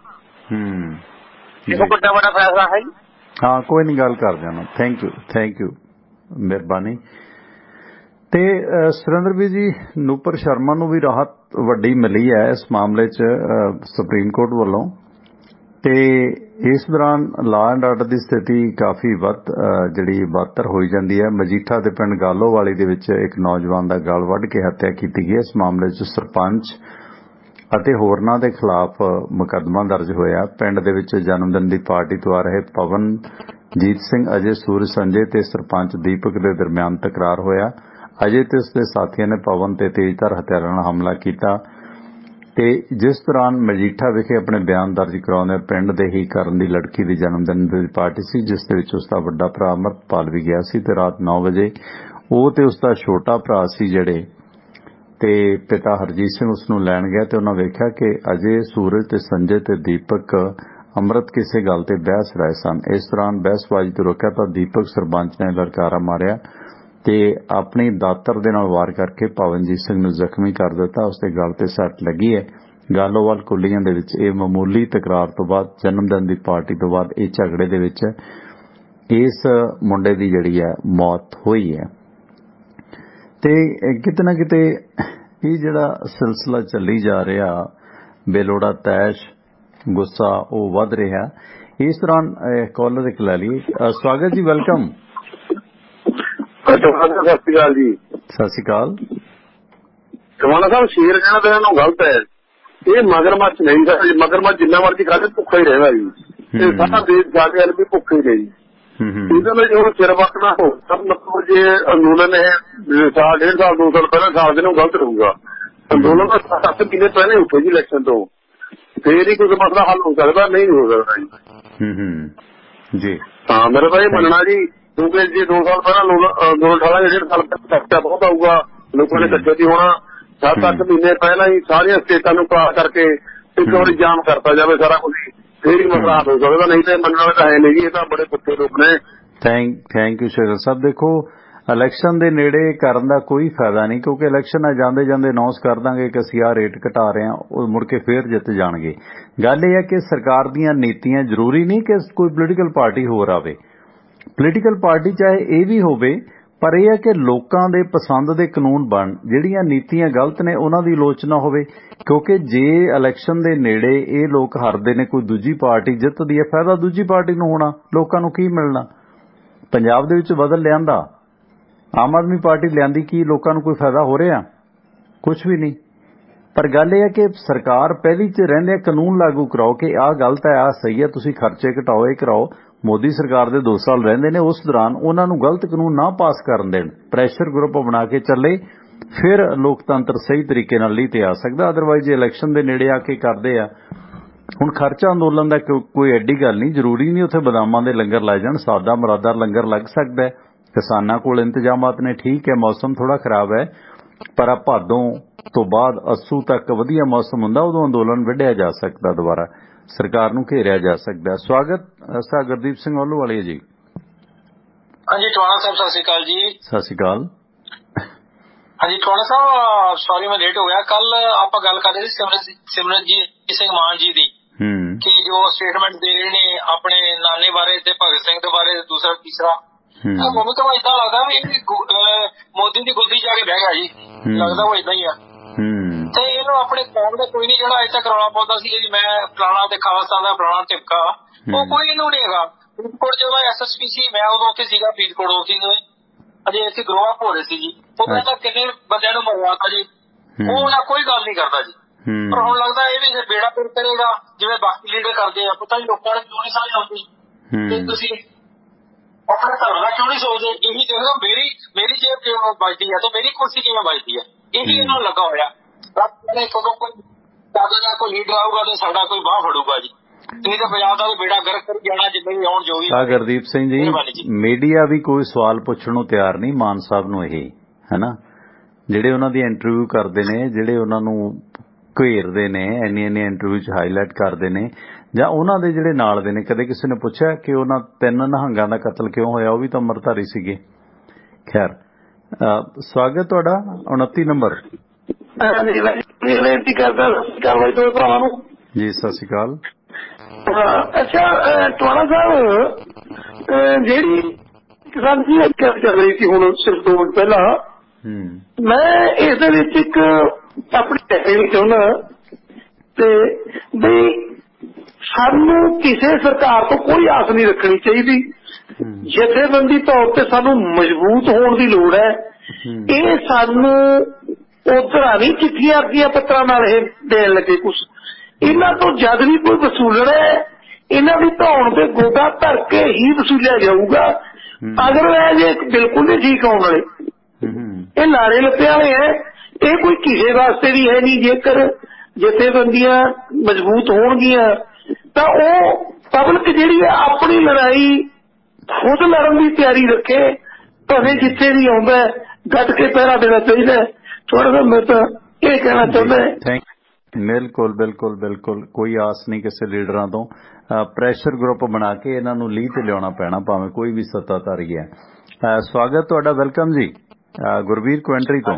ਦੇਖੋ ਵੱਡਾ ਫੈਸਲਾ ਹੈ ਜੀ। ਹਾਂ, ਕੋਈ ਨਹੀਂ, ਗੱਲ ਕਰ ਜਾਣਾ। ਥੈਂਕ ਯੂ, ਮਿਹਰਬਾਨੀ। ਤੇ ਸੁਰਿੰਦਰ ਜੀ, ਨੂਪਰ ਸ਼ਰਮਾ ਨੂੰ ਵੀ ਰਾਹਤ ਵੱਡੀ ਮਿਲੀ ਹੈ ਇਸ ਮਾਮਲੇ 'ਚ ਸੁਪਰੀਮ ਕੋਰਟ ਵੱਲੋਂ, ਤੇ ਇਸ ਦੌਰਾਨ ਲਾਅ ਐਂਡ ਆਰਡਰ ਦੀ ਸਥਿਤੀ ਕਾਫੀ ਜਿਹੜੀ ਬਦਤਰ ਹੋਈ ਜਾਂਦੀ ਹੈ। ਮਜੀਠਾ ਦੇ ਪਿੰਡ ਗਾਲੋਵਾਲੀ ਦੇ ਵਿੱਚ ਇੱਕ ਨੌਜਵਾਨ ਦਾ ਗਲ ਵੱਢ ਕੇ ਹੱਤਿਆ ਕੀਤੀ ਗਈ। ਇਸ ਮਾਮਲੇ 'ਚ ਸਰਪੰਚ ਅਤੇ ਹੋਰਨਾਂ ਦੇ ਖਿਲਾਫ ਮੁਕੱਦਮਾ ਦਰਜ ਹੋਇਆ। ਪਿੰਡ ਦੇ ਵਿੱਚ ਜਨਮਦਿਨ ਦੀ ਪਾਰਟੀ ਤੋਂ ਆ ਰਹੇ ਪਵਨਜੀਤ ਸਿੰਘ, ਅਜੇ ਸੂਰਜ ਸੰਜੇ ਤੇ ਸਰਪੰਚ ਦੀਪਕ ਦੇ ਦਰਮਿਆਨ ਤਕਰਾਰ ਹੋਇਆ। ਅਜੇ ਤੇ ਉਸਦੇ ਸਾਥੀਆਂ ਨੇ ਪਵਨ ਤੇ ਤੇਜ਼ਧਾਰ ਹਥਿਆਰਾਂ ਨਾਲ ਹਮਲਾ ਕੀਤਾ ਤੇ ਜਿਸ ਦੌਰਾਨ ਮਜੀਠਾ ਵਿਖੇ ਆਪਣੇ ਬਿਆਨ ਦਰਜ ਕਰਾਉਂਦੇ ਪਿੰਡ ਦੇ ਹੀ ਕਰਨ ਦੀ ਲੜਕੀ ਦੀ ਜਨਮਦਿਨ ਦੀ ਪਾਰਟੀ ਸੀ, ਜਿਸ ਦੇ ਵਿੱਚ ਉਸਦਾ ਵੱਡਾ ਭਰਾ ਅਮਰਪਾਲ ਵੀ ਗਿਆ ਸੀ ਤੇ ਰਾਤ 9 ਵਜੇ ਉਹ ਤੇ ਉਸਦਾ ਛੋਟਾ ਭਰਾ ਸੀ ਜਿਹੜੇ ਤੇ ਪਿਤਾ ਹਰਜੀਤ ਸਿੰਘ ਉਸਨੂੰ ਲੈਣ ਗਿਆ ਤੇ ਉਹਨਾਂ ਵੇਖਿਆ ਕਿ ਅਜੇ, ਸੂਰਜ ਤੇ ਸੰਜੇ ਤੇ ਦੀਪਕ ਅੰਮ੍ਰਿਤ ਕਿਸੇ ਗੱਲ ਤੇ ਬਹਿਸ ਰਹੇ ਸਨ। ਇਸ ਦੌਰਾਨ ਬਹਿਸਬਾਜ਼ੀ ਤੋਂ ਰੋਕਿਆ ਤਾਂ ਦੀਪਕ ਸਰਪੰਚ ਨੇ ਲਲਕਾਰਾ ਮਾਰਿਆ ਤੇ ਆਪਣੀ ਦਾਤਰ ਦੇ ਨਾਲ ਵਾਰ ਕਰਕੇ ਪਵਨਜੀਤ ਸਿੰਘ ਨੂੰ ਜ਼ਖਮੀ ਕਰ ਦਿੱਤਾ। ਉਸਦੇ ਗਲ ਤੇ ਸੱਟ ਲੱਗੀ ਹੈ। ਗਾਲੋਵਾਲ ਕੁੱਲੀਆਂ ਦੇ ਵਿੱਚ ਇਹ ਮਾਮੂਲੀ ਤਕਰਾਰ ਤੋਂ ਬਾਅਦ, ਜਨਮਦਿਨ ਦੀ ਪਾਰਟੀ ਤੋਂ ਬਾਅਦ ਇਹ ਝਗੜੇ ਦੇ ਵਿੱਚ ਇਸ ਮੁੰਡੇ ਦੀ ਜਿਹੜੀ ਹੈ ਮੌਤ ਹੋਈ ਹੈ। ਤੇ ਕਿਤੇ ਨਾ ਕਿਤੇ ਇਹ ਜਿਹੜਾ ਸਿਲਸਿਲਾ ਚੱਲੀ ਜਾ ਰਿਹਾ, ਬੇਲੋੜਾ ਤੈਸ਼, ਗੁੱਸਾ ਉਹ ਵੱਧ ਰਿਹਾ। ਇਸ ਦੌਰਾਨ ਕਾਲਰ ਇੱਕ ਲੈ ਲਈ। ਸਵਾਗਤ ਜੀ, ਵੈਲਕਮ। ਸਤਿ ਸ਼੍ਰੀ ਅਕਾਲ ਜੀ। ਸਤਿ ਸ਼੍ਰੀ ਅਕਾਲ। ਟਵਾਣਾ ਸਾਹਿਬ, ਸ਼ੇਰ ਕਹਿਣਾ ਤਾਂ ਇਹਨੂੰ ਗਲਤ ਹੈ। ਇਹ ਮਗਰਮੱਛ ਨਹੀਂ ਸਰ, ਮਗਰਮੱਛ ਜਿੰਨਾ ਮਰਜ਼ੀ ਖਾਦੇ ਭੁੱਖਾ ਹੀ ਰਹਿੰਦਾ ਜੀ। ਇਹ ਸਾਰਾ ਦੇਸ਼ ਸਾਡੇ ਵੱਲ ਵੀ ਭੁੱਖੇ ਹੀ ਰਹੇ ਜੀ। ਇਹਦੇ ਨਾਲ ਜੋ ਸਿਰ ਵਕਣਾ ਹੋ ਸਭ, ਮਤਲਬ ਜੇ ਅੰਦੋਲਨ ਹੈ ਸਾਲ, 1.5 ਸਾਲ 2 ਸਾਲ ਪਹਿਲਾਂ ਸਾਲ ਦੇ ਨੂੰ ਗਲਤ ਰਹੂਗਾ। ਅੰਦੋਲਨ ਦਾ 7 ਮਹੀਨੇ ਪਹਿਲੇ ਉੱਠੇ ਜੀ ਇਲੈਕਸ਼ਨ ਤੋਂ, ਫੇਰ ਹੀ ਕੋਈ ਮਸਲਾ ਹੱਲ ਹੋ ਸਕਦਾ, ਨਹੀਂ ਹੋ ਸਕਦਾ ਜੀ। ਹਾਂ, ਮੇਰਾ ਤਾਂ ਇਹ ਮੰਨਣਾ ਜੀ, ਕਿਉਂਕਿ ਜੇ 2 ਸਾਲ ਪਹਿਲਾਂ ਅੰਦੋਲਨ ਠਾਲਾਂਗੇ, 1.5 ਸਾਲ ਖਰਚਾ ਬਹੁਤ ਆਊਗਾ, ਲੋਕਾਂ ਨੇ ਇਕੱਠੇ ਦੀ ਹੋਣਾ। 7-8 ਮਹੀਨੇ ਪਹਿਲਾਂ ਹੀ ਸਾਰੀਆਂ ਸਟੇਟਾਂ ਨੂੰ ਪਾਸ ਕਰਕੇ ਇੱਕ ਵਾਰੀ ਜਾਮ ਕਰਤਾ ਜਾਵੇ ਸਾਰਾ ਕੁਝ, ਫੇਰ ਹੀ ਮਸਲਾ ਹੱਲ ਹੋ ਸਕਦਾ, ਨਹੀਂ ਤੇ ਮੰਨਣ ਵਾਲੇ ਤਾਂ ਹੈ ਨਹੀਂ ਜੀ। ਇਹ ਤਾਂ ਬੜੇ ਪੁੱਠੇ ਲੋਕ ਨੇ। ਥੈਂਕ ਯੂ ਸ਼ੇਰ ਸਾਹਿਬ। ਦੇਖੋ, ਇਲੈਕਸ਼ਨ ਦੇ ਨੇੜੇ ਕਰਨ ਦਾ ਕੋਈ ਫਾਇਦਾ ਨਹੀਂ, ਕਿਉਂਕਿ ਇਲੈਕਸ਼ਨ ਜਾਂਦੇ ਜਾਂਦੇ ਅਨਾਉਂਸ ਕਰ ਦਾਂਗੇ ਕਿ ਅਸੀਂ ਆਹ ਰੇਟ ਘਟਾ ਰਹੇ ਹਾਂ, ਉਹ ਮੁੜ ਕੇ ਫੇਰ ਜਿੱਤ ਜਾਣਗੇ। ਗੱਲ ਇਹ ਹੈ ਕਿ ਸਰਕਾਰ ਦੀਆਂ ਨੀਤੀਆਂ, ਜ਼ਰੂਰੀ ਨਹੀਂ ਕਿ ਕੋਈ ਪੋਲੀਟੀਕਲ ਪਾਰਟੀ ਹੋਰ ਆਵੇ, ਪੋਲੀਟੀਕਲ ਪਾਰਟੀ ਚਾਹੇ ਇਹ ਵੀ ਹੋਵੇ, ਪਰ ਇਹ ਹੈ ਕਿ ਲੋਕਾਂ ਦੇ ਪਸੰਦ ਦੇ ਕਾਨੂੰਨ ਬਣ, ਜਿਹੜੀਆਂ ਨੀਤੀਆਂ ਗਲਤ ਨੇ ਉਹਨਾਂ ਦੀ ਆਲੋਚਨਾ ਹੋਵੇ। ਕਿਉਂਕਿ ਜੇ ਇਲੈਕਸ਼ਨ ਦੇ ਨੇੜੇ ਇਹ ਲੋਕ ਹਾਰਦੇ ਨੇ, ਕੋਈ ਦੂਜੀ ਪਾਰਟੀ ਜਿੱਤਦੀ ਹੈ, ਫਾਇਦਾ ਦੂਜੀ ਪਾਰਟੀ ਨੂੰ ਹੋਣਾ, ਲੋਕਾਂ ਨੂੰ ਕੀ ਮਿਲਣਾ। ਪੰਜਾਬ ਦੇ ਵਿੱਚ ਬਦਲ ਲਿਆਂਦਾ, ਆਮ ਆਦਮੀ ਪਾਰਟੀ ਲਿਆਂਦੀ, ਕੀ ਲੋਕਾਂ ਨੂੰ ਕੋਈ ਫਾਇਦਾ ਹੋ ਰਿਹਾ? ਕੁਝ ਵੀ ਨਹੀਂ। ਪਰ ਗੱਲ ਇਹ ਹੈ ਕਿ ਸਰਕਾਰ ਪਹਿਲੀ 'ਚ ਰਹਿੰਦੇ ਕਾਨੂੰਨ ਲਾਗੂ ਕਰਾਓ ਕਿ ਆਹ ਗਲਤ ਹੈ, ਆਹ ਸਹੀ ਹੈ, ਤੁਸੀਂ ਖਰਚੇ ਘਟਾਓ, ਇਹ ਕਰਾਓ। ਮੋਦੀ ਸਰਕਾਰ ਦੇ 2 ਸਾਲ ਰਹਿੰਦੇ ਨੇ, ਉਸ ਦੌਰਾਨ ਉਹਨਾਂ ਨੂੰ ਗਲਤ ਕਾਨੂੰਨ ਨਾ ਪਾਸ ਕਰਨ ਦੇਣ, ਪ੍ਰੈਸ਼ਰ ਗਰੁੱਪ ਬਣਾ ਕੇ ਚੱਲੇ, ਫਿਰ ਲੋਕਤੰਤਰ ਸਹੀ ਤਰੀਕੇ ਨਾਲ ਲਈ ਤੇ ਆ ਸਕਦਾ। ਅਦਰਵਾਈਜ਼ ਇਲੈਕਸ਼ਨ ਦੇ ਨੇੜੇ ਆ ਕੇ ਕਰਦੇ ਆ। ਹੁਣ ਖਰਚਾ ਅੰਦੋਲਨ ਦਾ ਕੋਈ ਐਡੀ ਗੱਲ ਨਹੀਂ, ਜ਼ਰੂਰੀ ਨਹੀਂ ਉੱਥੇ ਬਦਾਮਾਂ ਦੇ ਲੰਗਰ ਲਾਏ ਜਾਣ, ਸਾਦਾ ਮੁਰਾਦਾ ਲੰਗਰ ਲੱਗ ਸਕਦਾ ਹੈ। ਕਿਸਾਨਾਂ ਕੋਲ ਇੰਤਜ਼ਾਮਾਤ ਨੇ, ਠੀਕ ਹੈ, ਮੌਸਮ ਥੋੜਾ ਖਰਾਬ ਹੈ, ਪਰ ਭਾਦੋਂ ਤੋਂ ਬਾਅਦ ਅੱਸੂ ਤੱਕ ਵਧੀਆ ਮੌਸਮ ਹੁੰਦਾ, ਉਦੋਂ ਅੰਦੋਲਨ ਵਿੱਢਿਆ ਜਾ ਸਕਦਾ, ਦੁਬਾਰਾ ਸਰਕਾਰ ਨੂੰ ਘੇਰਿਆ ਜਾ ਸਕਦਾ। ਸਵਾਗਤ ਸਰ ਗੁਰਦੀਪ ਸਿੰਘ ਆਹਲੂਵਾਲੀਆ ਜੀ। ਹਾਂਜੀ ਟਵਾਣਾ ਸਾਹਿਬ, ਸਤਿ ਸ਼੍ਰੀ ਅਕਾਲ ਜੀ। ਸਤਿ ਸ਼੍ਰੀ ਅਕਾਲ। ਹਾਂਜੀ ਟਵਾਣਾ ਸਾਹਿਬ, ਸੌਰੀ ਮੈਂ ਲੇਟ ਹੋ ਗਿਆ। ਕੱਲ ਆਪਾਂ ਗੱਲ ਕਰ ਰਹੇ ਸੀ ਸਿਮਰਨਜੀਤ ਸਿੰਘ ਮਾਨ ਜੀ ਦੀ, ਕਿ ਜੋ ਸਟੇਟਮੈਂਟ ਦੇ ਰਹੇ ਨੇ ਆਪਣੇ ਨਾਨੇ ਬਾਰੇ ਤੇ ਭਗਤ ਸਿੰਘ ਦੇ ਬਾਰੇ, ਦੂਸਰਾ ਤੀਸਰਾ, ਮੈਨੂੰ ਤਾਂ ਏਦਾਂ ਲੱਗਦਾ ਵੀ ਮੋਦੀ ਦੀ ਗੁੱਦੀ ਜਾ ਕੇ ਬਹਿ ਗਿਆ ਜੀ, ਲੱਗਦਾ ਉਹ ਏਦਾਂ ਹੀ ਆ। ਤੇ ਇਹਨੂੰ ਆਪਣੇ ਕੌਮ ਦਾ ਕੋਈ ਨਹੀਂ, ਜਿਹੜਾ ਇੱਥੇ ਕਰਾਉਣਾ ਪਾਉਂਦਾ ਸੀ ਜੀ, ਮੈਂ ਫਲਾਣਾ ਤੇ ਖਾਲਸਤਾਨ ਦਾ ਫਲਾਣਾ ਟਿਪਕਾ, ਉਹ ਕੋਈ ਇਹਨੂੰ ਨਹੀਂ ਹੈਗਾ। ਫਰੀਦਕੋਟ ਜਦੋਂ SSP ਸੀ, ਮੈਂ ਉਦੋਂ ਉੱਥੇ ਸੀਗਾ, ਫਰੀਦਕੋਟ ਉੱਥੇ ਅਜੇ ਇੱਥੇ ਗਰੋ ਅਪ ਹੋ ਰਹੇ ਸੀ ਜੀ, ਉਦੋਂ ਤਾਂ ਕਿੰਨੇ ਬੰਦਿਆਂ ਨੂੰ ਮਰਵਾਤਾ ਜੀ, ਉਹ ਨਾ ਕੋਈ ਗੱਲ ਨਹੀਂ ਕਰਦਾ ਜੀ। ਪਰ ਹੁਣ ਲੱਗਦਾ ਇਹ ਵੀ ਬੇੜਾ ਪੁਰ ਕਰੇਗਾ, ਜਿਵੇਂ ਬਾਕੀ ਲੀਡਰ ਕਰਦੇ ਆ। ਪਤਾ ਨਹੀਂ ਲੋਕਾਂ ਨੂੰ ਕਿਉਂ ਨਹੀਂ ਸਮਝ ਆਉਂਦੀ ਕਿ ਤੁਸੀਂ ਆਪਣੇ ਧਰਮ ਦਾ ਕਿਉਂ ਨਹੀਂ ਸੋਚਦੇ। ਇਹੀ ਦੇਖੋ, ਮੇਰੀ ਜੇਬ ਕਿਵੇਂ ਵੱਜਦੀ ਹੈ ਤੇ ਮੇਰੀ ਕੁਰਸੀ ਕਿਵੇਂ ਵੱਜਦੀ ਹੈ, ਇਹੀ ਇਹਨਾਂ ਨੂੰ ਲੱਗਾ ਹੋਇਆ। ਕਦੋਂ ਕੋਈ ਲੀਡਰ ਆਊਗਾ ਤੇ ਸਾਡਾ ਕੋਈ ਬਾਹ ਫੜੂਗਾ ਜੀ, ਨਹੀਂ ਤਾਂ ਪੰਜਾਬ ਦਾ ਬੇੜਾ ਗਰਕ ਕਰ ਜਾਣਾ ਜਿੰਨੇ ਵੀ ਆਉਣ ਜੋ ਵੀ। ਗੁਰਦੀਪ ਸਿੰਘ ਜੀ, ਮੀਡੀਆ ਵੀ ਕੋਈ ਸਵਾਲ ਪੁੱਛਣ ਨੂੰ ਤਿਆਰ ਨਹੀਂ ਮਾਨ ਸਾਹਿਬ ਨੂੰ, ਇਹ ਹੈ ਨਾ, ਜਿਹੜੇ ਉਹਨਾਂ ਦੀ ਇੰਟਰਵਿਊ ਕਰਦੇ ਨੇ, ਜਿਹੜੇ ਉਹਨਾਂ ਨੂੰ ਘੇਰਦੇ ਨੇ, ਇੰਨੀ ਇੰਟਰਵਿਊ 'ਚ ਹਾਈਲਾਈਟ ਕਰਦੇ ਨੇ, ਜਾਂ ਉਹਨਾਂ ਦੇ ਜਿਹੜੇ ਨਾਲ ਦੇ ਨੇ, ਕਦੇ ਕਿਸੇ ਨੇ ਪੁੱਛਿਆ ਕਿ ਉਹਨਾਂ 3 ਨਿਹੰਗਾਂ ਦਾ ਕਤਲ ਕਿਉਂ ਹੋਇਆ? ਉਹ ਵੀ ਤਾਂ ਅੰਮ੍ਰਿਤਧਾਰੀ ਸੀਗੇ। ਖੈਰ, ਸਵਾਗਤ ਤੁਹਾਡਾ 29 ਨੰਬਰ। ਬੇਨਤੀ ਕਰਦਾ ਦੋਵੇਂ ਭਰਾਵਾਂ ਨੂੰ ਜੀ। ਸਤਿ ਸ਼੍ਰੀ ਅਕਾਲ। ਅੱਛਾ ਟਵਾਣਾ ਸਾਹਿਬ, ਜਿਹੜੀ ਕਿਸਾਨ ਜੀ ਚੱਲ ਰਹੀ ਸੀ ਹੁਣ ਸਿਰਫ 2 ਮਿੰਟ ਪਹਿਲਾਂ, ਮੈਂ ਇਸ ਦੇ ਵਿੱਚ ਇੱਕ ਆਪਣੀ ਕਹਿਣੀ ਚਾਹੁੰਦਾ ਤੇ ਵੀ ਸਾਨੂੰ ਕਿਸੇ ਸਰਕਾਰ ਤੋਂ ਕੋਈ ਆਸ ਨਹੀਂ ਰੱਖਣੀ ਚਾਹੀਦੀ। ਜਥੇਬੰਦੀ ਤੌਰ ਤੇ ਸਾਨੂੰ ਮਜ਼ਬੂਤ ਹੋਣ ਦੀ ਲੋੜ ਹੈ। ਇਹ ਸਾਨੂੰ ਉਧਰਾਂ ਨਹੀਂ ਚਿੱਠੀਆਂ ਅਰਜ਼ੀਆਂ ਪੱਤਰਾਂ ਨਾਲ ਇਹ ਦੇਣ ਲੱਗੇ ਕੁਛ। ਇਹਨਾਂ ਤੋਂ ਜਦ ਵੀ ਕੋਈ ਵਸੂਲਣਾ ਹੈ ਇਹਨਾਂ ਦੀ ਧੌਣ ਤੇ ਗੋਡਾ ਧਰ ਕੇ ਹੀ ਵਸੂਲਿਆ ਜਾਊਗਾ। ਅਦਰਵਾਇਜ਼ ਇਹ ਬਿਲਕੁਲ ਨਹੀਂ ਠੀਕ ਆਉਣ ਵਾਲੇ। ਇਹ ਲਾਰੇ ਲੱਪੇ ਵਾਲੇ ਹੈ। ਇਹ ਕੋਈ ਕਿਸੇ ਵਾਸਤੇ ਵੀ ਹੈ ਨਹੀਂ। ਜੇਕਰ ਜਥੇਬੰਦੀਆਂ ਮਜ਼ਬੂਤ ਹੋਣਗੀਆਂ ਤਾਂ ਉਹ ਪਬਲਿਕ ਜਿਹੜੀ ਹੈ ਆਪਣੀ ਲੜਾਈ ਖੁਦ ਲੜਨ ਦੀ ਤਿਆਰੀ ਰੱਖੇ। ਭਾਵੇਂ ਜਿੱਥੇ ਵੀ ਆਉਂਦਾ ਗੱਡ ਕੇ ਪਹਿਰਾ ਦੇਣਾ ਚਾਹੀਦਾ। ਥੋੜਾ ਜਿਹਾ ਮੈਂ ਤਾਂ ਇਹ ਕਹਿਣਾ ਚਾਹੁੰਦਾ। ਬਿਲਕੁਲ ਬਿਲਕੁਲ ਬਿਲਕੁਲ ਕੋਈ ਆਸ ਨਹੀਂ ਕਿਸੇ ਲੀਡਰਾਂ ਤੋਂ। ਪ੍ਰੈਸ਼ਰ ਗਰੁੱਪ ਬਣਾ ਕੇ ਇਹਨਾਂ ਨੂੰ ਲੀਹ ਤੇ ਲਿਆਉਣਾ ਪੈਣਾ ਭਾਵੇਂ ਕੋਈ ਵੀ ਸੱਤਾਧਾਰੀ ਹੈ। ਸਵਾਗਤ ਤੁਹਾਡਾ, ਵੈਲਕਮ ਜੀ। ਗੁਰਵੀਰ ਕੁਐਂਟਰੀ ਤੋਂ।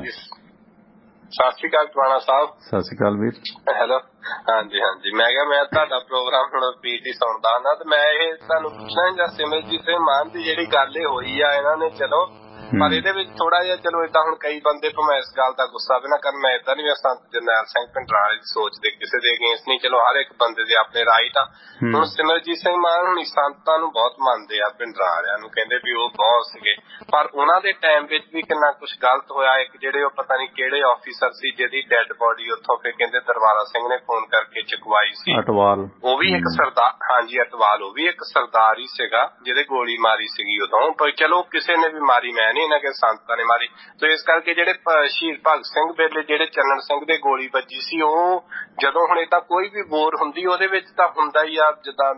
ਸਤਿ ਸ਼੍ਰੀ ਅਕਾਲ ਟਵਾਣਾ ਸਾਹਿਬ। ਸਤਿ ਸ਼੍ਰੀ ਅਕਾਲ ਵੀਰ। ਹੈਲੋ। ਹਾਂਜੀ ਹਾਂਜੀ, ਮੈਂ ਕਿਹਾ ਮੈਂ ਤੁਹਾਡਾ ਪ੍ਰੋਗਰਾਮ ਹੁਣ ਰਿਪੀਟ ਹੀ ਸੁਣਦਾ ਹੁੰਦਾ ਤੇ ਮੈਂ ਇਹ ਤੁਹਾਨੂੰ ਪੁੱਛਣਾ ਜਾਂ ਸਿਮਰਜੀਤ ਸਿੰਘ ਮਾਨ ਦੀ ਜਿਹੜੀ ਗੱਲ ਇਹ ਹੋਈ ਆ ਇਹਨਾਂ ਨੇ, ਚਲੋ ਪਰ ਇਹਦੇ ਵਿੱਚ ਥੋੜਾ ਜਿਹਾ ਚਲੋ ਏਦਾਂ ਹੁਣ ਕਈ ਬੰਦੇ ਭਾਵੇਂ ਇਸ ਗੱਲ ਦਾ ਗੁੱਸਾ ਵੀ ਨਾ ਕਰਨ। ਮੈਂ ਏਦਾਂ ਨਹੀਂ ਸੰਤ ਜਰਨੈਲ ਸਿੰਘ ਭਿੰਡਰਾਂਵਾਲੇ ਦੀ ਸੋਚ ਦੇ ਕਿਸੇ ਦੇ ਅਗੇਂਸਟ ਨਹੀਂ। ਚਲੋ ਹਰ ਇੱਕ ਬੰਦੇ ਦੇ ਆਪਣੇ ਰਾਈਟ ਆ। ਹੁਣ ਸਿਮਰਜੀਤ ਸਿੰਘ ਮਾਨ ਹੁਣ ਸੰਤਾਂ ਨੂੰ ਬਹੁਤ ਮੰਨਦੇ ਆ, ਭਿੰਡਰਾਂਵਾਲਿਆਂ ਨੂੰ ਕਹਿੰਦੇ ਵੀ ਉਹ ਬਹੁਤ ਸੀਗੇ, ਪਰ ਉਹਨਾਂ ਦੇ ਟਾਈਮ ਵਿੱਚ ਵੀ ਕਿੰਨਾ ਕੁਛ ਗਲਤ ਹੋਇਆ। ਇੱਕ ਜਿਹੜੇ ਉਹ ਪਤਾ ਨਹੀਂ ਕਿਹੜੇ ਆਫੀਸਰ ਸੀ ਜਿਹਦੀ ਡੈਡ ਬੋਡੀ ਉੱਥੋਂ ਫਿਰ ਕਹਿੰਦੇ ਦਰਬਾਰਾ ਸਿੰਘ ਨੇ ਫੋਨ ਕਰਕੇ ਚੁਕਵਾਈ ਸੀ, ਅਟਵਾਲ। ਉਹ ਵੀ ਇੱਕ ਸਰਦਾਰ, ਹਾਂਜੀ ਅਟਵਾਲ, ਉਹ ਵੀ ਇੱਕ ਸਰਦਾਰ ਹੀ ਸੀਗਾ ਜਿਹਦੇ ਗੋਲੀ ਮਾਰੀ ਸੀਗੀ ਉਦੋਂ। ਪਰ ਚਲੋ ਕਿਸੇ ਨੇ ਵੀ ਮਾਰੀ, ਮੈਂ ਇਹਨਾਂ ਕੇ ਸੰਤਾਂ ਨੇ ਮਾਰੀ। ਤੇ ਇਸ ਕਰਕੇ ਜਿਹੜੇ ਸ਼ਹੀਦ ਭਗਤ ਸਿੰਘ ਵੇਲੇ ਜਿਹੜੇ ਚੰਨਣ ਸਿੰਘ ਦੇ ਗੋਲੀ ਵੱਜੀ ਸੀ, ਉਹ ਜਦੋਂ ਹੁਣ ਏਦਾਂ ਕੋਈ ਵੀ ਵੋਰ ਹੁੰਦੀ ਉਹਦੇ ਵਿੱਚ ਤਾਂ ਹੁੰਦਾ ਹੀ ਆ ਜਿੱਦਾਂ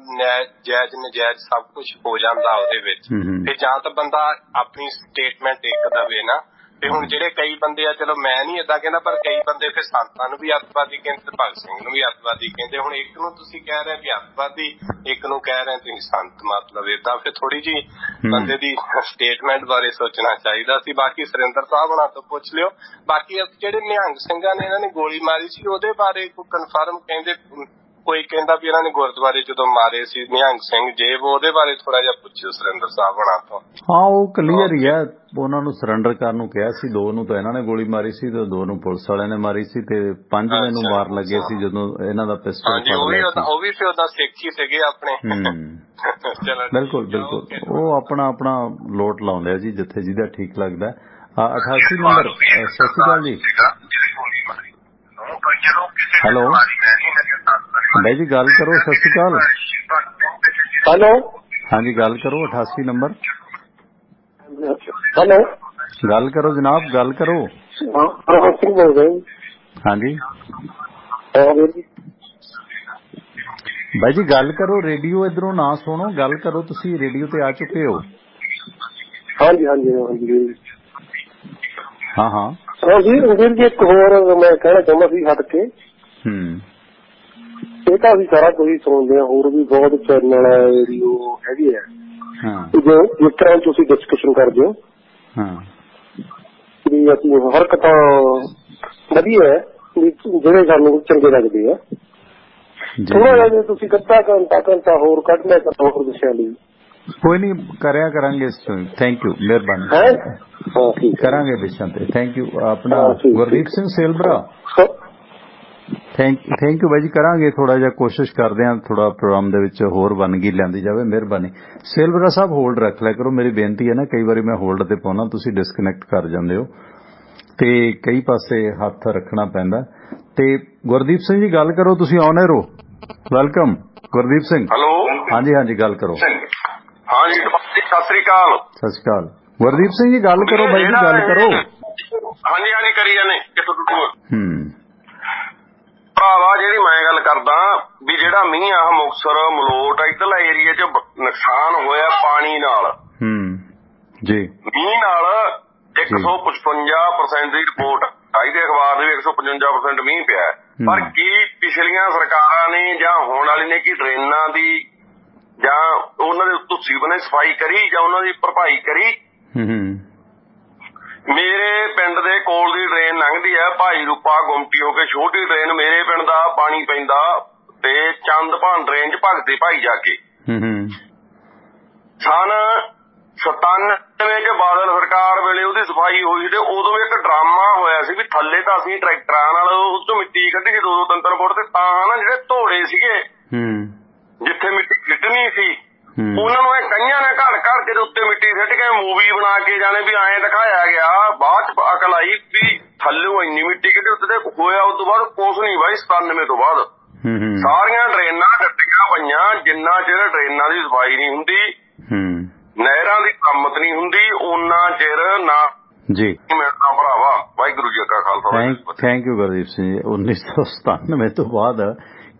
ਜਾਇਜ਼ ਨਜਾਇਜ਼ ਸਭ ਕੁਝ ਹੋ ਜਾਂਦਾ ਉਹਦੇ ਵਿੱਚ। ਤੇ ਜਾਂ ਤਾਂ ਬੰਦਾ ਆਪਣੀ ਸਟੇਟਮੈਂਟ ਇੱਕ ਦਵੇ ਨਾ। ਤੇ ਹੁਣ ਜਿਹੜੇ ਕਈ ਬੰਦੇ ਆ, ਚਲੋ ਮੈਂ ਨਹੀਂ ਏਦਾਂ ਕਹਿੰਦਾ, ਪਰ ਕਈ ਬੰਦੇ ਫਿਰ ਸੰਤਾਂ ਨੂੰ ਵੀ ਅੱਤਵਾਦੀ ਕਹਿੰਦੇ ਤੇ ਭਗਤ ਸਿੰਘ ਨੂੰ ਵੀ ਅੱਤਵਾਦੀ ਕਹਿੰਦੇ। ਹੁਣ ਇੱਕ ਨੂੰ ਤੁਸੀਂ ਕਹਿ ਰਹੇ ਵੀ ਅੱਤਵਾਦੀ, ਇੱਕ ਨੂੰ ਕਹਿ ਰਹੇ ਤੁਸੀਂ ਸੰਤ, ਮਤਲਬ ਏਦਾਂ ਫਿਰ ਥੋੜੀ ਜਿਹੀ ਬੰਦੇ ਦੀ ਸਟੇਟਮੈਂਟ ਬਾਰੇ ਸੋਚਣਾ ਚਾਹੀਦਾ ਸੀ। ਬਾਕੀ ਸੁਰਿੰਦਰ ਸਾਹਿਬ ਹੁਣਾਂ ਤੋਂ ਪੁੱਛ ਲਿਓ। ਬਾਕੀ ਜਿਹੜੇ ਨਿਹੰਗ ਸਿੰਘਾਂ ਨੇ ਇਹਨਾਂ ਨੇ ਗੋਲੀ ਮਾਰੀ ਸੀ ਉਹਦੇ ਬਾਰੇ ਕੋਈ ਕਨਫਰਮ ਕਹਿੰਦੇ, ਕੋਈ ਕਹਿੰਦਾ ਵੀ ਇਹਨਾਂ ਨੇ ਗੁਰਦੁਆਰੇ ਜਦੋਂ ਮਾਰੇ ਸੀ ਨਿਹੰਗ ਸਿੰਘ ਜੇਬ, ਉਹਦੇ ਬਾਰੇ ਥੋੜਾ ਜਿਹਾ ਪੁੱਛਿਓ ਸੁਰਿੰਦਰ ਸਾਹਿਬ ਹੋਣਾ ਤੋਂ। ਹਾਂ ਉਹ ਕਲੀਅਰ ਹੀ ਹੈ। ਉਹਨਾਂ ਨੂੰ ਸਰੈਂਡਰ ਕਰਨ ਨੂੰ ਕਿਹਾ ਸੀ। 2 ਨੂੰ ਤਾਂ ਇਹਨਾਂ ਨੇ ਗੋਲੀ ਮਾਰੀ ਸੀ ਤੇ 2 ਨੂੰ ਪੁਲਿਸ ਵਾਲਿਆਂ ਨੇ ਮਾਰੀ ਸੀ ਤੇ 5ਵੇਂ ਨੂੰ ਮਾਰ ਲੱਗੇ ਸੀ ਜਦੋਂ ਇਹਨਾਂ ਦਾ ਪਿਸਟਲ। ਉਹ ਵੀ ਫਿਰ ਉਹਦਾ ਸਿੱਖ ਹੀ ਸੀਗੇ ਆਪਣੇ। ਬਿਲਕੁਲ ਬਿਲਕੁਲ, ਉਹ ਆਪਣਾ ਆਪਣਾ ਲੋਟ ਲਾਉਂਦੇ ਆ ਜੀ ਜਿੱਥੇ ਜਿਹਦਾ ਠੀਕ ਲੱਗਦਾ। 88 ਨੰਬਰ। ਸਤਿ ਸ਼੍ਰੀ ਅਕਾਲ ਜੀ। ਹੈਲੋ ਬਾਈ ਜੀ, ਗੱਲ ਕਰੋ। ਸਤਿ ਸ਼੍ਰੀ ਅਕਾਲ। ਹੈਲੋ ਹਾਂਜੀ ਗੱਲ ਕਰੋ। 88 ਨੰਬਰ। ਹੈਲੋ ਗੱਲ ਕਰੋ ਜਨਾਬ, ਗੱਲ ਕਰੋ। ਹਾਂਜੀ ਬਾਈ ਜੀ ਗੱਲ ਕਰੋ। ਰੇਡੀਓ ਇੱਧਰੋਂ ਨਾ ਸੁਣੋ, ਗੱਲ ਕਰੋ। ਤੁਸੀਂ ਰੇਡੀਓ ਤੇ ਆ ਚੁੱਕੇ ਹੋ। ਹਾਂਜੀ ਹਾਂਜੀ ਹਾਂਜੀ ਹਾਂ ਹਾਂ ਹਾਂਜੀ ਵੀਰ ਜੀ, ਇੱਕ ਹੋਰ ਮੈਂ ਕਹਿਣਾ ਚਾਹੁੰਦਾ ਸੀ ਹੱਟ ਕੇ। ਇਹ ਤਾਂ ਅਸੀਂ ਸਾਰਾ ਕੁਝ ਸੁਣਦੇ ਹਾਂ, ਹੋਰ ਵੀ ਬਹੁਤ ਚੈਨਲ ਰੇਡੀਓ ਹੈਗੇ ਆ ਜਿਸ ਤਰ੍ਹਾਂ ਤੁਸੀਂ ਡਿਸਕਸ਼ਨ ਕਰਦੇ ਹੋ ਵੀ ਅਸੀਂ ਹਰ ਇੱਕ ਤਾਂ ਵਧੀਆ ਹੈ ਵੀ ਜਿਹੜੇ ਸਾਨੂੰ ਚੰਗੇ ਲੱਗਦੇ ਆ। ਥੋੜਾ ਜਿਹਾ ਜੇ ਤੁਸੀਂ ਅੱਧਾ ਘੰਟਾ ਹੋਰ ਕੱਢ ਲਿਆ ਤਾਂ ਹੋਰ ਵਿਸ਼ਿਆਂ ਲਈ ਕੋਈ ਨਹੀਂ ਕਰਿਆ ਕਰਾਂਗੇ। ਥੈਂਕ ਯੂ, ਮਿਹਰਬਾਨੀ। ਕਰਾਂਗੇ ਵਿਸ਼ਿਆਂ ਤੇ। Thank you. ਆਪਣਾ ਗੁਰਦੀਪ ਸਿੰਘ ਸੇਲਬਰਾ, ਥੈਂਕ ਯੂ ਬਾਈ ਜੀ। ਕਰਾਂਗੇ ਥੋੜਾ ਜਿਹਾ, ਕੋਸ਼ਿਸ਼ ਕਰਦੇ ਹਾਂ ਥੋੜਾ ਪ੍ਰੋਗਰਾਮ ਦੇ ਵਿੱਚ ਹੋਰ ਵੰਨਗੀ ਲਿਆਂਦੀ ਜਾਵੇ। ਮਿਹਰਬਾਨੀ। ਸੇਲਬਰਾ ਸਾਹਿਬ ਹੋਲਡ ਰੱਖ ਲਿਆ ਕਰੋ। ਮੇਰੀ ਬੇਨਤੀ ਹੈ ਨਾ, ਕਈ ਵਾਰੀ ਮੈਂ ਹੋਲਡ ਤੇ ਪਾਉਣਾ, ਤੁਸੀਂ ਡਿਸਕਨੈਕਟ ਕਰ ਜਾਂਦੇ ਹੋ ਤੇ ਕਈ ਪਾਸੇ ਹੱਥ ਰੱਖਣਾ ਪੈਂਦਾ। ਤੇ ਗੁਰਦੀਪ ਸਿੰਘ ਜੀ ਗੱਲ ਕਰੋ, ਤੁਸੀਂ ਆਨ 에ਅਰ ਹੋ। ਵੈਲਕਮ ਗੁਰਦੀਪ ਸਿੰਘ। ਹੈਲੋ ਹਾਂਜੀ ਹਾਂਜੀ ਗੱਲ ਕਰੋ। ਹਾਂਜੀ ਸਤਿ ਸ੍ਰੀ ਅਕਾਲ। ਸਤਿ ਸ਼੍ਰੀ ਅਕਾਲ ਗੁਰਦੀਪ ਸਿੰਘ ਜੀ, ਗੱਲ ਕਰੋ ਬਾਈ ਜੀ, ਗੱਲ ਕਰੋ। ਹਾਂਜੀ ਹਾਂਜੀ ਕਰੀ ਜਾਂਦੇ ਕਿੱਥੋਂ ਟੁੱਟੂ ਭਰਾਵਾ। ਜਿਹੜੀ ਮੈਂ ਗੱਲ ਕਰਦਾ ਵੀ ਜਿਹੜਾ ਮੀਂਹ ਆ ਮੁਕਤਸਰ ਮਲੋਟ ਇੱਧਰਲਾ ਏਰੀਏ 'ਚ ਨੁਕਸਾਨ ਹੋਇਆ ਪਾਣੀ ਨਾਲ ਜੀ, ਮੀਂਹ ਨਾਲ 155% ਦੀ ਰਿਪੋਰਟ ਆਈ ਤੇ ਅਖਬਾਰ ਦੇ 155% ਮੀਂਹ ਪਿਆ। ਪਰ ਕੀ ਪਿਛਲੀਆਂ ਸਰਕਾਰਾਂ ਨੇ ਜਾਂ ਹੋਣ ਵਾਲੀ ਨੇ ਕੀ ਡਰੇਨਾਂ ਦੀ ਜਾਂ ਉਹਨਾਂ ਦੇ ਧੁੱਸੀ ਬਣੇ ਸਫਾਈ ਕਰੀ ਜਾਂ ਉਹਨਾਂ ਦੀ ਭਰਪਾਈ ਕਰੀ? ਮੇਰੇ ਪਿੰਡ ਦੇ ਕੋਲ ਦੀ ਡਰੇਨ ਲੰਘਦੀ ਹੈ, ਭਾਈ ਰੂਪਾ ਗੁੰਮਟੀ ਹੋ ਕੇ ਛੋਟੀ ਡਰੇਨ ਮੇਰੇ ਪਿੰਡ ਦਾ ਪਾਣੀ ਪੈਂਦਾ ਤੇ ਚੰਦਭਾਨ ਡਰੇਨ 'ਚ ਭਗਤੇ ਭਾਈ ਜਾ ਕੇ। ਸਨ 97 'ਚ ਬਾਦਲ ਸਰਕਾਰ ਵੇਲੇ ਉਹਦੀ ਸਫਾਈ ਹੋਈ ਤੇ ਉਦੋਂ ਇੱਕ ਡਰਾਮਾ ਹੋਇਆ ਸੀ ਵੀ ਥੱਲੇ ਤਾਂ ਅਸੀਂ ਟਰੈਕਟਰਾਂ ਨਾਲ ਉਸ ਤੋਂ ਮਿੱਟੀ ਕੱਢੀ ਸੀ 2-3 ਫੁੱਟ ਤੇ ਤਾਂ ਨਾ ਜਿਹੜੇ ਧੋੜੇ ਸੀਗੇ ਜਿੱਥੇ ਮਿੱਟੀ ਸਿੱਟਣੀ ਸੀ ਉਹਨਾਂ ਨੂੰ ਇਹ ਕਈਆਂ ਨੇ ਘੜ ਕੇ ਦੇ ਉੱਤੇ ਮਿੱਟੀ ਸਿੱਟ ਕੇ ਮੂਵੀ ਬਣਾ ਕੇ ਜਾਣੇ ਵੀ ਐਂ ਦਿਖਾਇਆ ਗਿਆ। ਬਾਅਦ ਚ ਅਕਲ ਆਈ ਵੀ ਥੱਲੇ ਇੰਨੀ ਮਿੱਟੀ ਕੱਢੀ ਉੱਤੇ ਤੇ ਹੋਇਆ। ਉਸ ਤੋਂ ਬਾਅਦ ਕੁਛ ਨਹੀਂ ਬਾਈ 97 ਤੋਂ ਬਾਅਦ ਸਾਰੀਆਂ ਡਰੇਨਾਂ ਟੱਟੀਆਂ ਪਈਆਂ। ਜਿੰਨਾ ਚਿਰ ਡਰੇਨਾਂ ਦੀ ਸਫਾਈ ਨਹੀਂ ਹੁੰਦੀ, ਨਹਿਰਾਂ ਦੀ ਮੁਰੰਮਤ ਨਹੀਂ ਹੁੰਦੀ, ਉਹਨਾਂ ਚਿਰ ਨਾ ਜੀ ਮਿਲਣਾ ਭਰਾਵਾ। ਵਾਹਿਗੁਰੂ ਜੀ ਕਾ ਖਾਲਸਾ। Thank you Gurdeep Singh ji. 1997 ਤੋਂ ਬਾਅਦ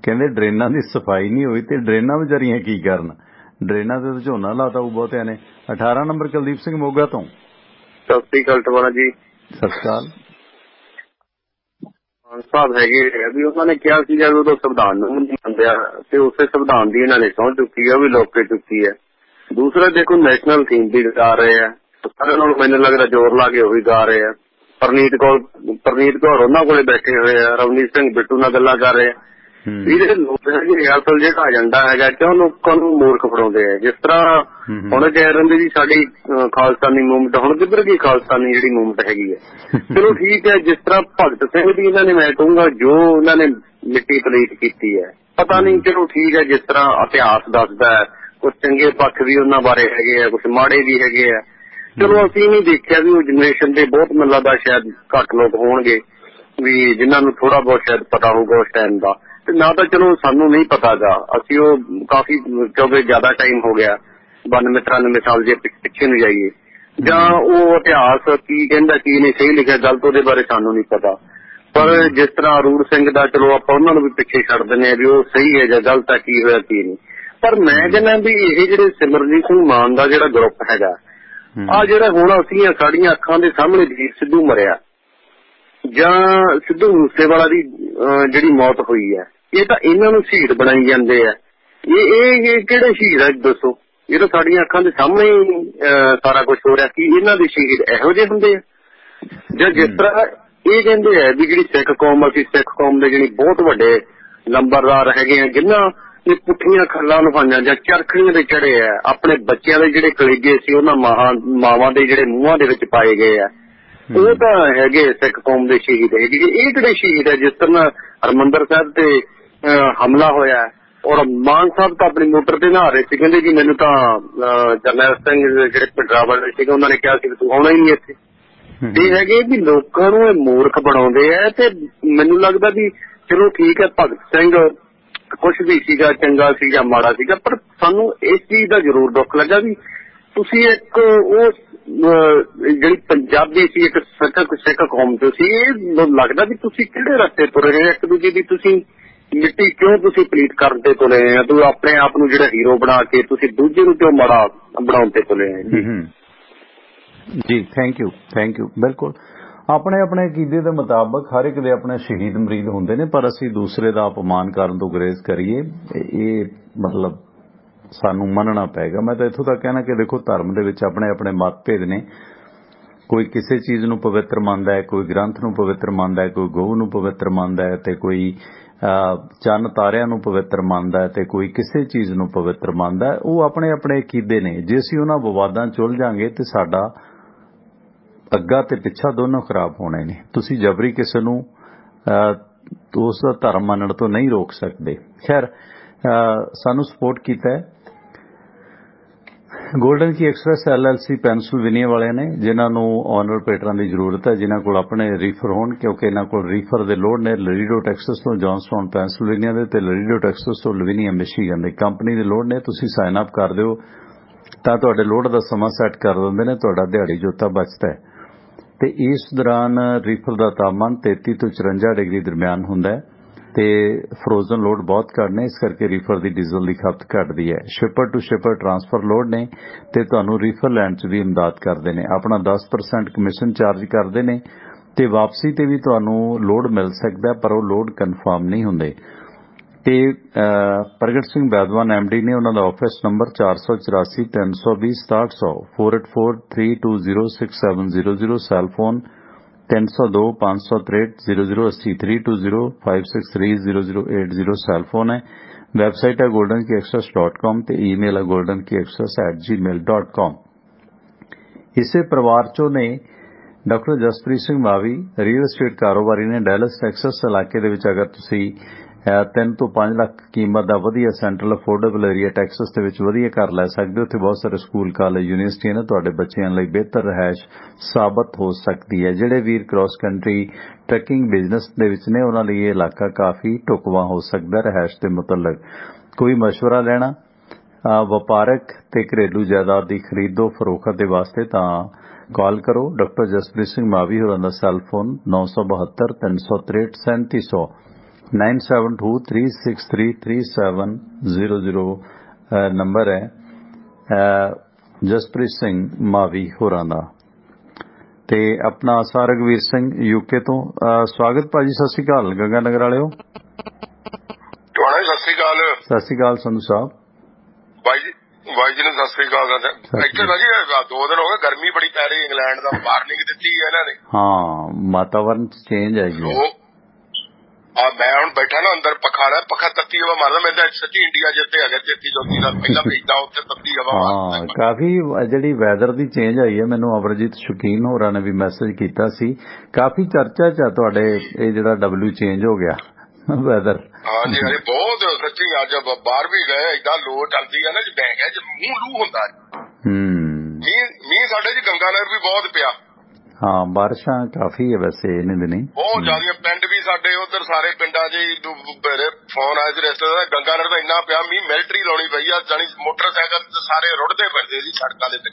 ਕਹਿੰਦੇ ਡਰੇਨਾਂ ਦੀ ਸਫਾਈ ਨਹੀਂ ਹੋਈ ਤੇ ਡਰੇਨਾਂ ਵਿਚਾਰੀਆਂ ਕੀ ਕਰਨ, ਡਰੇਨਾਂ ਤੇ ਝੋਨਾ ਲਾਤਾ ਉਹ ਬਹੁਤਿਆਂ ਨੇ। 18 ਨੰਬਰ ਕੁਲਦੀਪ ਸਿੰਘ ਮੋਗਾ ਤੋਂ। ਸਤਿ ਸ੍ਰੀ ਅਕਾਲ ਟਵਾਣਾ ਜੀ। ਸਤਿ ਸ੍ਰੀ ਅਕਾਲ ਸਾਹਿਬ। ਹੈਗੇ ਵੀ ਉਹਨਾਂ ਨੇ ਕਿਹਾ ਸੀਗਾ ਵੀ ਉਦੋਂ ਸੰਵਿਧਾਨ ਨੂੰ ਨਹੀਂ ਮੰਨਿਆ ਤੇ ਉਸੇ ਸੰਵਿਧਾਨ ਦੀ ਇਹਨਾਂ ਨੇ ਸਹੁੰ ਚੁੱਕੀ ਆ, ਉਹ ਵੀ ਲੋਕ ਕੇ ਚੁੱਕੀ ਹੈ। ਦੂਸਰਾ ਦੇਖੋ ਨੈਸ਼ਨਲ ਥੀਮ ਵੀ ਗਾ ਰਹੇ ਆ, ਸਾਰਿਆਂ ਨੂੰ ਮੈਨੂੰ ਲੱਗਦਾ ਜ਼ੋਰ ਲਾ ਕੇ ਉਹੀ ਗਾ ਰਹੇ ਆ। ਪਰਨੀਤ ਕੌਰ ਉਹਨਾਂ ਕੋਲੇ ਬੈਠੇ ਹੋਏ ਆ, ਰਵਨੀਤ ਸਿੰਘ ਬਿੱਟੂ ਨਾਲ ਗੱਲਾਂ ਕਰ ਰਹੇ ਆ। ਇਹਦੇ ਲੋਕ ਰਿਹਰਸਲ ਜਿਹੜਾ ਏਜੰਡਾ ਹੈਗਾ ਕਿਉਂ ਲੋਕਾਂ ਨੂੰ ਮੂਰਖ ਬਣਾਉਂਦੇ ਆ। ਜਿਸ ਤਰ੍ਹਾਂ ਹੁਣ ਕਹਿ ਰਹੇ ਜੀ ਸਾਡੀ ਖਾਲਸਾਨੀ ਮੂਵਮੈਂਟ, ਹੁਣ ਕਿੱਧਰ ਗਈ ਖਾਲਸਾਨੀ ਜਿਹੜੀ ਮੂਵਮੈਂਟ ਹੈਗੀ ਹੈ। ਚਲੋ ਠੀਕ ਹੈ, ਜਿਸ ਤਰ੍ਹਾਂ ਭਗਤ ਸਿੰਘ ਦੀ ਇਹਨਾਂ ਨੇ ਮੈਂ ਕਹੂੰਗਾ ਜੋ ਉਹਨਾਂ ਨੇ ਮਿੱਟੀ ਪਲੀਤ ਕੀਤੀ ਹੈ ਪਤਾ ਨਹੀਂ, ਚਲੋ ਠੀਕ ਹੈ। ਜਿਸ ਤਰ੍ਹਾਂ ਇਤਿਹਾਸ ਦੱਸਦਾ ਹੈ ਕੁਛ ਚੰਗੇ ਪੱਖ ਵੀ ਉਹਨਾਂ ਬਾਰੇ ਹੈਗੇ ਆ, ਕੁਛ ਮਾੜੇ ਵੀ ਹੈਗੇ ਆ। ਚਲੋ ਅਸੀਂ ਨਹੀਂ ਦੇਖਿਆ ਵੀ ਉਹ ਜਨਰੇਸ਼ਨ ਦੇ ਬਹੁਤ ਮੈਨੂੰ ਲੱਗਦਾ ਸ਼ਾਇਦ ਘੱਟ ਲੋਕ ਹੋਣਗੇ ਵੀ ਜਿਨ੍ਹਾਂ ਨੂੰ ਥੋੜਾ ਬਹੁਤ ਸ਼ਾਇਦ ਪਤਾ ਹੋਊਗਾ ਉਸ ਟਾਈਮ ਦਾ, ਤੇ ਨਾ ਤਾਂ ਚਲੋ ਸਾਨੂੰ ਨਹੀਂ ਪਤਾ ਗਾ। ਅਸੀਂ ਉਹ ਕਾਫੀ ਕਿਉਂਕਿ ਜ਼ਿਆਦਾ ਟਾਈਮ ਹੋ ਗਿਆ 92-93 ਸਾਲ ਜੇ ਪਿੱਛੇ ਨੂੰ ਜਾਈਏ, ਜਾਂ ਉਹ ਇਤਿਹਾਸ ਕੀ ਕਹਿੰਦਾ ਕੀ ਨਹੀਂ ਸਹੀ ਲਿਖਿਆ ਗਲਤ ਉਹਦੇ ਬਾਰੇ ਸਾਨੂੰ ਨਹੀਂ ਪਤਾ। ਪਰ ਜਿਸ ਤਰ੍ਹਾਂ ਅਰੂੜ ਸਿੰਘ ਦਾ ਚਲੋ ਆਪਾਂ ਉਹਨਾਂ ਨੂੰ ਵੀ ਪਿੱਛੇ ਛੱਡ ਦਿੰਦੇ ਹਾਂ ਵੀ ਉਹ ਸਹੀ ਹੈ ਜਾਂ ਗਲਤ ਹੈ, ਕੀ ਹੋਇਆ ਕੀ ਨਹੀਂ। ਪਰ ਮੈਂ ਕਹਿੰਦਾ ਵੀ ਇਹ ਜਿਹੜੇ ਸਿਮਰਜੀਤ ਸਿੰਘ ਮਾਨ ਦਾ ਜਿਹੜਾ ਗਰੁੱਪ ਹੈਗਾ ਆ, ਜਿਹੜਾ ਹੁਣ ਅਸੀਂ ਸਾਡੀਆਂ ਅੱਖਾਂ ਦੇ ਸਾਹਮਣੇ ਜਗਜੀਤ ਸਿੱਧੂ ਮਰਿਆ ਜਾਂ ਸਿੱਧੂ ਮੂਸੇਵਾਲਾ ਦੀ ਜਿਹੜੀ ਮੌਤ ਹੋਈ ਹੈ, ਇਹ ਤਾਂ ਇਹਨਾਂ ਨੂੰ ਸ਼ਹੀਦ ਬਣਾਈ ਜਾਂਦੇ ਆ। ਇਹ ਕਿਹੜੇ ਸ਼ਹੀਦ ਆ ਦੱਸੋ? ਇਹ ਤਾਂ ਸਾਡੀਆਂ ਅੱਖਾਂ ਦੇ ਸਾਹਮਣੇ ਹੀ ਸਾਰਾ ਕੁਝ ਹੋ ਰਿਹਾ। ਕੀ ਇਹਨਾਂ ਦੇ ਸ਼ਹੀਦ ਇਹੋ ਜਿਹੇ ਹੁੰਦੇ ਆ? ਜਾਂ ਜਿਸ ਤਰ੍ਹਾਂ ਇਹ ਕਹਿੰਦੇ ਆ ਵੀ ਜਿਹੜੀ ਸਿੱਖ ਕੌਮ, ਅਸੀਂ ਸਿੱਖ ਕੌਮ ਦੇ ਜਿਹੜੀ ਬਹੁਤ ਵੱਡੇ ਲੰਬਰਦਾਰ ਹੈਗੇ ਆ ਜਿਨ੍ਹਾਂ ਨੇ ਪੁੱਠੀਆਂ ਖੱਲਾਂ ਲਫਾਈਆਂ ਜਾਂ ਚਰਖੜੀਆਂ ਦੇ ਚੜੇ ਆ, ਆਪਣੇ ਬੱਚਿਆਂ ਦੇ ਜਿਹੜੇ ਕਲੇਜੇ ਸੀ ਉਹਨਾਂ ਮਾਵਾਂ ਦੇ ਜਿਹੜੇ ਮੂੰਹਾਂ ਦੇ ਵਿੱਚ ਪਾਏ ਗਏ ਆ, ਉਹ ਤਾਂ ਹੈਗੇ ਸਿੱਖ ਕੌਮ ਦੇ ਸ਼ਹੀਦ ਹੈਗੇ। ਇਹ ਕਿਹੜੇ ਸ਼ਹੀਦ ਹੈ? ਜਿਸ ਤਰ੍ਹਾਂ ਹਰਿਮੰਦਰ ਸਾਹਿਬ ਤੇ ਹਮਲਾ ਹੋਇਆ ਔਰ ਮਾਨ ਸਾਹਿਬ ਤਾਂ ਆਪਣੀ ਮੋਟਰ ਤੇ ਨਹਾ ਰਹੇ ਸੀ, ਕਹਿੰਦੇ ਜੀ ਮੈਨੂੰ ਤਾਂ ਜਰਨੈਲ ਸਿੰਘ ਜਿਹੜੇ ਪਿੰਡਰਾਵਲ ਸੀਗੇ ਉਹਨਾਂ ਨੇ ਕਿਹਾ ਸੀ ਤੂੰ ਆਉਣਾ ਹੀ ਨਹੀਂ ਇੱਥੇ। ਇਹ ਹੈਗੇ ਵੀ ਲੋਕਾਂ ਨੂੰ ਇਹ ਮੂਰਖ ਬਣਾਉਂਦੇ ਆ। ਤੇ ਮੈਨੂੰ ਲੱਗਦਾ ਵੀ ਚਲੋ ਠੀਕ ਹੈ ਭਗਤ ਸਿੰਘ ਕੁਛ ਵੀ ਸੀਗਾ, ਚੰਗਾ ਸੀ ਜਾਂ ਮਾੜਾ ਸੀਗਾ, ਪਰ ਸਾਨੂੰ ਇਸ ਚੀਜ਼ ਦਾ ਜ਼ਰੂਰ ਦੁੱਖ ਲੱਗਾ ਵੀ ਤੁਸੀਂ ਇੱਕ ਉਹ ਜਿਹੜੀ ਪੰਜਾਬੀ ਸੀ ਇੱਕ ਸਿੱਖ ਕੌਮ ਤੋਂ ਸੀ, ਇਹ ਲੱਗਦਾ ਵੀ ਤੁਸੀਂ ਕਿਹੜੇ ਰਸਤੇ ਤੁਰੇ ਰਹੇ ਇੱਕ ਦੂਜੇ ਦੀ ਤੁਸੀਂ ਮਿੱਟੀ ਕਿਉਂ ਤੁਸੀਂ ਪਲੀਤ ਕਰਨ ਤੇ ਤੁਲੇ ਆ? ਤੁਸੀਂ ਆਪਣੇ ਆਪ ਨੂੰ ਜਿਹੜਾ ਹੀਰੋ ਬਣਾ ਕੇ ਤੁਸੀਂ ਦੂਜੇ ਨੂੰ ਕਿਉਂ ਮਾੜਾ ਬਣਾਉਣ ਤੇ ਤੁਲੇ ਆ? ਜੀ ਥੈਂਕ ਯੂ। ਬਿਲਕੁਲ ਆਪਣੇ ਆਪਣੇ ਅਕੀਦੇ ਦੇ ਮੁਤਾਬਕ ਹਰ ਇੱਕ ਦੇ ਆਪਣੇ ਸ਼ਹੀਦ ਮਰੀਦ ਹੁੰਦੇ ਨੇ, ਪਰ ਅਸੀਂ ਦੂਸਰੇ ਦਾ ਅਪਮਾਨ ਕਰਨ ਤੋਂ ਗੁਰੇਜ਼ ਕਰੀਏ ਇਹ ਮਤਲਬ ਸਾਨੂੰ ਮੰਨਣਾ ਪਏਗਾ। ਮੈਂ ਤਾਂ ਇੱਥੋਂ ਤੱਕ ਕਹਿਣਾ ਕਿ ਦੇਖੋ ਧਰਮ ਦੇ ਵਿੱਚ ਆਪਣੇ ਆਪਣੇ ਮਤਭੇਦ ਨੇ। ਕੋਈ ਕਿਸੇ ਚੀਜ਼ ਨੂੰ ਪਵਿੱਤਰ ਮੰਨਦਾ ਹੈ, ਕੋਈ ਗ੍ਰੰਥ ਨੂੰ ਪਵਿੱਤਰ ਮੰਨਦਾ ਹੈ, ਕੋਈ ਗਊ ਨੂੰ ਪਵਿੱਤਰ ਮੰਨਦਾ ਹੈ ਤੇ ਕੋਈ ਚੰਨ ਤਾਰਿਆਂ ਨੂੰ ਪਵਿੱਤਰ ਮੰਨਦਾ ਹੈ ਤੇ ਕੋਈ ਕਿਸੇ ਚੀਜ਼ ਨੂੰ ਪਵਿੱਤਰ ਮੰਨਦਾ ਹੈ। ਉਹ ਆਪਣੇ ਆਪਣੇ ਅਕੀਦੇ ਨੇ। ਜੇ ਅਸੀਂ ਉਹਨਾਂ ਵਿਵਾਦਾਂ 'ਚ ਉਲਝ ਜਾਵਾਂਗੇ ਤੇ ਸਾਡਾ ਅੱਗਾ ਤੇ ਪਿੱਛਾ ਦੋਨੋਂ ਖਰਾਬ ਹੋਣੇ ਨੇ। ਤੁਸੀਂ ਜਬਰੀ ਕਿਸੇ ਨੂੰ ਉਸ ਦਾ ਧਰਮ ਮੰਨਣ ਤੋਂ ਨਹੀਂ ਰੋਕ ਸਕਦੇ। ਖੈਰ ਸਾਨੂੰ ਸਪੋਰਟ ਕੀਤਾ ਹੈ ਗੋਲਡਨ ਕੀ ਐਕਸਪ੍ਰੈਸ LLC ਪੈਨਸਿਲਵੇਨੀਆ ਵਾਲਿਆਂ ਨੇ, ਜਿਨ੍ਹਾਂ ਨੂੰ ਓਨਰ ਪੇਟਰਾਂ ਦੀ ਜ਼ਰੂਰਤ ਹੈ, ਜਿਨ੍ਹਾਂ ਕੋਲ ਆਪਣੇ ਰੀਫਰ ਹੋਣ, ਕਿਉਂਕਿ ਇਹਨਾਂ ਕੋਲ ਰੀਫਰ ਦੇ ਲੋਡ ਨੇ ਲਰੀਡੋ ਟੈਕਸਸ ਤੋਂ ਜੌਨਸਟਾਊਨ ਪੈਨਸਿਲਵੇਨੀਆ ਦੇ ਤੇ ਲਰੀਡੋ ਟੈਕਸਸ ਤੋਂ ਲਵੀਨੀਆ ਮਿਸ਼ੀਗਨ ਦੇ। ਕੰਪਨੀ ਦੇ ਲੋਡ ਨੇ, ਤੁਸੀਂ ਸਾਈਨ ਅਪ ਕਰ ਦਿਓ ਤਾਂ ਤੁਹਾਡੇ ਲੋਡ ਦਾ ਸਮਾਂ ਸੈੱਟ ਕਰ ਦਿੰਦੇ ਨੇ, ਤੁਹਾਡਾ ਦਿਹਾੜੀ ਜੋਤਾ ਬਚਦਾ ਹੈ। ਤੇ ਇਸ ਦੌਰਾਨ ਰੀਫਰ ਦਾ ਤਾਪਮਾਨ 33 ਤੋਂ 54 ਡਿਗਰੀ ਦਰਮਿਆਨ ਹੁੰਦਾ ਹੈ ਤੇ ਫਰੋਜ਼ਨ ਲੋਡ ਬਹੁਤ ਘੱਟ ਨੇ, ਇਸ ਕਰਕੇ ਰੀਫਰ ਦੀ ਡੀਜ਼ਲ ਦੀ ਖਪਤ ਘਟਦੀ ਹੈ। Shipper to shipper transfer load ਨੇ ਤੇ ਤੁਹਾਨੂੰ ਰੀਫਰ ਲੈਣ 'ਚ ਵੀ ਇਮਦਾਦ ਕਰਦੇ ਨੇ। ਆਪਣਾ 10% ਕਮਿਸ਼ਨ ਚਾਰਜ ਕਰਦੇ ਨੇ ਤੇ ਵਾਪਸੀ ਤੇ ਵੀ ਤੁਹਾਨੂੰ ਲੋਡ ਮਿਲ ਸਕਦਾ, ਪਰ ਉਹ ਲੋਡ ਕਨਫਰਮ ਨਹੀਂ ਹੁੰਦੇ। ਤੇ ਪ੍ਰਗਟ ਸਿੰਘ ਬੈਦਵਾਨ MD ਨੇ, ਉਹਨਾਂ ਦਾ office number 484 320 6700 4843206700, cell phone 302 563 0080 320 563 0080 cell phone ਹੈ। ਵੈਬਸਾਈਟ ਹੈ goldenKeyExpress.com ਤੇ ਈਮੇਲ ਹੈ goldenKeyExpress@gmail.com। ਇਸੇ ਪਰਿਵਾਰ ਚੋਂ ਨੇ ਡਾਕਟਰ ਜਸਪ੍ਰੀਤ ਸਿੰਘ ਮਾਵੀ ਰੀਅਲ estate ਕਾਰੋਬਾਰੀ ਨੇ। ਡੈਲਸ ਟੈਕਸਸ ਇਲਾਕੇ ਦੇ ਵਿੱਚ ਅਗਰ ਤੁਸੀਂ 3 ਤੋਂ 5 ਲੱਖ ਕੀਮਤ ਦਾ ਵਧੀਆ ਸੈਂਟਰਲ ਅਫੋਰਡੇਬਲ ਏਰੀਆ ਟੈਕਸਸ ਦੇ ਵਿੱਚ ਵਧੀਆ ਘਰ ਲੈ ਸਕਦੇ ਹੋ। ਉੱਥੇ ਬਹੁਤ ਸਾਰੇ ਸਕੂਲ, ਕਾਲਜ, ਯੂਨੀਵਰਸਿਟੀਆਂ ਨੇ, ਤੁਹਾਡੇ ਬੱਚਿਆਂ ਲਈ ਬਿਹਤਰ ਰਿਹਾਇਸ਼ ਸਾਬਤ ਹੋ ਸਕਦੀ ਹੈ। ਜਿਹੜੇ ਵੀਰ ਕ੍ਰਾਸ ਕੰਟਰੀ ਟਰੈਕਿੰਗ ਬਿਜ਼ਨਸ ਦੇ ਵਿੱਚ ਨੇ ਉਹਨਾਂ ਲਈ ਇਹ ਇਲਾਕਾ ਕਾਫੀ ਢੁਕਵਾਂ ਹੋ ਸਕਦਾ ਰਿਹਾਇਸ਼ ਦੇ ਮੁਤਲਕ। ਕੋਈ ਮਸ਼ਵਰਾ ਲੈਣਾ ਵਪਾਰਕ ਤੇ ਘਰੇਲੂ ਜਾਇਦਾਦ ਦੀ ਖਰੀਦੋ ਫਰੋਖਤ ਦੇ ਵਾਸਤੇ ਤਾਂ ਕਾਲ ਕਰੋ। ਡਾਕਟਰ ਜਸਪ੍ਰੀਤ ਸਿੰਘ ਮਾਵੀ ਹੋਰਾਂ ਦਾ ਸੈੱਲ ਫੋਨ 972 363 3700 9723633700 ਨੰਬਰ ਹੈ ਜਸਪ੍ਰੀਤ ਸਿੰਘ ਮਾਵੀ ਹੋਰਾਂ ਦਾ। ਤੇ ਆਪਣਾ ਸਾਰਗਵੀਰ ਸਿੰਘ ਯੂਕੇ ਤੋਂ ਸਵਾਗਤ ਭਾਜੀ। ਸਤਿ ਸ਼੍ਰੀ ਅਕਾਲ ਗੰਗਾ ਨਗਰ ਵਾਲਿਓ। ਸਤਿ ਸ਼੍ਰੀ ਅਕਾਲ। ਸਤਿ ਸ਼੍ਰੀ ਅਕਾਲ ਸੰਧੂ ਸਾਹਿਬ। ਬਾਈ ਜੀ ਨੂੰ ਸਤਿ ਸ਼੍ਰੀ ਅਕਾਲ। ਇੱਥੇ ਭਾਜੀ 2 ਦਿਨ ਹੋ ਗਏ ਗਰਮੀ ਬੜੀ ਪੈ ਰਹੀ। ਇੰਗਲੈਂਡ ਦਾ ਵਾਰਨਿੰਗ ਦਿੱਤੀ ਹੈ ਇਹਨਾਂ ਨੇ। ਹਾਂ ਵਾਤਾਵਰਨ ਚ ਚੇਂਜ ਆਈ ਹੈ। ਮੈਂ ਹੁਣ ਬੈਠਾ ਨਾ ਅੰਦਰ ਪੱਖਾ ਨਾਲ ਪੱਖਾ ਤੱਤੀ ਹਵਾ ਮਾਰਦਾ। ਮੈਂ ਤਾਂ ਸੱਚੀ ਇੰਡੀਆ ਜਿੱਤੇ ਹੈਗਾ 33-34 ਸਾਲ ਪਹਿਲਾਂ ਭੇਜਦਾ ਉੱਥੇ ਤੱਤੀ ਹਵਾ ਮਾਰਦਾ। ਕਾਫੀ ਜਿਹੜੀ ਵੈਦਰ ਦੀ ਚੇਂਜ ਆਈ ਹੈ। ਮੈਨੂੰ ਅਮਰਜੀਤ ਸ਼ੌਕੀਨ ਹੋਰਾਂ ਨੇ ਵੀ ਮੈਸੇਜ ਕੀਤਾ ਸੀ। ਕਾਫੀ ਚਰਚਾ ਚ ਤੁਹਾਡੇ ਇਹ ਜਿਹੜਾ W ਚੇਂਜ ਹੋ ਗਿਆ ਵੈਦਰ। ਹਾਂਜੀ ਹਾਂਜੀ ਬਹੁਤ ਸੱਚੀ। ਅੱਜ ਬਾਹਰ ਵੀ ਗਏ ਏਦਾਂ ਲੋ ਚੱਲਦੀ ਹੈ ਨਾ ਮੈਂ ਕਿਹਾ ਮੂੰਹ ਲੂ ਹੁੰਦਾ। ਮੀਂਹ ਸਾਡੇ ਚ ਗੰਗਾ ਨਗਰ ਵੀ ਬਹੁਤ ਪਿਆ। ਹਾਂ ਬਾਰਿਸ਼ਾਂ ਕਾਫੀ ਹੈ ਵੈਸੇ ਇਹਨੇ ਦਿਨੀ ਬਹੁਤ ਜ਼ਿਆਦਾ। ਪਿੰਡ ਵੀ ਸਾਡੇ ਉਧਰ ਸਾਰੇ ਪਿੰਡਾਂ ਚ ਮੇਰੇ ਫੋਨ ਆਏ ਸੀ ਰਿਸ਼ਤੇਦਾਰ। ਗੰਗਾ ਨਗਰ ਦਾ ਇੰਨਾ ਪਿਆ ਮੀਂਹ ਮਿਲਟਰੀ ਲਾਉਣੀ ਪਈ ਆ। ਜਾਨੀ ਮੋਟਰਸਾਈਕਲ ਸਾਰੇ ਰੁੜਦੇ ਫਿਰਦੇ ਸੀ ਸੜਕਾਂ ਦੇ ਤੇ।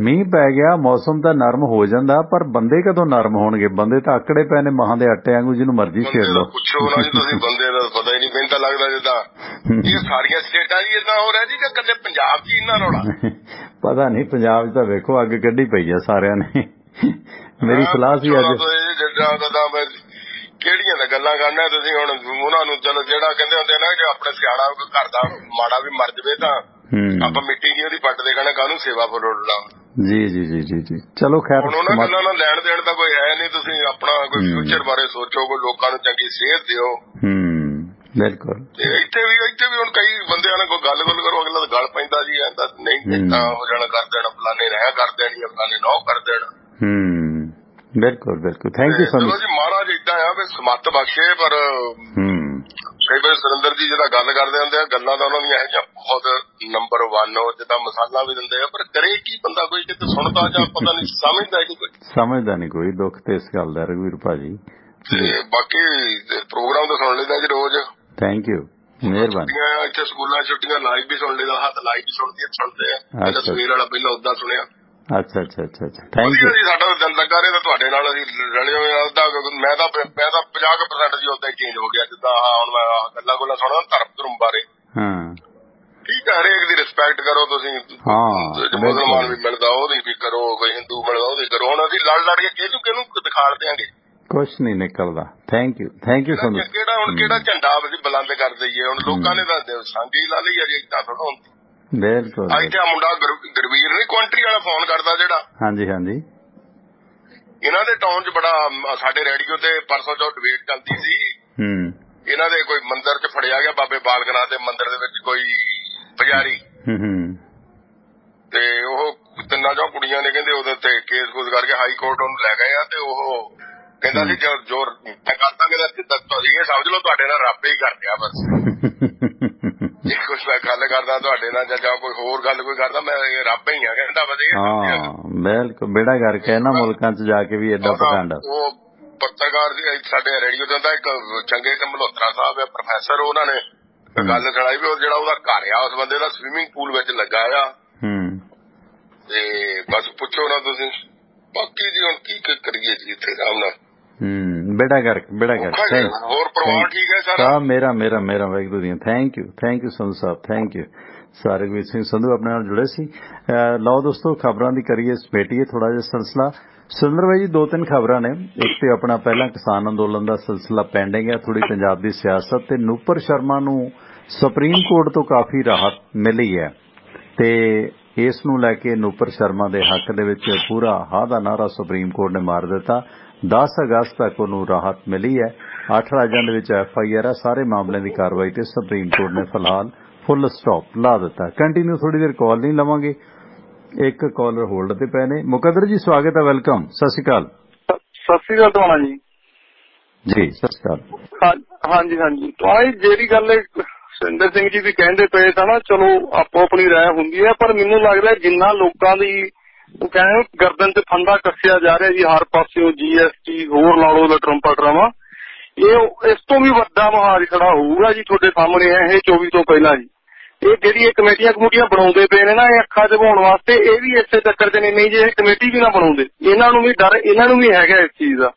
ਮੀਂਹ ਪੈ ਗਿਆ ਮੌਸਮ ਤਾਂ ਨਰਮ ਹੋ ਜਾਂਦਾ ਪਰ ਬੰਦੇ ਕਦੋਂ ਨਰਮ ਹੋਣਗੇ? ਬੰਦੇ ਤਾਂ ਆਕੜੇ ਪਏ ਨੇ ਮਹਾਂ ਦੇ ਆਟੇ ਵਾਂਗੂ ਜਿਹਨੂੰ ਮਰਜ਼ੀ ਛੇੜ ਲਓ। ਪੁੱਛੋ ਨਾ ਜੀ ਤੁਸੀਂ ਬੰਦੇ ਦਾ ਪਤਾ ਹੀ ਨਹੀਂ। ਮੈਨੂੰ ਤਾਂ ਲੱਗਦਾ ਜਿੱਦਾਂ ਇਹ ਸਾਰੀਆਂ ਸਟੇਟਾਂ ਜੀ ਇਦਾਂ ਹੋ ਰਿਹਾ ਜੀ ਕਿ ਕੱਲੇ ਪੰਜਾਬ 'ਚ ਇੰਨਾ ਰੌਲਾ। ਪਤਾ ਨਹੀਂ ਪੰਜਾਬ 'ਚ ਤਾਂ ਵੇਖੋ ਅੱਗ ਕੱਢੀ ਪਈ ਆ ਸਾਰਿਆਂ ਨੇ। ਮੇਰੀ ਸਲਾਹ ਸੀ ਅੱਜ ਕਿਹੜੀਆਂ ਦਾ ਗੱਲਾਂ ਕਰਨਾ ਤੁਸੀਂ ਹੁਣ ਉਹਨਾਂ ਨੂੰ। ਚਲੋ ਜਿਹੜਾ ਕਹਿੰਦੇ ਹੁੰਦੇ ਨਾ ਜੇ ਆਪਣੇ ਸਿਆਣਾ ਘਰ ਦਾ ਮਾੜਾ ਵੀ ਮਰ ਜਵੇ ਤਾਂ ਆਪਾਂ ਮਿੱਟੀ ਦੀ ਉਹਦੀ ਪੱਟ ਦੇ ਕਹਿਣਾ ਕਾਹਨੂੰ ਸੇਵਾ ਫਰੋੜਨਾ। ਜੀ ਜੀ ਜੀ ਜੀ ਜੀ ਚਲੋ ਖੈਰ ਹੁਣ ਉਹਨਾਂ ਗੱਲਾਂ ਨਾਲ ਲੈਣ ਦੇਣ ਦਾ ਕੋਈ ਹੈ ਨਹੀਂ। ਤੁਸੀਂ ਆਪਣਾ ਕੋਈ ਫਿਊਚਰ ਬਾਰੇ ਸੋਚੋ, ਕੋਈ ਲੋਕਾਂ ਨੂੰ ਚੰਗੀ ਸੇਧ ਦਿਓ। ਬਿਲਕੁਲ। ਇੱਥੇ ਵੀ ਹੁਣ ਕਈ ਬੰਦਿਆਂ ਨਾਲ ਕੋਈ ਗੱਲ ਕਰੋ ਅਗਲਾ ਤਾਂ ਗੱਲ ਪੈਂਦਾ ਜੀ ਕਹਿੰਦਾ ਨਹੀਂ ਏਦਾਂ ਹੋ ਜਾਣਾ ਕਰ ਦੇਣਾ ਫਲਾਣੇ ਰਹਿ ਕਰ ਦੇਣੀ ਫਲਾਣੇ ਨੌ ਕਰ ਦੇਣਾ। ਬਿਲਕੁਲ ਬਿਲਕੁਲ ਥੈਂਕ ਯੂ ਸੋ ਮਚ। ਮਹਾਰਾਜ ਏਦਾਂ ਆ ਵੀ ਸਮੱਤ ਬਖਸ਼ੇ। ਪਰ ਕਈ ਵਾਰ ਸੁਰਿੰਦਰ ਜੀ ਜਿਹੜਾ ਗੱਲ ਕਰਦੇ ਹੁੰਦੇ ਆ ਗੱਲਾਂ ਤਾਂ ਉਹਨਾਂ ਦੀਆਂ ਇਹ ਬਹੁਤ ਨੰਬਰ 1 ਜਿੱਦਾਂ ਮਸਾਲਾ ਵੀ ਦਿੰਦੇ ਆ ਪਰ ਕਰੇ ਕੀ ਬੰਦਾ ਕੋਈ ਕਿਤੇ ਸੁਣਦਾ ਜਾਂ ਪਤਾ ਨਹੀਂ ਸਮਝਦਾ ਨਹੀਂ ਕੋਈ। ਸਮਝਦਾ ਨਹੀਂ ਕੋਈ। ਦੁੱਖ ਤੇ ਇਸ ਗੱਲ ਦਾ ਰਘਵੀਰ ਭਾਜੀ। ਤੇ ਬਾਕੀ ਪ੍ਰੋਗਰਾਮ ਤਾਂ ਸੁਣ ਲੈਂਦਾ ਜੀ ਰੋਜ਼। ਥੈਂਕ ਯੂ ਮਿਹਰਬਾਨੀ। ਇੱਥੇ ਸਕੂਲਾਂ ਛੁੱਟੀਆਂ ਲਾਈਵ ਵੀ ਸੁਣ ਲੈਂਦਾ। ਹੱਥ ਲਾਈਵ ਵੀ ਸੁਣਦੇ ਆ। ਪਹਿਲਾਂ ਸਵੇਰ ਵਾਲਾ ਪਹਿਲਾਂ ਉਦਾਂ ਸੁਣਿਆ। ਅੱਛਾ ਅੱਛਾ ਅੱਛਾ ਅੱਛਾ ਥੈਂਕ ਯੂ ਜੀ। ਸਾਡਾ ਦਿਲ ਲੱਗਾ ਰਿਹਾ ਤੁਹਾਡੇ ਨਾਲ ਅਸੀਂ ਰਲੇ ਹੋਏ। ਮੈਂ ਤਾਂ 50% ਜੀ ਉਦਾਂ ਹੀ ਚੇਂਜ ਹੋ ਗਿਆ। ਜਿੱਦਾਂ ਹੁਣ ਮੈਂ ਗੱਲਾਂ ਗੁੱਲਾਂ ਸੁਣਦਾ ਧਰਮ ਬਾਰੇ। ਠੀਕ ਹੈ ਹਰੇਕ ਦੀ ਰਿਸਪੈਕਟ ਕਰੋ ਤੁਸੀਂ। ਮੁਸਲਮਾਨ ਵੀ ਮਿਲਦਾ ਉਹਦੀ ਵੀ ਕਰੋ, ਕੋਈ ਹਿੰਦੂ ਮਿਲਦਾ ਉਹਦੀ ਕਰੋ। ਹੁਣ ਅਸੀਂ ਲੜ ਕੇ ਕਿਹਨੂੰ ਦਿਖਾੜ ਦਿਆਂਗੇ? ਕੁਛ ਨਹੀਂ ਨਿਕਲਦਾ। Thank you so much. ਕਿਹੜਾ ਝੰਡਾ ਅਸੀਂ ਬੁਲੰਦ ਕਰ ਦਈਏ? ਹੁਣ ਲੋਕਾਂ ਨੇ ਤਾਂ ਸਾਂਝੀ ਲਾ ਲਈ ਅਜੇ ਇੱਦਾਂ ਥੋੜਾ ਹੁੰਦੀ। ਬਿਲਕੁਲ। ਇੱਥੇ ਮੁੰਡਾ ਗੁਰਵੀਰ ਨਹੀਂ ਕੰਟਰੀ ਵਾਲਾ ਫੋਨ ਕਰਦਾ ਜਿਹੜਾ। ਹਾਂਜੀ ਹਾਂਜੀ। ਇਹਨਾਂ ਦੇ ਟਾਊਨ 'ਚ ਬੜਾ ਸਾਡੇ ਰੇਡੀਓ ਤੇ ਪਰਸੋਂ ਜੋ ਡਿਬੇਟ ਚੱਲਦੀ ਸੀ। ਇਹਨਾਂ ਦੇ ਕੋਈ ਮੰਦਿਰ 'ਚ ਫੜਿਆ ਗਿਆ ਬਾਬੇ ਬਾਲਕ ਨਾਥ ਦੇ ਮੰਦਿਰ ਦੇ ਵਿੱਚ ਕੋਈ ਪੁਜਾਰੀ। ਤੇ ਉਹ 3 ਕੁੜੀਆਂ ਨੇ ਕਹਿੰਦੇ ਉਹਦੇ ਉੱਤੇ ਕੇਸ ਕੂਸ ਕਰਕੇ ਹਾਈ ਕੋਰਟ ਉਹਨੂੰ ਲੈ ਗਏ ਆ। ਤੇ ਉਹ ਕਹਿੰਦਾ ਸੀ ਜੋ ਮੈਂ ਕਰਦਾ ਜਿੱਦਾਂ ਤੁਸੀਂ ਇਹ ਸਮਝ ਲਓ ਤੁਹਾਡੇ ਨਾਲ ਰੱਬ ਹੀ ਕਰ ਰਿਹਾ ਬਸ। ਜੇ ਕੁਛ ਮੈਂ ਗੱਲ ਕਰਦਾ ਤੁਹਾਡੇ ਨਾਲ ਜਾਂ ਕੋਈ ਹੋਰ ਗੱਲ ਕੋਈ ਕਰਦਾ ਮੈਂ ਰੱਬ ਹੀ ਆ ਕਹਿੰਦਾ ਵਧੀਆ। ਬਿਲਕੁਲ ਬੇੜਾ ਕਰਕੇ ਇਹਨਾਂ ਮੁਲਕਾਂ 'ਚ ਜਾ ਕੇ ਵੀ ਏਡਾ ਪਖੰਡ। ਉਹ ਪੱਤਰਕਾਰ ਸਾਡੇ ਰੇਡੀਓ ਤੇ ਹੁੰਦਾ ਇੱਕ ਚੰਗੇ ਮਲਹੋਤਰਾ ਸਾਹਿਬ ਹੈ ਪ੍ਰੋਫੈਸਰ। ਉਹਨਾਂ ਨੇ ਗੱਲ ਸੁਣਾਈ ਵੀ ਉਹ ਜਿਹੜਾ ਉਹਦਾ ਘਰ ਆ ਉਸ ਬੰਦੇ ਦਾ ਸਵਿਮਿੰਗ ਪੂਲ ਵਿੱਚ ਲੱਗਾ ਆ। ਤੇ ਬਸ ਪੁੱਛੋ ਨਾ ਤੁਸੀਂ। ਬਾਕੀ ਜੀ ਹੁਣ ਕੀ ਕਰੀਏ ਜੀ ਇੱਥੇ ਸਾਹਮਣਾ। ਬੇੜਾ ਕਰਕੇ ਹੋਰ ਪਰਿਵਾਰ ਠੀਕ ਹੈ ਸਾਰਾ? ਮੇਰਾ ਵਾਹਿਗੁਰੂ ਦੀਆਂ thank you Sandhu Sahib thank you. ਸਾਰਗਵੀਰ Singh Sandhu ਆਪਣੇ ਨਾਲ ਜੁੜੇ ਸੀ। ਲਓ ਦੋਸਤੋ ਖਬਰਾਂ ਦੀ ਕਰੀਏ ਸਮੇਟੀਏ ਥੋੜਾ ਜਿਹਾ ਸਿਲਸਿਲਾ। ਸੁਰਿੰਦਰ ਭਾਈ ਜੀ 2-3 ਖਬਰਾਂ ਨੇ। ਇੱਕ ਤੇ ਆਪਣਾ ਪਹਿਲਾਂ ਕਿਸਾਨ ਅੰਦੋਲਨ ਦਾ ਸਿਲਸਿਲਾ ਪੈਂਡਿੰਗ ਹੈ। ਥੋੜੀ ਪੰਜਾਬ ਦੀ ਸਿਆਸਤ ਤੇ ਨੂਪਰ ਸ਼ਰਮਾ ਨੂੰ ਸੁਪਰੀਮ ਕੋਰਟ ਤੋਂ ਕਾਫੀ ਰਾਹਤ ਮਿਲੀ ਹੈ ਤੇ ਇਸ ਨੂੰ ਲੈ ਕੇ ਨੂਪਰ ਸ਼ਰਮਾ ਦੇ ਹੱਕ ਦੇ ਵਿੱਚ ਪੂਰਾ ਹਾਂ ਦਾ ਨਾਰਾ ਸੁਪਰੀਮ ਕੋਰਟ ਨੇ ਮਾਰ ਦਿੱਤਾ। 10 ਅਗਸਤ ਤੱਕ ਉਹਨੂੰ ਰਾਹਤ ਮਿਲੀ ਹੈ। 8 ਰਾਜਾਂ ਦੇ ਵਿੱਚ FIR ਹੈ। ਸਾਰੇ ਮਾਮਲਿਆਂ ਦੀ ਕਾਰਵਾਈ ਤੇ ਸੁਪਰੀਮ ਕੋਰਟ ਨੇ ਫਿਲਹਾਲ ਫੁੱਲ ਸਟਾਪ ਲਾ ਦਿੱਤਾ। ਕੰਟੀਨਿਊ ਥੋੜੀ ਦੇਰ ਕਾਲ ਨਹੀਂ ਲਵਾਂਗੇ। ਇੱਕ ਕਾਲਰ ਹੋਲਡ ਤੇ ਪਏ ਨੇ। ਮੁਕੱਦਰ ਜੀ ਸਵਾਗਤ ਹੈ ਵੈਲਕਮ। ਸਤਿ ਸ਼੍ਰੀ ਅਕਾਲ। ਸਤਿ ਸ਼੍ਰੀ ਅਕਾਲ ਟਵਾਣਾ ਜੀ। ਜੀ ਸਤਿ ਸ਼੍ਰੀ ਅਕਾਲ। ਹਾਂਜੀ ਹਾਂਜੀ ਟਵਾਣਾ ਜੀ, ਜਿਹੜੀ ਗੱਲ ਸੁਰਿੰਦਰ ਸਿੰਘ ਜੀ ਵੀ ਕਹਿੰਦੇ ਪਏ ਤਾਂ ਨਾ, ਚਲੋ ਆਪੋ ਆਪਣੀ ਰਾਏ ਹੁੰਦੀ ਹੈ, ਪਰ ਮੈਨੂੰ ਲੱਗਦਾ ਜਿੰਨਾ ਲੋਕਾਂ ਦੀ ਕਹਿੰਦੇ ਗਰਦਨ ਤੇ ਫੰਦਾ ਕੱਸਿਆ ਜਾ ਰਿਹਾ ਜੀ ਹਰ ਪਾਸਿਓਂ, GST ਹੋਰ ਲਾ ਲਓ ਲਟਰਮ ਪਟਰਮ, ਇਹ ਇਸ ਤੋਂ ਵੀ ਵੱਡਾ ਮਹਾਜ ਖੜਾ ਹੋਊਗਾ ਜੀ ਤੁਹਾਡੇ ਸਾਹਮਣੇ ਹੈ ਇਹ 24 ਤੋਂ ਪਹਿਲਾਂ ਜੀ। ਇਹ ਜਿਹੜੀ ਇਹ ਕਮੇਟੀਆਂ ਬਣਾਉਂਦੇ ਪਏ ਨੇ ਨਾ, ਇਹ ਅੱਖਾਂ ਦਿਖਾਉਣ ਵਾਸਤੇ, ਇਹ ਵੀ ਇਸੇ ਚੱਕਰ ਚ ਨਹੀਂ ਜੇ ਇਹ ਕਮੇਟੀ ਵੀ ਨਾ ਬਣਾਉਂਦੇ, ਇਹਨਾਂ ਨੂੰ ਵੀ ਡਰ, ਇਹਨਾਂ ਨੂੰ ਵੀ ਹੈਗਾ ਇਸ ਚੀਜ਼ ਦਾ।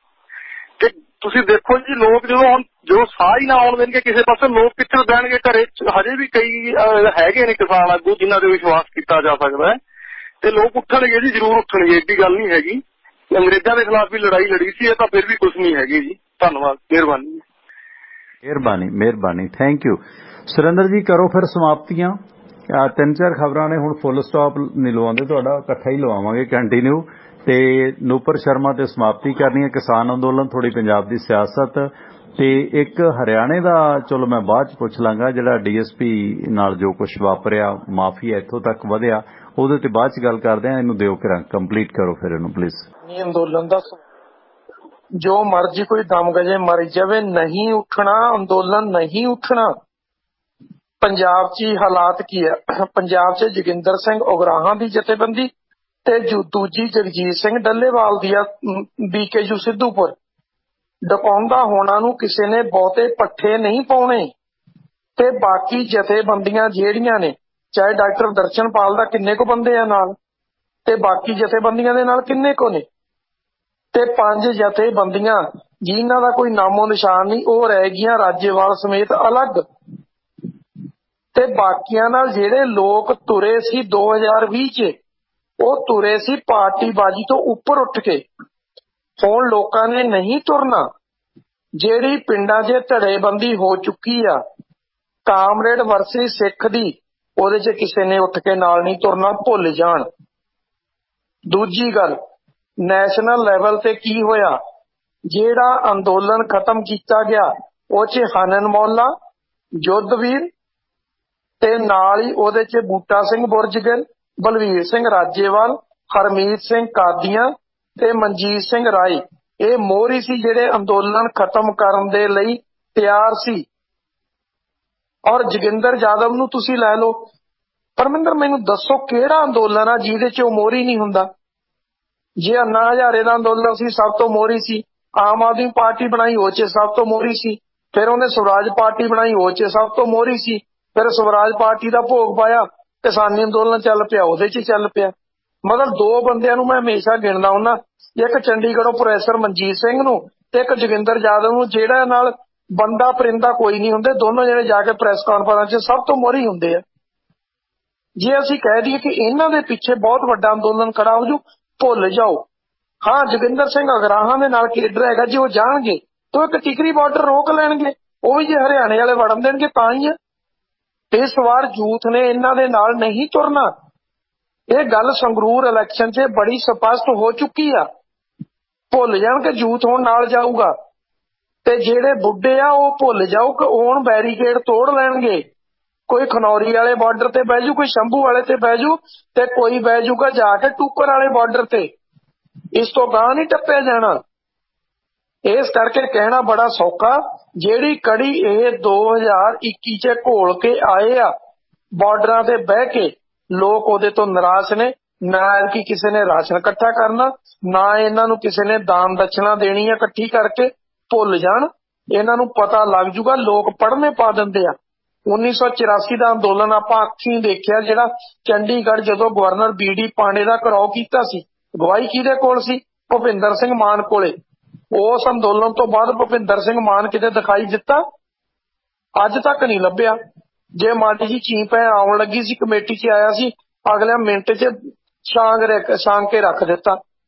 ਤੇ ਤੁਸੀਂ ਦੇਖੋ ਜੀ, ਲੋਕ ਜਦੋਂ ਸਾਹ ਹੀ ਨਾ ਆਉਣ ਦੇਣਗੇ ਕਿਸੇ ਪਾਸੇ, ਲੋਕ ਕਿੱਥੇ ਬਹਿਣਗੇ ਘਰੇ। ਹਜੇ ਵੀ ਕਈ ਹੈਗੇ ਨੇ ਕਿਸਾਨ ਆਗੂ ਜਿਨ੍ਹਾਂ ਤੇ ਵਿਸ਼ਵਾਸ ਕੀਤਾ ਜਾ ਸਕਦਾ ਹੈ, ਤੇ ਲੋਕ ਉੱਠਣਗੇ ਜੀ, ਜ਼ਰੂਰ ਉੱਠਣਗੇ, ਏਡੀ ਗੱਲ ਨਹੀਂ ਹੈਗੀ। ਅੰਗਰੇਜ਼ਾਂ ਦੇ ਖਿਲਾਫ ਵੀ ਲੜਾਈ ਲੜੀ ਸੀ, ਇਹ ਤਾਂ ਫਿਰ ਵੀ ਕੁਛ ਨਹੀਂ ਹੈਗੀ ਜੀ। ਧੰਨਵਾਦ, ਮਿਹਰਬਾਨੀ ਮਿਹਰਬਾਨੀ, ਥੈਂਕ ਯੂ। ਸੁਰਿੰਦਰ ਜੀ ਕਰੋ ਫਿਰ ਸਮਾਪਤੀਆਂ। 3-4 ਖਬਰਾਂ ਨੇ, ਹੁਣ ਫੁੱਲ ਸਟਾਪ ਨਹੀਂ ਲਵਾਉਂਦੇ, ਤੁਹਾਡਾ ਇਕੱਠਾ ਹੀ ਲਵਾਵਾਂਗੇ ਕੰਟੀਨਿਊ। ਤੇ ਨੂਪਰ ਸ਼ਰਮਾ ਤੇ ਸਮਾਪਤੀ ਕਰਨੀ ਹੈ, ਕਿਸਾਨ ਅੰਦੋਲਨ, ਥੋੜੀ ਪੰਜਾਬ ਦੀ ਸਿਆਸਤ, ਤੇ ਇੱਕ ਹਰਿਆਣੇ ਦਾ ਚਲੋ ਮੈਂ ਬਾਅਦ ਚ ਪੁੱਛ ਲਾਂਗਾ, ਜਿਹੜਾ DSP ਨਾਲ ਜੋ ਕੁਛ ਵਾਪਰਿਆ, ਮਾਫੀਆ ਇੱਥੋਂ ਤੱਕ ਵਧਿਆ, ਉਹਦੇ ਤੇ ਬਾਅਦ ਚ ਗੱਲ ਕਰਦੇ ਆ। ਇਹਨੂੰ ਦਿਓ ਕਰਾਂ, ਕੰਪਲੀਟ ਕਰੋ ਫਿਰ ਇਹਨੂੰ ਪਲੀਜ਼। ਅੰਦੋਲਨ ਦਾ ਜੋ ਮਰਜੀ ਕੋਈ ਦਮ ਗਜੇ ਮਰ ਜਾਵੇ, ਨਹੀਂ ਉੱਠਣਾ ਅੰਦੋਲਨ, ਨਹੀਂ ਉੱਠਣਾ। ਪੰਜਾਬ 'ਚ ਹਾਲਾਤ ਕੀ ਹੈ? ਪੰਜਾਬ 'ਚ ਜੋਗਿੰਦਰ ਸਿੰਘ ਉਗਰਾਹਾਂ ਦੀ ਜਥੇਬੰਦੀ ਤੇ ਦੂਜੀ ਜਗਜੀਤ ਸਿੰਘ ਡੱਲੇਵਾਲ ਦੀ ਆ, BKU ਸਿੱਧੂਪੁਰ। ਡਕਾਉਂਦਾ ਹੋਣਾ ਨੂੰ ਕਿਸੇ ਨੇ ਬਹੁਤੇ ਪੱਠੇ ਨਹੀਂ ਪਾਉਣੇ। ਤੇ ਬਾਕੀ ਜਥੇਬੰਦੀਆਂ ਜਿਹੜੀਆਂ ਨੇ, ਚਾਹੇ ਡਾਕਟਰ ਦਰਸ਼ਨਪਾਲ ਦਾ ਕਿੰਨੇ ਕੁ ਬੰਦੇ ਆ ਨਾਲ, ਤੇ ਬਾਕੀ ਜਥੇਬੰਦੀਆਂ ਦੇ ਨਾਲ ਕਿੰਨੇ ਕੁ ਨੇ, ਤੇ 5 ਜਥੇਬੰਦੀਆਂ ਜਿਨ੍ਹਾਂ ਦਾ ਕੋਈ ਨਾਮੋ ਨਿਸ਼ਾਨ ਨਹੀਂ, ਉਹ ਰਹਿ ਗਈਆਂ ਰਾਜੇਵਾਲ ਸਮੇਤ ਅਲੱਗ। ਤੇ ਬਾਕੀਆਂ ਨਾਲ ਜਿਹੜੇ ਲੋਕ ਤੁਰੇ ਸੀ 2020 ਚ, ਉਹ ਤੁਰੇ ਸੀ ਪਾਰਟੀਬਾਜ਼ੀ ਤੋਂ ਉੱਪਰ ਉੱਠ ਕੇ। ਹੁਣ ਲੋਕਾਂ ਨੇ ਨਹੀਂ ਤੁਰਨਾ। ਜਿਹੜੀ ਪਿੰਡਾਂ 'ਚ ਧੜੇਬੰਦੀ ਹੋ ਚੁੱਕੀ ਆ ਕਾਮਰੇਡ ਵਰਸਸ ਸਿੱਖ ਦੀ, ਉਹਦੇ 'ਚ ਕਿਸੇ ਨੇ ਉੱਠ ਕੇ ਨਾਲ ਨਹੀਂ ਤੁਰਨਾ, ਭੁੱਲ ਜਾਣ। ਦੂਜੀ ਗੱਲ, ਨੈਸ਼ਨਲ ਲੈਵਲ ਤੇ ਕੀ ਹੋਇਆ? ਜਿਹੜਾ ਅੰਦੋਲਨ ਖਤਮ ਕੀਤਾ ਗਿਆ ਉਹ 'ਚ ਹਨਨ ਮੌਲਾ, ਯੁੱਧਵੀਰ, ਤੇ ਨਾਲ ਹੀ ਉਹਦੇ 'ਚ ਬੂਟਾ ਸਿੰਘ ਬੁਰਜਗਿੱਲ, ਬਲਵੀਰ ਸਿੰਘ ਰਾਜੇਵਾਲ, ਹਰਮੀਤ ਸਿੰਘ ਕਾਦੀਆਂ ਤੇ ਮਨਜੀਤ ਸਿੰਘ ਰਾਏ। ਇਹ ਮੋਹਰੀ ਸੀ ਜਿਹੜੇ ਅੰਦੋਲਨ ਖਤਮ ਕਰਨ ਦੇ ਲਈ ਤਿਆਰ ਸੀ। ਔਰ ਜੋਗਿੰਦਰ ਯਾਦਵ ਨੂੰ ਤੁਸੀਂ ਲੈ ਲਓ। ਪਰਮਿੰਦਰ ਮੈਨੂੰ ਦੱਸੋ ਕਿਹੜਾ ਅੰਦੋਲਨ ਆ ਜਿਹਦੇ 'ਚ ਉਹ ਮੋਹਰੀ ਨਹੀਂ ਹੁੰਦਾ? ਜੇ ਅੰਨਾ ਹਜ਼ਾਰੇ ਦਾ ਅੰਦੋਲਨ ਸੀ, ਸਭ ਤੋਂ ਮੋਹਰੀ ਸੀ। ਆਮ ਆਦਮੀ ਪਾਰਟੀ ਬਣਾਈ, ਉਹ 'ਚ ਸਭ ਤੋਂ ਮੋਹਰੀ ਸੀ। ਫਿਰ ਉਹਨੇ ਸਵਰਾਜ ਪਾਰਟੀ ਬਣਾਈ, ਉਹ 'ਚ ਸਭ ਤੋਂ ਮੋਹਰੀ ਸੀ। ਫਿਰ ਸਵਰਾਜ ਪਾਰਟੀ ਦਾ ਭੋਗ ਪਾਇਆ, ਕਿਸਾਨੀ ਅੰਦੋਲਨ ਚੱਲ ਪਿਆ, ਉਹਦੇ 'ਚ ਚੱਲ ਪਿਆ। ਮਤਲਬ 2 ਬੰਦਿਆਂ ਨੂੰ ਮੈਂ ਹਮੇਸ਼ਾ ਗਿਣਦਾ ਹੁੰਦਾ, ਇੱਕ ਚੰਡੀਗੜ੍ਹੋਂ ਪ੍ਰੋਫੈਸਰ ਮਨਜੀਤ ਸਿੰਘ ਨੂੰ ਤੇ ਇੱਕ ਜੋਗਿੰਦਰ ਯਾਦਵ ਨੂੰ, ਜਿਹੜਾ ਨਾਲ ਬੰਦਾ ਪਰਿੰਦਾ ਕੋਈ ਨਹੀਂ ਹੁੰਦੇ। ਦੋਨੋਂ ਜਿਹੜੇ ਜਾ ਕੇ ਪ੍ਰੈਸ ਕਾਨਫਰੰਸ 'ਚ ਸਭ ਤੋਂ ਮੋਹਰੀ ਹੁੰਦੇ ਆ। ਜੇ ਅਸੀਂ ਕਹਿ ਦਈਏ ਕਿ ਇਹਨਾਂ ਦੇ ਪਿੱਛੇ ਬਹੁਤ ਵੱਡਾ ਅੰਦੋਲਨ ਖੜਾ ਹੋ ਜੂ, ਭੁੱਲ ਜਾਓ। ਹਾਂ, ਜੋਗਿੰਦਰ ਸਿੰਘ ਅਗਰਾਹਾਂ ਦੇ ਨਾਲ ਕੇਡਰ ਹੈਗਾ, ਜੇ ਉਹ ਜਾਣਗੇ ਤਾਂ ਇੱਕ ਟਿਕਰੀ ਬਾਰਡਰ ਰੋਕ ਲੈਣਗੇ। ਉਹ ਵੀ ਜੇ ਹਰਿਆਣੇ ਵਾਲੇ ਵੜਨ ਦੇਣਗੇ ਤਾਂ ਹੀ ਆ। ਇਸ ਵਾਰ ਯੂਥ ਨੇ ਇਹਨਾਂ ਦੇ ਨਾਲ ਨਹੀਂ ਤੁਰਨਾ। ਇਹ ਗੱਲ ਸੰਗਰੂਰ ਇਲੈਕਸ਼ਨ 'ਚ ਬੜੀ ਸਪਸ਼ਟ ਹੋ ਚੁੱਕੀ ਆ। ਭੁੱਲ ਜਾਣ ਕਿ ਯੂਥ ਹੁਣ ਨਾਲ ਜਾਊਗਾ। ਤੇ ਜਿਹੜੇ ਬੁੱਢੇ ਆ ਉਹ ਭੁੱਲ ਜਾਓ ਕਿ ਹੁਣ ਬੈਰੀਕੇਡ ਤੋੜ ਲੈਣਗੇ। ਕੋਈ ਖਨੌਰੀ ਵਾਲੇ ਬਾਰਡਰ ਤੇ ਬਹਿ ਜੂ, ਕੋਈ ਸ਼ੰਭੂ ਵਾਲੇ ਤੇ ਬਹਿ ਜੂ, ਤੇ ਕੋਈ ਬਹਿ ਜੂਗਾ ਜਾ ਕੇ ਟੂਕਰ ਵਾਲੇ ਬਾਰਡਰ ਤੇ। ਇਸ ਤੋਂ ਗਾਂਹ ਨਹੀਂ ਟੱਪਿਆ ਜਾਣਾ। ਇਸ ਕਰਕੇ ਕਹਿਣਾ ਬੜਾ ਸੌਖਾ, ਜਿਹੜੀ ਕੜੀ ਇਹ 2021 ਚ ਘੋਲ ਕੇ ਆਏ ਆ ਬਾਰਡਰਾਂ ਤੇ ਬਹਿ ਕੇ, ਲੋਕ ਉਹਦੇ ਤੋਂ ਨਿਰਾਸ਼ ਨੇ। ਨਾ ਕਿ ਕਿਸੇ ਨੇ ਰਾਸ਼ਨ ਇਕੱਠਾ ਕਰਨਾ, ਨਾ ਇਹਨਾਂ ਨੂੰ ਕਿਸੇ ਨੇ ਦਾਨ ਦਛਣਾ ਦੇਣੀ ਆ ਇਕੱਠੀ ਕਰਕੇ। ਭੁੱਲ ਜਾਣ, ਇਹਨਾਂ ਨੂੰ ਪਤਾ ਲੱਗ ਜੂਗਾ। ਲੋਕ ਪੜ੍ਹਨੇ ਪਾ ਦਿੰਦੇ ਆ। 1984 ਦਾ ਅੰਦੋਲਨ ਆਪਾਂ ਅੱਖੀਂ ਦੇਖਿਆ, ਜਿਹੜਾ ਚੰਡੀਗੜ੍ਹ ਜਦੋਂ ਗਵਰਨਰ BD ਪਾਂਡੇ ਦਾ ਘਿਰਾਓ ਕੀਤਾ ਸੀ, ਅਗਵਾਈ ਕਿਹਦੇ ਕੋਲ ਸੀ? ਭੁਪਿੰਦਰ ਸਿੰਘ ਮਾਨ ਕੋਲੇ। ਉਸ ਅੰਦੋਲਨ ਤੋਂ ਬਾਅਦ ਭੁਪਿੰਦਰ ਸਿੰਘ ਮਾਨ ਕਿਤੇ ਦਿਖਾਈ ਦਿੱਤਾ? ਅੱਜ ਤੱਕ ਨਹੀਂ ਲੱਭਿਆ। ਜੇ ਮਾੜੀ ਜੀ ਚੀਂਪੈ ਆਉਣ ਲੱਗੀ ਸੀ, ਕਮੇਟੀ 'ਚ ਆਇਆ ਸੀ, ਅਗਲੇ ਮਿੰਟ 'ਚ ਛਾਂਗ ਕੇ ਰੱਖ ਦਿੱਤਾ।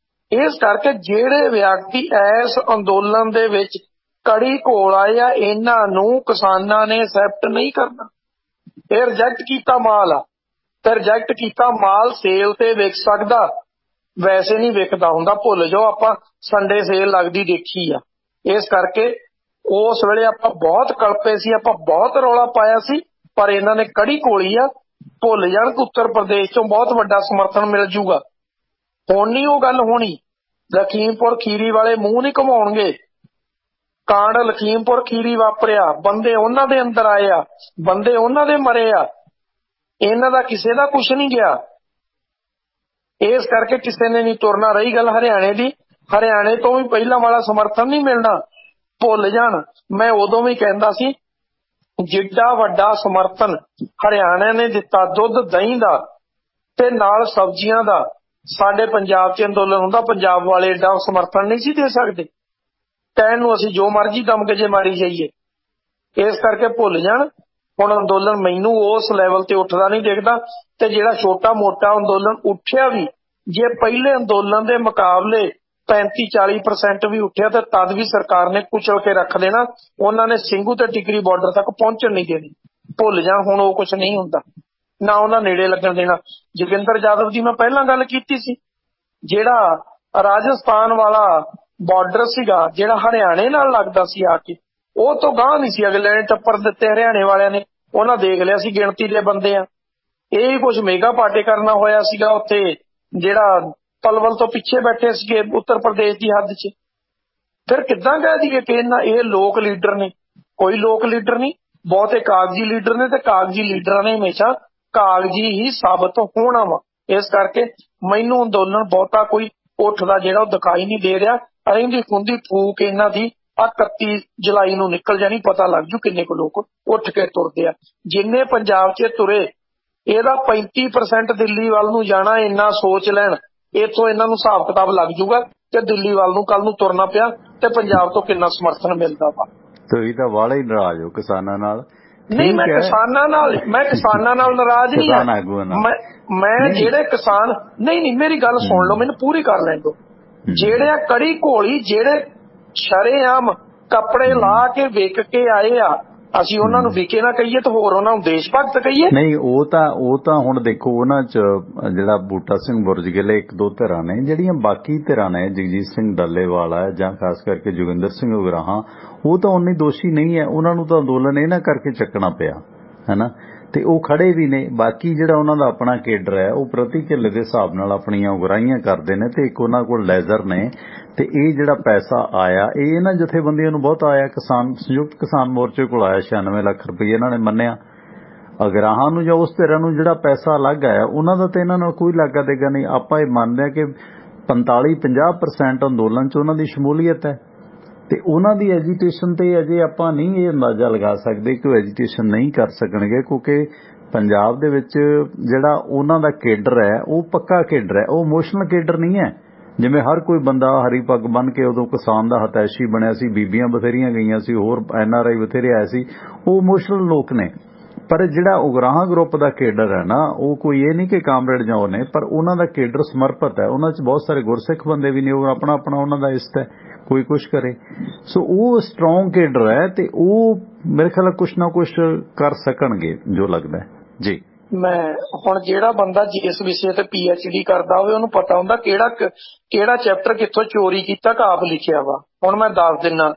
ਇਸ ਕਰਕੇ ਜਿਹੜੇ ਵਿਅਕਤੀ ਇਸ ਅੰਦੋਲਨ ਦੇ ਵਿੱਚ ਕੜੀ ਘੋਲ ਆਏ ਆ, ਇਹਨਾਂ ਨੂੰ ਕਿਸਾਨਾਂ ਨੇ ਐਕਸੈਪਟ ਨਹੀਂ ਕਰਨਾ। ਇਹ ਰਿਜੈਕਟ ਕੀਤਾ ਮਾਲ ਆ, ਤੇ ਰਿਜੈਕਟ ਕੀਤਾ ਮਾਲ ਸੇਲ ਤੇ ਵਿਕ ਸਕਦਾ, ਵੈਸੇ ਨਹੀਂ ਵਿਕਦਾ ਹੁੰਦਾ। ਭੁੱਲ ਜਾਓ, ਆਪਾਂ ਸੰਡੇ ਸੇਲ ਲੱਗਦੀ ਦੇਖੀ ਆ। ਇਸ ਕਰਕੇ ਉਸ ਵੇਲੇ ਆਪਾਂ ਬਹੁਤ ਕਲਪੇ ਸੀ, ਆਪਾਂ ਬਹੁਤ ਰੌਲਾ ਪਾਇਆ ਸੀ, ਪਰ ਇਹਨਾਂ ਨੇ ਕੜੀ ਘੋਲੀ ਆ। ਭੁੱਲ ਜਾਣ ਕਿ ਉੱਤਰ ਪ੍ਰਦੇਸ਼ ਤੋਂ ਬਹੁਤ ਵੱਡਾ ਸਮਰਥਨ ਮਿਲ ਜੂਗਾ। ਹੁਣ ਨਹੀਂ ਉਹ ਗੱਲ ਹੋਣੀ। ਲਖੀਮਪੁਰ ਖੀਰੀ ਵਾਲੇ ਮੂੰਹ ਨਹੀਂ ਘੁਮਾਉਣਗੇ। ਕਾਂਡ ਲਖੀਮਪੁਰ ਖੀਰੀ ਵਾਪਰਿਆ, ਬੰਦੇ ਉਹਨਾਂ ਦੇ ਅੰਦਰ ਆਏ ਆ, ਬੰਦੇ ਉਹਨਾਂ ਦੇ ਮਰੇ ਆ, ਇਹਨਾਂ ਦਾ ਕਿਸੇ ਦਾ ਕੁਛ ਨਹੀਂ ਗਿਆ। ਇਸ ਕਰਕੇ ਕਿਸੇ ਨੇ ਨਹੀਂ ਤੁਰਨਾ। ਰਹੀ ਗੱਲ ਹਰਿਆਣੇ ਦੀ, ਹਰਿਆਣੇ ਤੋਂ ਵੀ ਪਹਿਲਾਂ ਵਾਲਾ ਸਮਰਥਨ ਨਹੀਂ ਮਿਲਣਾ, ਭੁੱਲ ਜਾਣ। ਮੈਂ ਉਦੋਂ ਵੀ ਕਹਿੰਦਾ ਸੀ ਜਿੱਡਾ ਵੱਡਾ ਸਮਰਥਨ ਹਰਿਆਣਾ ਨੇ ਦਿੱਤਾ ਦੁੱਧ ਦਹੀਂ ਦਾ ਤੇ ਨਾਲ ਸਬਜ਼ੀਆਂ ਦਾ, ਸਾਡੇ ਪੰਜਾਬ 'ਚ ਅੰਦੋਲਨ ਹੁੰਦਾ, ਪੰਜਾਬ ਵਾਲੇ ਏਡਾ ਸਮਰਥਨ ਨਹੀਂ ਸੀ ਦੇ ਸਕਦੇ। ਕਹਿਣ ਨੂੰ ਅਸੀਂ ਜੋ ਮਰਜ਼ੀ ਦਮਗਜੇ ਮਾਰੀ ਜਾਈਏ। ਇਸ ਕਰਕੇ ਭੁੱਲ ਜਾਣ। ਹੁਣ ਅੰਦੋਲਨ ਮੈਨੂੰ ਉਸ ਲੈਵਲ ਤੇ ਉੱਠਦਾ ਨਹੀਂ ਦਿਖਦਾ। ਤੇ ਜਿਹੜਾ ਛੋਟਾ ਮੋਟਾ ਅੰਦੋਲਨ ਉੱਠਿਆ ਵੀ, ਜੇ ਪਹਿਲੇ ਅੰਦੋਲਨ ਦੇ ਮੁਕਾਬਲੇ 35-40% ਵੀ ਉੱਠਿਆ ਤਾਂ ਤਦ ਵੀ ਸਰਕਾਰ ਨੇ ਕੁਚਲ ਕੇ ਰੱਖ ਦੇਣਾ। ਉਹਨਾਂ ਨੇ ਸਿੰਘੂ ਤੇ ਟਿਕਰੀ ਬਾਰਡਰ ਤੱਕ ਪਹੁੰਚਣ ਨਹੀਂ ਦੇਣੀ। ਭੁੱਲ ਜਾਣ, ਹੁਣ ਉਹ ਕੁਛ ਨਹੀਂ ਹੁੰਦਾ, ਨਾ ਉਹਨਾਂ ਨੇੜੇ ਲੱਗਣ ਦੇਣਾ। ਜੋਗਿੰਦਰ ਯਾਦਵ ਦੀ ਮੈਂ ਪਹਿਲਾਂ ਗੱਲ ਕੀਤੀ ਸੀ, ਜਿਹੜਾ ਰਾਜਸਥਾਨ ਵਾਲਾ ਬਾਰਡਰ ਸੀਗਾ ਜਿਹੜਾ ਹਰਿਆਣੇ ਨਾਲ ਲੱਗਦਾ ਸੀ ਆ ਕੇ, ਉਹ ਤੋਂ ਗਾਂਹ ਨਹੀਂ ਸੀ ਅਗਲੇ ਨੇ ਟੱਪਰ ਦਿੱਤੇ ਹਰਿਆਣੇ ਵਾਲਿਆਂ ਨੇ। ਉਹਨਾਂ ਦੇਖ ਲਿਆ ਸੀ ਗਿਣਤੀ ਦੇ ਬੰਦੇ ਆ। ਇਹ ਕੁਝ ਮੇਗਾ ਪਾਟੇ ਕਰਨਾ ਹੋਇਆ ਸੀਗਾ ਉੱਥੇ, ਜਿਹੜਾ ਪਲਵਲ ਤੋਂ ਪਿੱਛੇ ਬੈਠੇ ਸੀਗੇ ਉੱਤਰ ਪ੍ਰਦੇਸ਼ ਦੀ ਹੱਦ 'ਚ। ਫਿਰ ਕਿੱਦਾਂ ਕਹਿ ਦਈਏ ਕਿ ਇਹ ਲੋਕ ਲੀਡਰ ਨੇ? ਕੋਈ ਲੋਕ ਲੀਡਰ ਨਹੀਂ, ਬਹੁਤੇ ਕਾਗਜ਼ੀ ਲੀਡਰ ਨੇ। ਤੇ ਕਾਗਜ਼ੀ ਲੀਡਰਾਂ ਨੇ ਹਮੇਸ਼ਾ ਕਾਗਜ਼ੀ ਹੀ ਸਾਬਤ ਹੋਣਾ ਵਾ। ਇਸ ਕਰਕੇ ਮੈਨੂੰ ਅੰਦੋਲਨ ਬਹੁਤਾ ਕੋਈ ਉੱਠਦਾ ਜਿਹੜਾ ਉਹ ਦਿਖਾਈ ਨਹੀਂ ਦੇ ਰਿਹਾ। ਰਹਿੰਦੀ ਖੁੰਦੀ ਫੂਕ ਇਹਨਾਂ ਦੀ 31 ਜੁਲਾਈ ਨੂੰ ਨਿਕਲ ਜਾਣੀ, ਪਤਾ ਲੱਗ ਜੂ ਕਿੰਨੇ ਕੁ ਲੋਕ ਉੱਠ ਕੇ ਤੁਰਦੇ ਆ। ਜਿੰਨੇ ਪੰਜਾਬ 'ਚ ਤੁਰੇ, ਇਹਦਾ 35% ਦਿੱਲੀ ਵੱਲ ਨੂੰ ਜਾਣਾ। ਇੰਨਾ ਸੋਚ ਲੈਣ, ਇੱਥੋਂ ਇਹਨਾਂ ਨੂੰ ਹਿਸਾਬ ਕਿਤਾਬ ਲੱਗ ਜੂਗਾ ਕਿ ਦਿੱਲੀ ਵੱਲ ਨੂੰ ਕੱਲ ਨੂੰ ਤੁਰਨਾ ਪਿਆ ਤੇ ਪੰਜਾਬ ਤੋਂ ਕਿੰਨਾ ਸਮਰਥਨ ਮਿਲਦਾ ਵਾ। ਤੁਸੀਂ ਤਾਂ ਵਾਲੇ ਹੀ ਨਾਰਾਜ਼ ਹੋ ਕਿਸਾਨਾਂ ਨਾਲ। ਨਹੀਂ, ਮੈਂ ਕਿਸਾਨਾਂ ਨਾਲ ਨਾਰਾਜ਼ ਨਹੀਂ ਹਾਂ। ਮੈਂ ਜਿਹੜੇ ਕਿਸਾਨ, ਨਹੀਂ ਮੇਰੀ ਗੱਲ ਸੁਣ ਲਓ, ਮੈਨੂੰ ਪੂਰੀ ਕਰ ਲੈਣ ਦਿਓ। ਜਿਹੜੇ ਕੜੀ ਘੋਲੀ, ਜਿਹੜੇ ਸ਼ਰੇਆਮ ਕੱਪੜੇ ਲਾ ਕੇ ਵਿਕ ਕੇ ਆਏ ਆ, ਅਸੀਂ ਉਹਨਾਂ ਨੂੰ ਵਿਕੇ ਨਾ ਕਹੀਏ ਤਾਂ ਹੋਰ ਉਹਨਾਂ ਨੂੰ ਦੇਸ਼ ਭਗਤ ਕਹੀਏ? ਨਹੀਂ, ਉਹ ਤਾਂ ਹੁਣ ਦੇਖੋ ਉਹਨਾਂ 'ਚ ਜਿਹੜਾ ਬੂਟਾ ਸਿੰਘ ਬੁਰਜਗਿੱਲ, 1-2 ਧਿਰਾਂ ਨੇ, ਜਿਹੜੀਆਂ ਬਾਕੀ ਧਿਰਾਂ ਨੇ, ਜਗਜੀਤ ਸਿੰਘ ਡੱਲੇਵਾਲ ਹੈ ਜਾਂ ਖਾਸ ਕਰਕੇ ਜੋਗਿੰਦਰ ਸਿੰਘ ਉਗਰਾਹਾਂ, ਉਹ ਤਾਂ ਉਨੇ ਦੋਸ਼ੀ ਨਹੀਂ ਹੈ। ਉਹਨਾਂ ਨੂੰ ਤਾਂ ਅੰਦੋਲਨ ਇਹਨਾਂ ਕਰਕੇ ਚੱਕਣਾ ਪਿਆ ਹੈ ਨਾ, ਤੇ ਉਹ ਖੜੇ ਵੀ ਨੇ। ਬਾਕੀ ਜਿਹੜਾ ਉਹਨਾਂ ਦਾ ਆਪਣਾ ਕੇਡਰ ਹੈ ਉਹ ਪ੍ਰਤੀ ਕਿੱਲੇ ਦੇ ਹਿਸਾਬ ਨਾਲ ਆਪਣੀਆਂ ਉਗਰਾਹੀਆਂ ਕਰਦੇ ਨੇ, ਤੇ ਇੱਕ ਉਹਨਾਂ ਕੋਲ ਲੈਜ਼ਰ ਨੇ। ਤੇ ਇਹ ਜਿਹੜਾ ਪੈਸਾ ਆਇਆ, ਇਹ ਇਹਨਾਂ ਜਥੇਬੰਦੀਆਂ ਨੂੰ ਬਹੁਤ ਆਇਆ। ਸੰਯੁਕਤ ਕਿਸਾਨ ਮੋਰਚੇ ਕੋਲ ਆਇਆ 96 ਲੱਖ ਰੁਪਏ, ਇਹਨਾਂ ਨੇ ਮੰਨਿਆ। ਅਗਰਾਹਾਂ ਨੂੰ ਜਾਂ ਉਸ ਧਿਰਾਂ ਨੂੰ ਜਿਹੜਾ ਪੈਸਾ ਅਲੱਗ ਆਇਆ, ਉਹਨਾਂ ਦਾ ਤਾਂ ਇਹਨਾਂ ਨਾਲ ਕੋਈ ਲਾਗਾ ਦੇਗਾ ਨਹੀਂ। ਆਪਾਂ ਇਹ ਮੰਨਦੇ ਹਾਂ ਕਿ 45-50% ਅੰਦੋਲਨ 'ਚ ਉਹਨਾਂ ਦੀ ਸ਼ਮੂਲੀਅਤ ਹੈ, ਤੇ ਉਹਨਾਂ ਦੀ ਐਜੀਟੇਸ਼ਨ ਤੇ ਅਜੇ ਆਪਾਂ ਨਹੀਂ ਇਹ ਅੰਦਾਜ਼ਾ ਲਗਾ ਸਕਦੇ ਕਿ ਉਹ ਐਜੀਟੇਸ਼ਨ ਨਹੀਂ ਕਰ ਸਕਣਗੇ, ਕਿਉਂਕਿ ਪੰਜਾਬ ਦੇ ਵਿੱਚ ਜਿਹੜਾ ਉਹਨਾਂ ਦਾ ਕੇਡਰ ਹੈ ਉਹ ਪੱਕਾ ਕੇਡਰ ਹੈ, ਉਹ ਇਮੋਸ਼ਨਲ ਕੇਡਰ ਨਹੀਂ ਹੈ। ਜਿਵੇਂ ਹਰ ਕੋਈ ਬੰਦਾ ਹਰੀ ਪੱਗ ਬੰਨ੍ਹ ਕੇ ਉਦੋਂ ਕਿਸਾਨ ਦਾ ਹਤੈਸ਼ੀ ਬਣਿਆ ਸੀ, ਬੀਬੀਆਂ ਬਥੇਰੀਆਂ ਗਈਆਂ ਸੀ, ਹੋਰ NRI ਬਥੇਰੇ ਆਏ ਸੀ, ਉਹ ਇਮੋਸ਼ਨਲ ਲੋਕ ਨੇ। ਪਰ ਜਿਹੜਾ ਉਗਰਾਹਾਂ ਗਰੁੱਪ ਦਾ ਕੇਡਰ ਹੈ ਨਾ, ਉਹ ਕੋਈ ਇਹ ਨਹੀਂ ਕਿ ਕਾਮਰੇਡ ਜਾਂ ਉਹ ਨੇ, ਪਰ ਉਹਨਾਂ ਦਾ ਕੇਡਰ ਸਮਰਪਿਤ ਹੈ। ਉਹਨਾਂ 'ਚ ਬਹੁਤ ਸਾਰੇ ਗੁਰਸਿੱਖ ਬੰਦੇ ਵੀ ਨੇ, ਉਹ ਆਪਣਾ ਉਹਨਾਂ ਦਾ ਇਸ਼ਟ ਹੈ, ਕੋਈ ਕੁਛ ਕਰੇ। ਸੋ ਉਹ ਸਟਰੋਂਗ ਕੇਡਰ ਹੈ, ਤੇ ਉਹ ਮੇਰੇ ਖਿਆਲ ਕੁਛ ਨਾ ਕੁਛ ਕਰ ਸਕਣਗੇ ਜੋ ਲੱਗਦਾ ਜੀ। ਮੈਂ ਹੁਣ ਜਿਹੜਾ ਬੰਦਾ ਜਿਸ ਵਿਸ਼ੇ ਤੇ PhD ਕਰਦਾ ਹੋਵੇ ਉਹਨੂੰ ਪਤਾ ਹੁੰਦਾ ਕਿਹੜਾ ਚੈਪਟਰ ਕਿੱਥੋਂ ਚੋਰੀ ਕੀਤਾ ਕਾਪ ਲਿਖਿਆ ਵਾ। ਹੁਣ ਮੈਂ ਦੱਸ ਦਿੰਨਾ,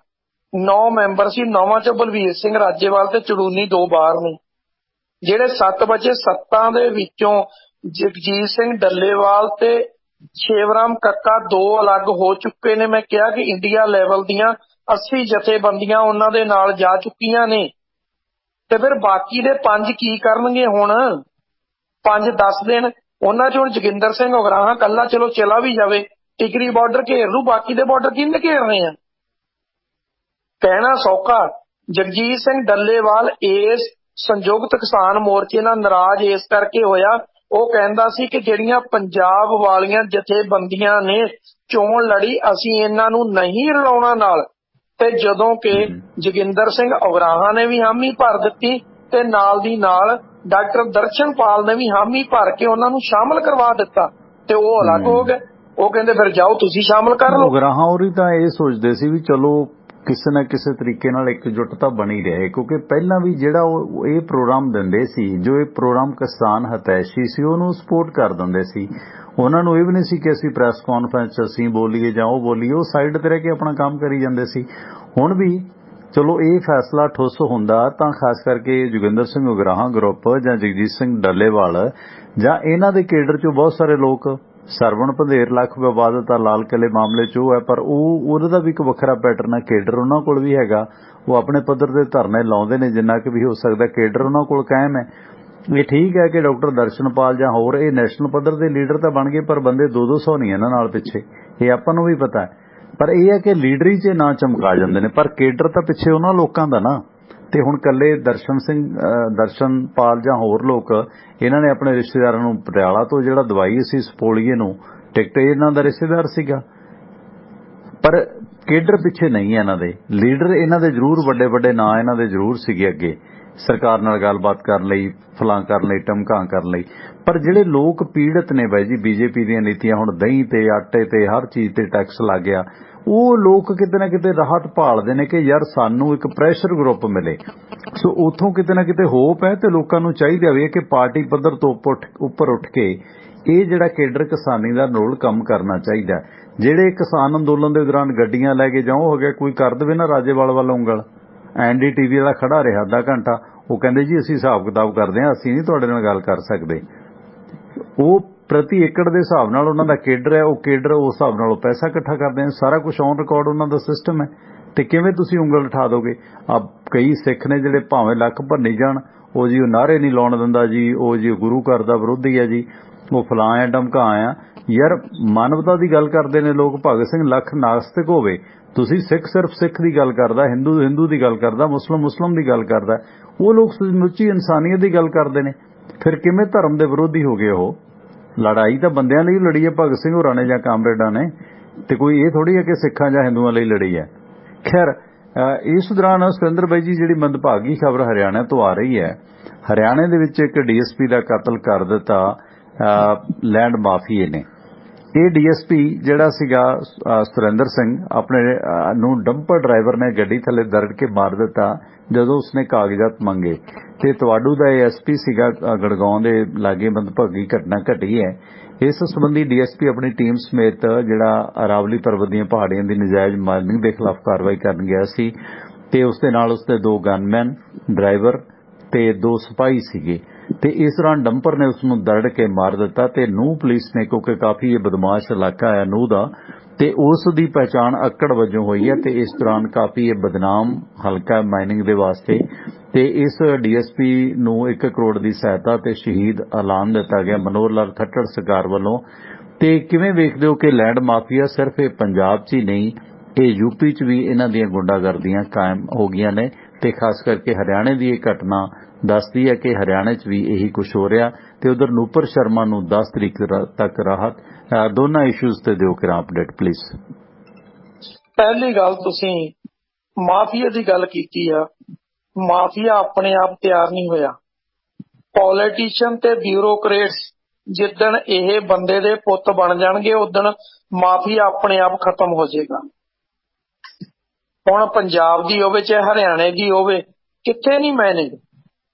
9 ਮੈਂਬਰ ਸੀ, 9ਵਾਂ 'ਚ ਬਲਵੀਰ ਸਿੰਘ ਰਾਜੇਵਾਲ ਤੇ ਚੜੂਨੀ 2 ਬਾਹਰ ਨੇ। ਜਿਹੜੇ 7 ਬਚੇ, 7 ਦੇ ਵਿੱਚੋਂ ਜਗਜੀਤ ਸਿੰਘ ਡੱਲੇਵਾਲ ਤੇ ਸ਼ੇਵਰਾਮ ਕੱਕਾ 2 ਅਲੱਗ ਹੋ ਚੁੱਕੇ ਨੇ। ਮੈਂ ਕਿਹਾ ਕਿ ਇੰਡੀਆ ਲੈਵਲ ਦੀਆਂ 80 ਜਥੇਬੰਦੀਆਂ ਉਹਨਾਂ ਦੇ ਨਾਲ ਜਾ ਚੁੱਕੀਆਂ ਨੇ, ਤੇ ਫਿਰ ਬਾਕੀ ਦੇ 5 ਕੀ ਕਰਨਗੇ? ਹੁਣ 5 ਦੱਸ ਦੇਣ। ਉਹਨਾਂ 'ਚ ਹੁਣ ਜੋਗਿੰਦਰ ਸਿੰਘ ਉਗਰਾਹਾਂ ਕੱਲਾ ਚਲੋ ਚਲਾ ਵੀ ਜਾਵੇ, ਟਿਕਰੀ ਬਾਰਡਰ ਘੇਰ ਲੂ, ਬਾਕੀ ਦੇ ਬਾਰਡਰ ਕਿਹਨੇ ਘੇਰਨੇ ਆ? ਕਹਿਣਾ ਸੌਖਾ। ਜਗਜੀਤ ਸਿੰਘ ਡੱਲੇਵਾਲ ਇਸ ਸੰਯੁਕਤ ਕਿਸਾਨ ਮੋਰਚੇ ਨਾਲ ਨਾਰਾਜ਼ ਇਸ ਕਰਕੇ ਹੋਇਆ, ਉਹ ਕਹਿੰਦਾ ਸੀ ਕਿ ਜਿਹੜੀਆਂ ਪੰਜਾਬ ਵਾਲੀਆਂ ਜਥੇਬੰਦੀਆਂ ਨੇ ਚੋਣ ਲੜੀ, ਅਸੀਂ ਇਹਨਾਂ ਨੂੰ ਨਹੀਂ ਰਲਾਉਣਾ ਨਾਲ। ਤੇ ਜਦੋਂ ਕਿ ਜੋਗਿੰਦਰ ਸਿੰਘ ਉਗਰਾਹਾਂ ਨੇ ਵੀ ਹਾਮੀ ਭਰ ਦਿੱਤੀ, ਤੇ ਨਾਲ ਦੀ ਨਾਲ ਡਾਕਟਰ ਦਰਸ਼ਨਪਾਲ ਨੇ ਵੀ ਹਾਮੀ ਭਰ ਕੇ ਉਹਨਾਂ ਨੂੰ ਸ਼ਾਮਲ ਕਰਵਾ ਦਿੱਤਾ, ਤੇ ਉਹ ਅਲੱਗ ਹੋ ਗਏ। ਉਹ ਕਹਿੰਦੇ ਫਿਰ ਜਾਓ ਤੁਸੀਂ ਸ਼ਾਮਲ ਕਰ ਲਓ। ਉਗਰਾਹਾਂ ਹੋਰੀ ਤਾਂ ਇਹ ਸੋਚਦੇ ਸੀ ਵੀ ਚਲੋ ਕਿਸੇ ਨਾ ਕਿਸੇ ਤਰੀਕੇ ਨਾਲ ਇਕਜੁੱਟਤਾ ਬਣੀ ਰਹੇ, ਕਿਉਂਕਿ ਪਹਿਲਾਂ ਵੀ ਜਿਹੜਾ ਉਹ ਇਹ ਪ੍ਰੋਗਰਾਮ ਦਿੰਦੇ ਸੀ, ਜੋ ਇਹ ਪ੍ਰੋਗਰਾਮ ਕਿਸਾਨ ਹਤੈਸ਼ੀ ਸੀ, ਉਹਨੂੰ ਸਪੋਰਟ ਕਰ ਦਿੰਦੇ ਸੀ। ਉਹਨਾਂ ਨੂੰ ਇਹ ਵੀ ਨਹੀਂ ਸੀ ਕਿ ਅਸੀਂ ਪ੍ਰੈਸ ਕਾਨਫਰੰਸ ਅਸੀਂ ਬੋਲੀਏ ਜਾਂ ਉਹ ਬੋਲੀਏ, ਉਹ ਸਾਈਡ ਤੇ ਰਹਿ ਕੇ ਆਪਣਾ ਕੰਮ ਕਰੀ ਜਾਂਦੇ ਸੀ। ਹੁਣ ਵੀ ਚਲੋ ਇਹ ਫੈਸਲਾ ਠੁੱਸ ਹੁੰਦਾ ਤਾਂ ਖਾਸ ਕਰਕੇ ਜੋਗਿੰਦਰ ਸਿੰਘ ਉਗਰਾਹਾਂ ਗਰੁੱਪ ਜਾਂ ਜਗਜੀਤ ਸਿੰਘ ਡੱਲੇਵਾਲ ਜਾਂ ਇਹਨਾਂ ਦੇ ਕੇਡਰ 'ਚੋਂ ਬਹੁਤ ਸਾਰੇ ਲੋਕ ਸਰਵਣ ਪੰਧੇਰ ਲੱਖ ਵਿਵਾਦਤ ਲਾਲ ਕਿਲੇ ਮਾਮਲੇ 'ਚ ਉਹ ਹੈ, ਪਰ ਉਹਦਾ ਦਾ ਵੀ ਇੱਕ ਵੱਖਰਾ ਪੈਟਰਨ ਹੈ। ਕੇਡਰ ਉਹਨਾਂ ਕੋਲ ਵੀ ਹੈਗਾ, ਉਹ ਆਪਣੇ ਪੱਧਰ ਦੇ ਧਰਨੇ ਲਾਉਂਦੇ ਨੇ ਜਿੰਨਾ ਕਿ ਵੀ ਹੋ ਸਕਦਾ। ਕੇਡਰ ਉਹਨਾਂ ਕੋਲ ਕਾਇਮ ਹੈ। ਇਹ ਠੀਕ ਹੈ ਕਿ ਡਾਕਟਰ ਦਰਸ਼ਨਪਾਲ ਜਾਂ ਹੋਰ ਇਹ ਨੈਸ਼ਨਲ ਪੱਧਰ ਦੇ ਲੀਡਰ ਤਾਂ ਬਣ ਗਏ, ਪਰ ਬੰਦੇ 200 ਨਹੀਂ ਇਹਨਾਂ ਨਾਲ ਪਿੱਛੇ, ਇਹ ਆਪਾਂ ਨੂੰ ਵੀ ਪਤਾ ਹੈ। ਪਰ ਇਹ ਹੈ ਕਿ ਲੀਡਰੀ 'ਚ ਨਾ ਚਮਕਾ ਜਾਂਦੇ ਨੇ, ਪਰ ਕੇਡਰ ਤਾਂ ਪਿੱਛੇ ਉਹਨਾਂ ਲੋਕਾਂ ਦਾ ਨਾ। ਤੇ ਹੁਣ ਕੱਲੇ ਦਰਸ਼ਨਪਾਲ ਜਾਂ ਹੋਰ ਲੋਕ ਇਹਨਾਂ ਨੇ ਆਪਣੇ ਰਿਸ਼ਤੇਦਾਰਾਂ ਨੂੰ ਪਟਿਆਲਾ ਤੋਂ ਜਿਹੜਾ ਦਵਾਈ ਸੀ ਸਪੋਲੀਏ ਨੂੰ, ਟਿਕਟ ਇਹਨਾਂ ਦਾ ਰਿਸ਼ਤੇਦਾਰ ਸੀਗਾ, ਪਰ ਕੇਡਰ ਪਿੱਛੇ ਨਹੀਂ ਹੈ ਇਹਨਾਂ ਦੇ। ਲੀਡਰ ਇਹਨਾਂ ਦੇ ਜ਼ਰੂਰ ਵੱਡੇ ਵੱਡੇ ਨਾਂ ਇਹਨਾਂ ਦੇ ਜ਼ਰੂਰ ਸੀਗੇ ਅੱਗੇ ਸਰਕਾਰ ਨਾਲ ਗੱਲਬਾਤ ਕਰਨ ਲਈ, ਫਲਾਂ ਕਰਨ ਲਈ, ਟਮਕਾਂ ਕਰਨ ਲਈ, ਪਰ ਜਿਹੜੇ ਲੋਕ ਪੀੜਤ ਨੇ ਬਾਈ ਜੀ ਬੀਜੇਪੀ ਦੀਆਂ ਨੀਤੀਆਂ, ਹੁਣ ਦਹੀਂ ਤੇ ਆਟੇ ਤੇ ਹਰ ਚੀਜ਼ ਤੇ ਟੈਕਸ ਲੱਗ ਗਿਆ, ਉਹ ਲੋਕ ਕਿਤੇ ਨਾ ਕਿਤੇ ਰਾਹਤ ਭਾਲਦੇ ਨੇ ਕਿ ਯਾਰ ਸਾਨੂੰ ਇੱਕ ਪ੍ਰੈਸ਼ਰ ਗਰੁੱਪ ਮਿਲੇ। ਸੋ ਉੱਥੋਂ ਕਿਤੇ ਨਾ ਕਿਤੇ ਹੋਪ ਹੈ ਤੇ ਲੋਕਾਂ ਨੂੰ ਚਾਹੀਦਾ ਵੀ ਕਿ ਪਾਰਟੀ ਪੱਧਰ ਤੋਂ ਉੱਪਰ ਉੱਠ ਕੇ ਇਹ ਜਿਹੜਾ ਕੇਡਰ ਕਿਸਾਨੀ ਦਾ ਰੋਲ ਕੰਮ ਕਰਨਾ ਚਾਹੀਦਾ। ਜਿਹੜੇ ਕਿਸਾਨ ਅੰਦੋਲਨ ਦੇ ਦੌਰਾਨ ਗੱਡੀਆਂ ਲੈ ਕੇ ਜਾਓ ਹੋ ਗਿਆ, ਕੋਈ ਕਰ ਦੇਵੇ ਨਾ ਰਾਜੇਵਾਲ ਵੱਲ ਉਂਗਲ, NDTV ਵਾਲਾ ਖੜਾ ਰਿਹਾ ਅੱਧਾ ਘੰਟਾ, ਉਹ ਕਹਿੰਦੇ ਜੀ ਅਸੀਂ ਹਿਸਾਬ ਕਿਤਾਬ ਕਰਦੇ ਹਾਂ, ਅਸੀਂ ਨਹੀਂ ਤੁਹਾਡੇ ਨਾਲ ਗੱਲ ਕਰ ਸਕਦੇ। ਉਹ ਪ੍ਰਤੀ ਏਕੜ ਦੇ ਹਿਸਾਬ ਨਾਲ ਉਹਨਾਂ ਦਾ ਕੇਡਰ ਹੈ, ਉਹ ਕੇਡਰ ਉਸ ਹਿਸਾਬ ਨਾਲ ਉਹ ਪੈਸਾ ਇਕੱਠਾ ਕਰਦੇ ਨੇ, ਸਾਰਾ ਕੁਝ ਔਨ ਰਿਕਾਰਡ ਉਹਨਾਂ ਦਾ ਸਿਸਟਮ ਹੈ। ਤੇ ਕਿਵੇਂ ਤੁਸੀਂ ਉਂਗਲ ਉਠਾ ਦੋਗੇ? ਕਈ ਸਿੱਖ ਨੇ ਜਿਹੜੇ ਭਾਵੇਂ ਲੱਖ ਭੰਨੀ ਜਾਣ, ਉਹ ਜੀ ਉਹ ਨਾਅਰੇ ਨਹੀਂ ਲਾਉਣ ਦਿੰਦਾ ਜੀ, ਉਹ ਜੀ ਗੁਰੂ ਘਰ ਦਾ ਵਿਰੋਧੀ ਹੈ ਜੀ, ਉਹ ਫਲਾਂ ਆ ਢਮਕਾ ਆ। ਯਾਰ ਮਾਨਵਤਾ ਦੀ ਗੱਲ ਕਰਦੇ ਨੇ ਲੋਕ। ਭਗਤ ਸਿੰਘ ਲੱਖ ਨਾਸਤਿਕ ਹੋਵੇ, ਤੁਸੀਂ ਸਿੱਖ ਸਿਰਫ ਸਿੱਖ ਦੀ ਗੱਲ ਕਰਦਾ, ਹਿੰਦੂ ਦੀ ਗੱਲ ਕਰਦਾ, ਮੁਸਲਿਮ ਦੀ ਗੱਲ ਕਰਦਾ, ਉਹ ਲੋਕ ਸਮੁੱਚੀ ਇਨਸਾਨੀਅਤ ਦੀ ਗੱਲ ਕਰਦੇ ਨੇ। ਫਿਰ ਕਿਵੇਂ ਧਰਮ ਦੇ ਵਿਰੋਧੀ ਹੋ ਗਏ ਉਹ? ਲੜਾਈ ਤਾਂ ਬੰਦਿਆਂ ਲਈ ਲੜੀ ਹੈ ਭਗਤ ਸਿੰਘ ਹੋਰਾਂ ਨੇ ਜਾਂ ਕਾਮਰੇਡਾਂ ਨੇ, ਤੇ ਕੋਈ ਇਹ ਥੋੜੀ ਹੈ ਕਿ ਸਿੱਖਾਂ ਜਾਂ ਹਿੰਦੂਆਂ ਲਈ ਲੜੀ ਹੈ। ਖੈਰ ਇਸ ਦੌਰਾਨ ਸੁਰਿੰਦਰ ਬਾਈ ਜੀ ਜਿਹੜੀ ਮੰਦਭਾਗੀ ਖਬਰ ਹਰਿਆਣਾ ਤੋਂ ਆ ਰਹੀ ਹੈ, ਹਰਿਆਣੇ ਦੇ ਵਿੱਚ ਇੱਕ DSP ਦਾ ਕਤਲ ਕਰ ਦਿੱਤਾ ਲੈਂਡ ਮਾਫੀਏ ਨੇ। ਇਹ DSP ਜਿਹੜਾ ਸੀਗਾ ਸੁਰਿੰਦਰ ਸਿੰਘ, ਆਪਣੇ ਨੂੰ ਡੰਪਰ ਡਰਾਈਵਰ ਨੇ ਗੱਡੀ ਥੱਲੇ ਦਰੜ ਕੇ ਮਾਰ ਦਿੱਤਾ ਜਦੋਂ ਉਸਨੇ ਕਾਗਜ਼ਾਤ ਮੰਗੇ। ਤੇ ਤੁਹਾਡੂ ਦਾ ASP ਸੀਗਾ ਗੜਗਾਉਂ ਦੇ ਲਾਗੇ ਮੰਦਭਾਗੀ ਘਟਨਾ ਘਟੀ ਹੈ। ਇਸ ਸੰਬੰਧੀ DSP ਆਪਣੀ ਟੀਮ ਸਮੇਤ ਜਿਹੜਾ ਅਰਾਵਲੀ ਪਰਬਤ ਦੀਆਂ ਪਹਾੜੀਆਂ ਦੀ ਨਜਾਇਜ਼ ਮਾਈਨਿੰਗ ਦੇ ਖਿਲਾਫ ਕਾਰਵਾਈ ਕਰਨ ਗਿਆ ਸੀ, ਤੇ ਉਸ ਦੇ ਨਾਲ ਉਸਦੇ 2 ਗਨਮੈਨ, ਡਰਾਈਵਰ ਤੇ 2 ਸਿਪਾਹੀ ਸੀਗੇ। ਤੇ ਇਸ ਦੌਰਾਨ ਡੰਪਰ ਨੇ ਉਸ ਨੂੰ ਦਰੜ ਕੇ ਮਾਰ ਦਿੱਤਾ। ਤੇ ਨੂੰਹ ਪੁਲਿਸ ਨੇ, ਕਿਉਂਕਿ ਕਾਫੀ ਇਹ ਬਦਮਾਸ਼ ਇਲਾਕਾ ਹੈ ਨੂੰਹ ਦਾ, ਤੇ ਉਸ ਦੀ ਪਛਾਣ ਅੱਕੜ ਵਜੋਂ ਹੋਈ ਹੈ। ਤੇ ਇਸ ਦੌਰਾਨ ਕਾਫੀ ਇਹ ਬਦਨਾਮ ਹਲਕਾ ਮਾਈਨਿੰਗ ਦੇ ਵਾਸਤੇ, ਤੇ ਇਸ DSP ਨੂੰ 1 ਕਰੋੜ ਦੀ ਸਹਾਇਤਾ ਤੇ ਸ਼ਹੀਦ ਐਲਾਨ ਦਿੱਤਾ ਗਿਆ ਮਨੋਹਰ ਲਾਲ ਖੱਟੜ ਸਰਕਾਰ ਵੱਲੋਂ। ਤੇ ਕਿਵੇਂ ਵੇਖਦੇ ਹੋ ਕਿ ਲੈਂਡ ਮਾਫੀਆ ਸਿਰਫ ਇਹ ਪੰਜਾਬ 'ਚ ਹੀ ਨਹੀਂ, ਇਹ UP 'ਚ ਵੀ ਇਹਨਾਂ ਦੀਆਂ ਗੁੰਡਾਗਰਦੀਆਂ ਕਾਇਮ ਹੋ ਗਈਆਂ ਨੇ। ਤੇ ਖਾਸ ਕਰਕੇ ਹਰਿਆਣੇ ਦੀ ਇਹ ਘਟਨਾ ਦੱਸਦੀ ਹੈ ਕਿ ਹਰਿਆਣੇ 'ਚ ਵੀ ਇਹੀ ਕੁਝ ਹੋ ਰਿਹਾ। ਤੇ ਉਧਰ ਨੂਪਰ ਸ਼ਰਮਾ ਨੂੰ 10 ਤਰੀਕ ਤੱਕ ਰਾਹਤ। ਦੋਨਾਂ ਇਸ਼ੂਜ਼ ਤੇ ਦਿਓ ਕਿਰਾਂ ਅਪਡੇਟ ਪਲੀਜ਼। ਪਹਿਲੀ ਗੱਲ, ਤੁਸੀਂ ਮਾਫੀਆ ਦੀ ਗੱਲ ਕੀਤੀ ਆ। ਮਾਫੀਆ ਆਪਣੇ ਆਪ ਤਿਆਰ ਨਹੀਂ ਹੋਇਆ। ਪੋਲੀਟੀਸ਼ੀਅਨ ਤੇ ਬਿਊਰੋਕਰੇਟਸ ਜਿੱਦਣ ਇਹ ਬੰਦੇ ਦੇ ਪੁੱਤ ਬਣ ਜਾਣਗੇ, ਉਦਣ ਮਾਫੀਆ ਆਪਣੇ ਆਪ ਖਤਮ ਹੋ ਜਾਏਗਾ। ਹੁਣ ਪੰਜਾਬ ਦੀ ਹੋਵੇ ਚਾਹੇ ਹਰਿਆਣੇ ਦੀ ਹੋਵੇ, ਕਿੱਥੇ ਨਹੀਂ ਮੈਨੇਜ?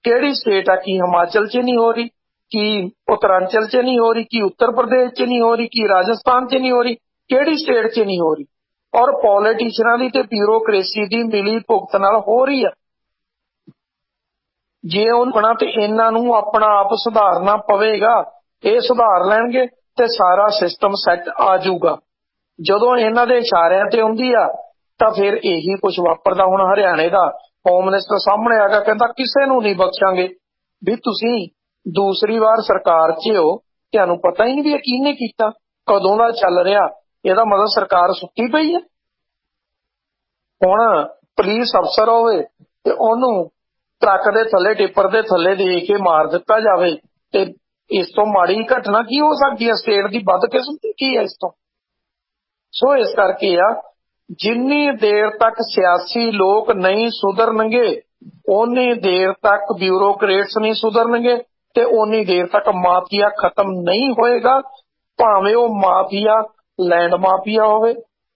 ਕਿਹੜੀ ਸਟੇਟ ਆ? ਕੀ ਹਿਮਾਚਲ 'ਚ ਨਹੀਂ ਹੋ ਰਹੀ? ਕੀ ਉੱਤਰਾਂਚਲ 'ਚ ਨਹੀਂ ਹੋ ਰਹੀ? ਕੀ ਉੱਤਰ ਪ੍ਰਦੇਸ਼ 'ਚ ਨਹੀਂ ਹੋ ਰਹੀ? ਕੀ ਰਾਜਸਥਾਨ 'ਚ ਨਹੀਂ ਹੋ ਰਹੀ? ਕਿਹੜੀ ਸਟੇਟ 'ਚ ਨਹੀਂ ਹੋ ਰਹੀ? ਔਰ ਪੋਲੀਟੀਸ਼ੀਅਨਾਂ ਦੀ ਤੇ ਬਿਊਰੋਕ੍ਰੇਸੀ ਦੀ ਮਿਲੀ ਭੁਗਤ ਨਾਲ ਹੋ ਰਹੀ ਆ। ਜੇ ਉਹਨਾਂ ਤੇ ਇਹਨਾਂ ਨੂੰ ਆਪਣਾ ਆਪ ਸੁਧਾਰਨਾ ਪਵੇਗਾ, ਇਹ ਸੁਧਾਰ ਲੈਣਗੇ ਤੇ ਸਾਰਾ ਸਿਸਟਮ ਸੈੱਟ ਆ ਜਾਊਗਾ। ਜਦੋਂ ਇਹਨਾਂ ਦੇ ਇਸ਼ਾਰਿਆਂ ਤੇ ਹੁੰਦੀ ਆ ਤਾਂ ਫਿਰ ਇਹੀ ਕੁਝ ਵਾਪਰਦਾ। ਹੁਣ ਹਰਿਆਣੇ ਦਾ ਹੋਮ ਮਿਨਿਸਟਰ ਸਾਹਮਣੇ ਆ ਗਿਆ, ਕਹਿੰਦਾ ਕਿਸੇ ਨੂੰ ਨਹੀਂ ਬਖਸ਼ਾਂਗੇ। ਵੀ ਤੁਸੀਂ ਦੂਸਰੀ ਵਾਰ ਸਰਕਾਰ 'ਚ ਹੋ, ਤੁਹਾਨੂੰ ਪਤਾ ਹੀ ਨਹੀਂ ਵੀ ਇਹ ਕਿਹਨੇ ਕੀਤਾ, ਕਦੋਂ ਦਾ ਚੱਲ ਰਿਹਾ। ਇਹਦਾ ਮਤਲਬ ਸਰਕਾਰ ਸੁੱਤੀ ਪਈ ਹੈ। ਹੁਣ ਪੁਲਿਸ ਅਫਸਰ ਹੋਵੇ ਤੇ ਉਹਨੂੰ ਟਰੱਕ ਦੇ ਥੱਲੇ, ਟਿੱਪਰ ਦੇ ਥੱਲੇ ਦੇ ਕੇ ਮਾਰ ਦਿੱਤਾ ਜਾਵੇ, ਤੇ ਇਸ ਤੋਂ ਮਾੜੀ ਘਟਨਾ ਕੀ ਹੋ ਸਕਦੀ ਹੈ? ਸਟੇਟ ਦੀ ਬਦਕਿਸਮਤੀ ਕੀ ਹੈ ਇਸ ਤੋਂ? ਸੋ ਇਸ ਕਰਕੇ ਆ, ਜਿੰਨੀ ਦੇਰ ਤੱਕ ਸਿਆਸੀ ਲੋਕ ਨਹੀਂ ਸੁਧਰਨਗੇ, ਓਨੀ ਦੇਰ ਤੱਕ ਬਿਊਰੋਕਰੇਟਸ ਨਹੀਂ ਸੁਧਰਨਗੇ, ਤੇ ਓਨੀ ਦੇਰ ਤੱਕ ਮਾਫੀਆ ਖਤਮ ਨਹੀਂ ਹੋਏਗਾ। ਭਾਵੇਂ ਉਹ ਮਾਫੀਆ ਲੈਂਡ ਮਾਫੀਆ ਹੋਵੇ,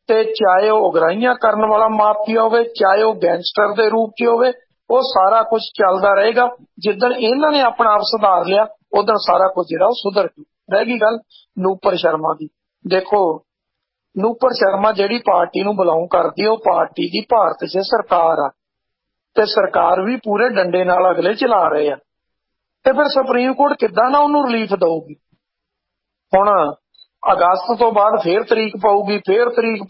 ਤੇ ਚਾਹੇ ਉਹ ਉਗਰਾਹੀਆਂ ਕਰਨ ਵਾਲਾ ਮਾਫੀਆ ਹੋਵੇ, ਚਾਹੇ ਉਹ ਗੈਂਗਸਟਰ ਦੇ ਰੂਪ 'ਚ ਹੋਵੇ, ਉਹ ਸਾਰਾ ਕੁਝ ਚੱਲਦਾ ਰਹੇਗਾ। ਜਿੱਦਣ ਇਹਨਾਂ ਨੇ ਆਪਣਾ ਆਪ ਸੁਧਾਰ ਲਿਆ, ਉਦੋਂ ਸਾਰਾ ਕੁਝ ਜਿਹੜਾ ਉਹ ਸੁਧਰ ਜੂ। ਰਹਿ ਗਈ ਗੱਲ ਨੂਪਰ ਸ਼ਰਮਾ ਦੀ। ਦੇਖੋ, ਨੂਪਰ ਸ਼ਰਮਾ ਜਿਹੜੀ ਪਾਰਟੀ ਨੂੰ ਬਿਲੋਂਗ ਕਰਦੀ ਹੈ, ਉਹ ਪਾਰਟੀ ਦੀ ਭਾਰਤ 'ਚ ਸਰਕਾਰ ਆ, ਤੇ ਸਰਕਾਰ ਵੀ ਪੂਰੇ ਡੰਡੇ ਨਾਲ ਅਗਲੇ ਚਲਾ ਰਹੇ ਆ। ਤੇ ਫਿਰ ਸੁਪਰੀਮ ਕੋਰਟ ਕਿੱਦਾਂ ਨਾ ਉਹਨੂੰ ਰਿਲੀਫ ਦਊਗੀ? ਹੁਣ ਅਗਸਤ ਤੋਂ ਬਾਅਦ ਫੇਰ ਤਰੀਕ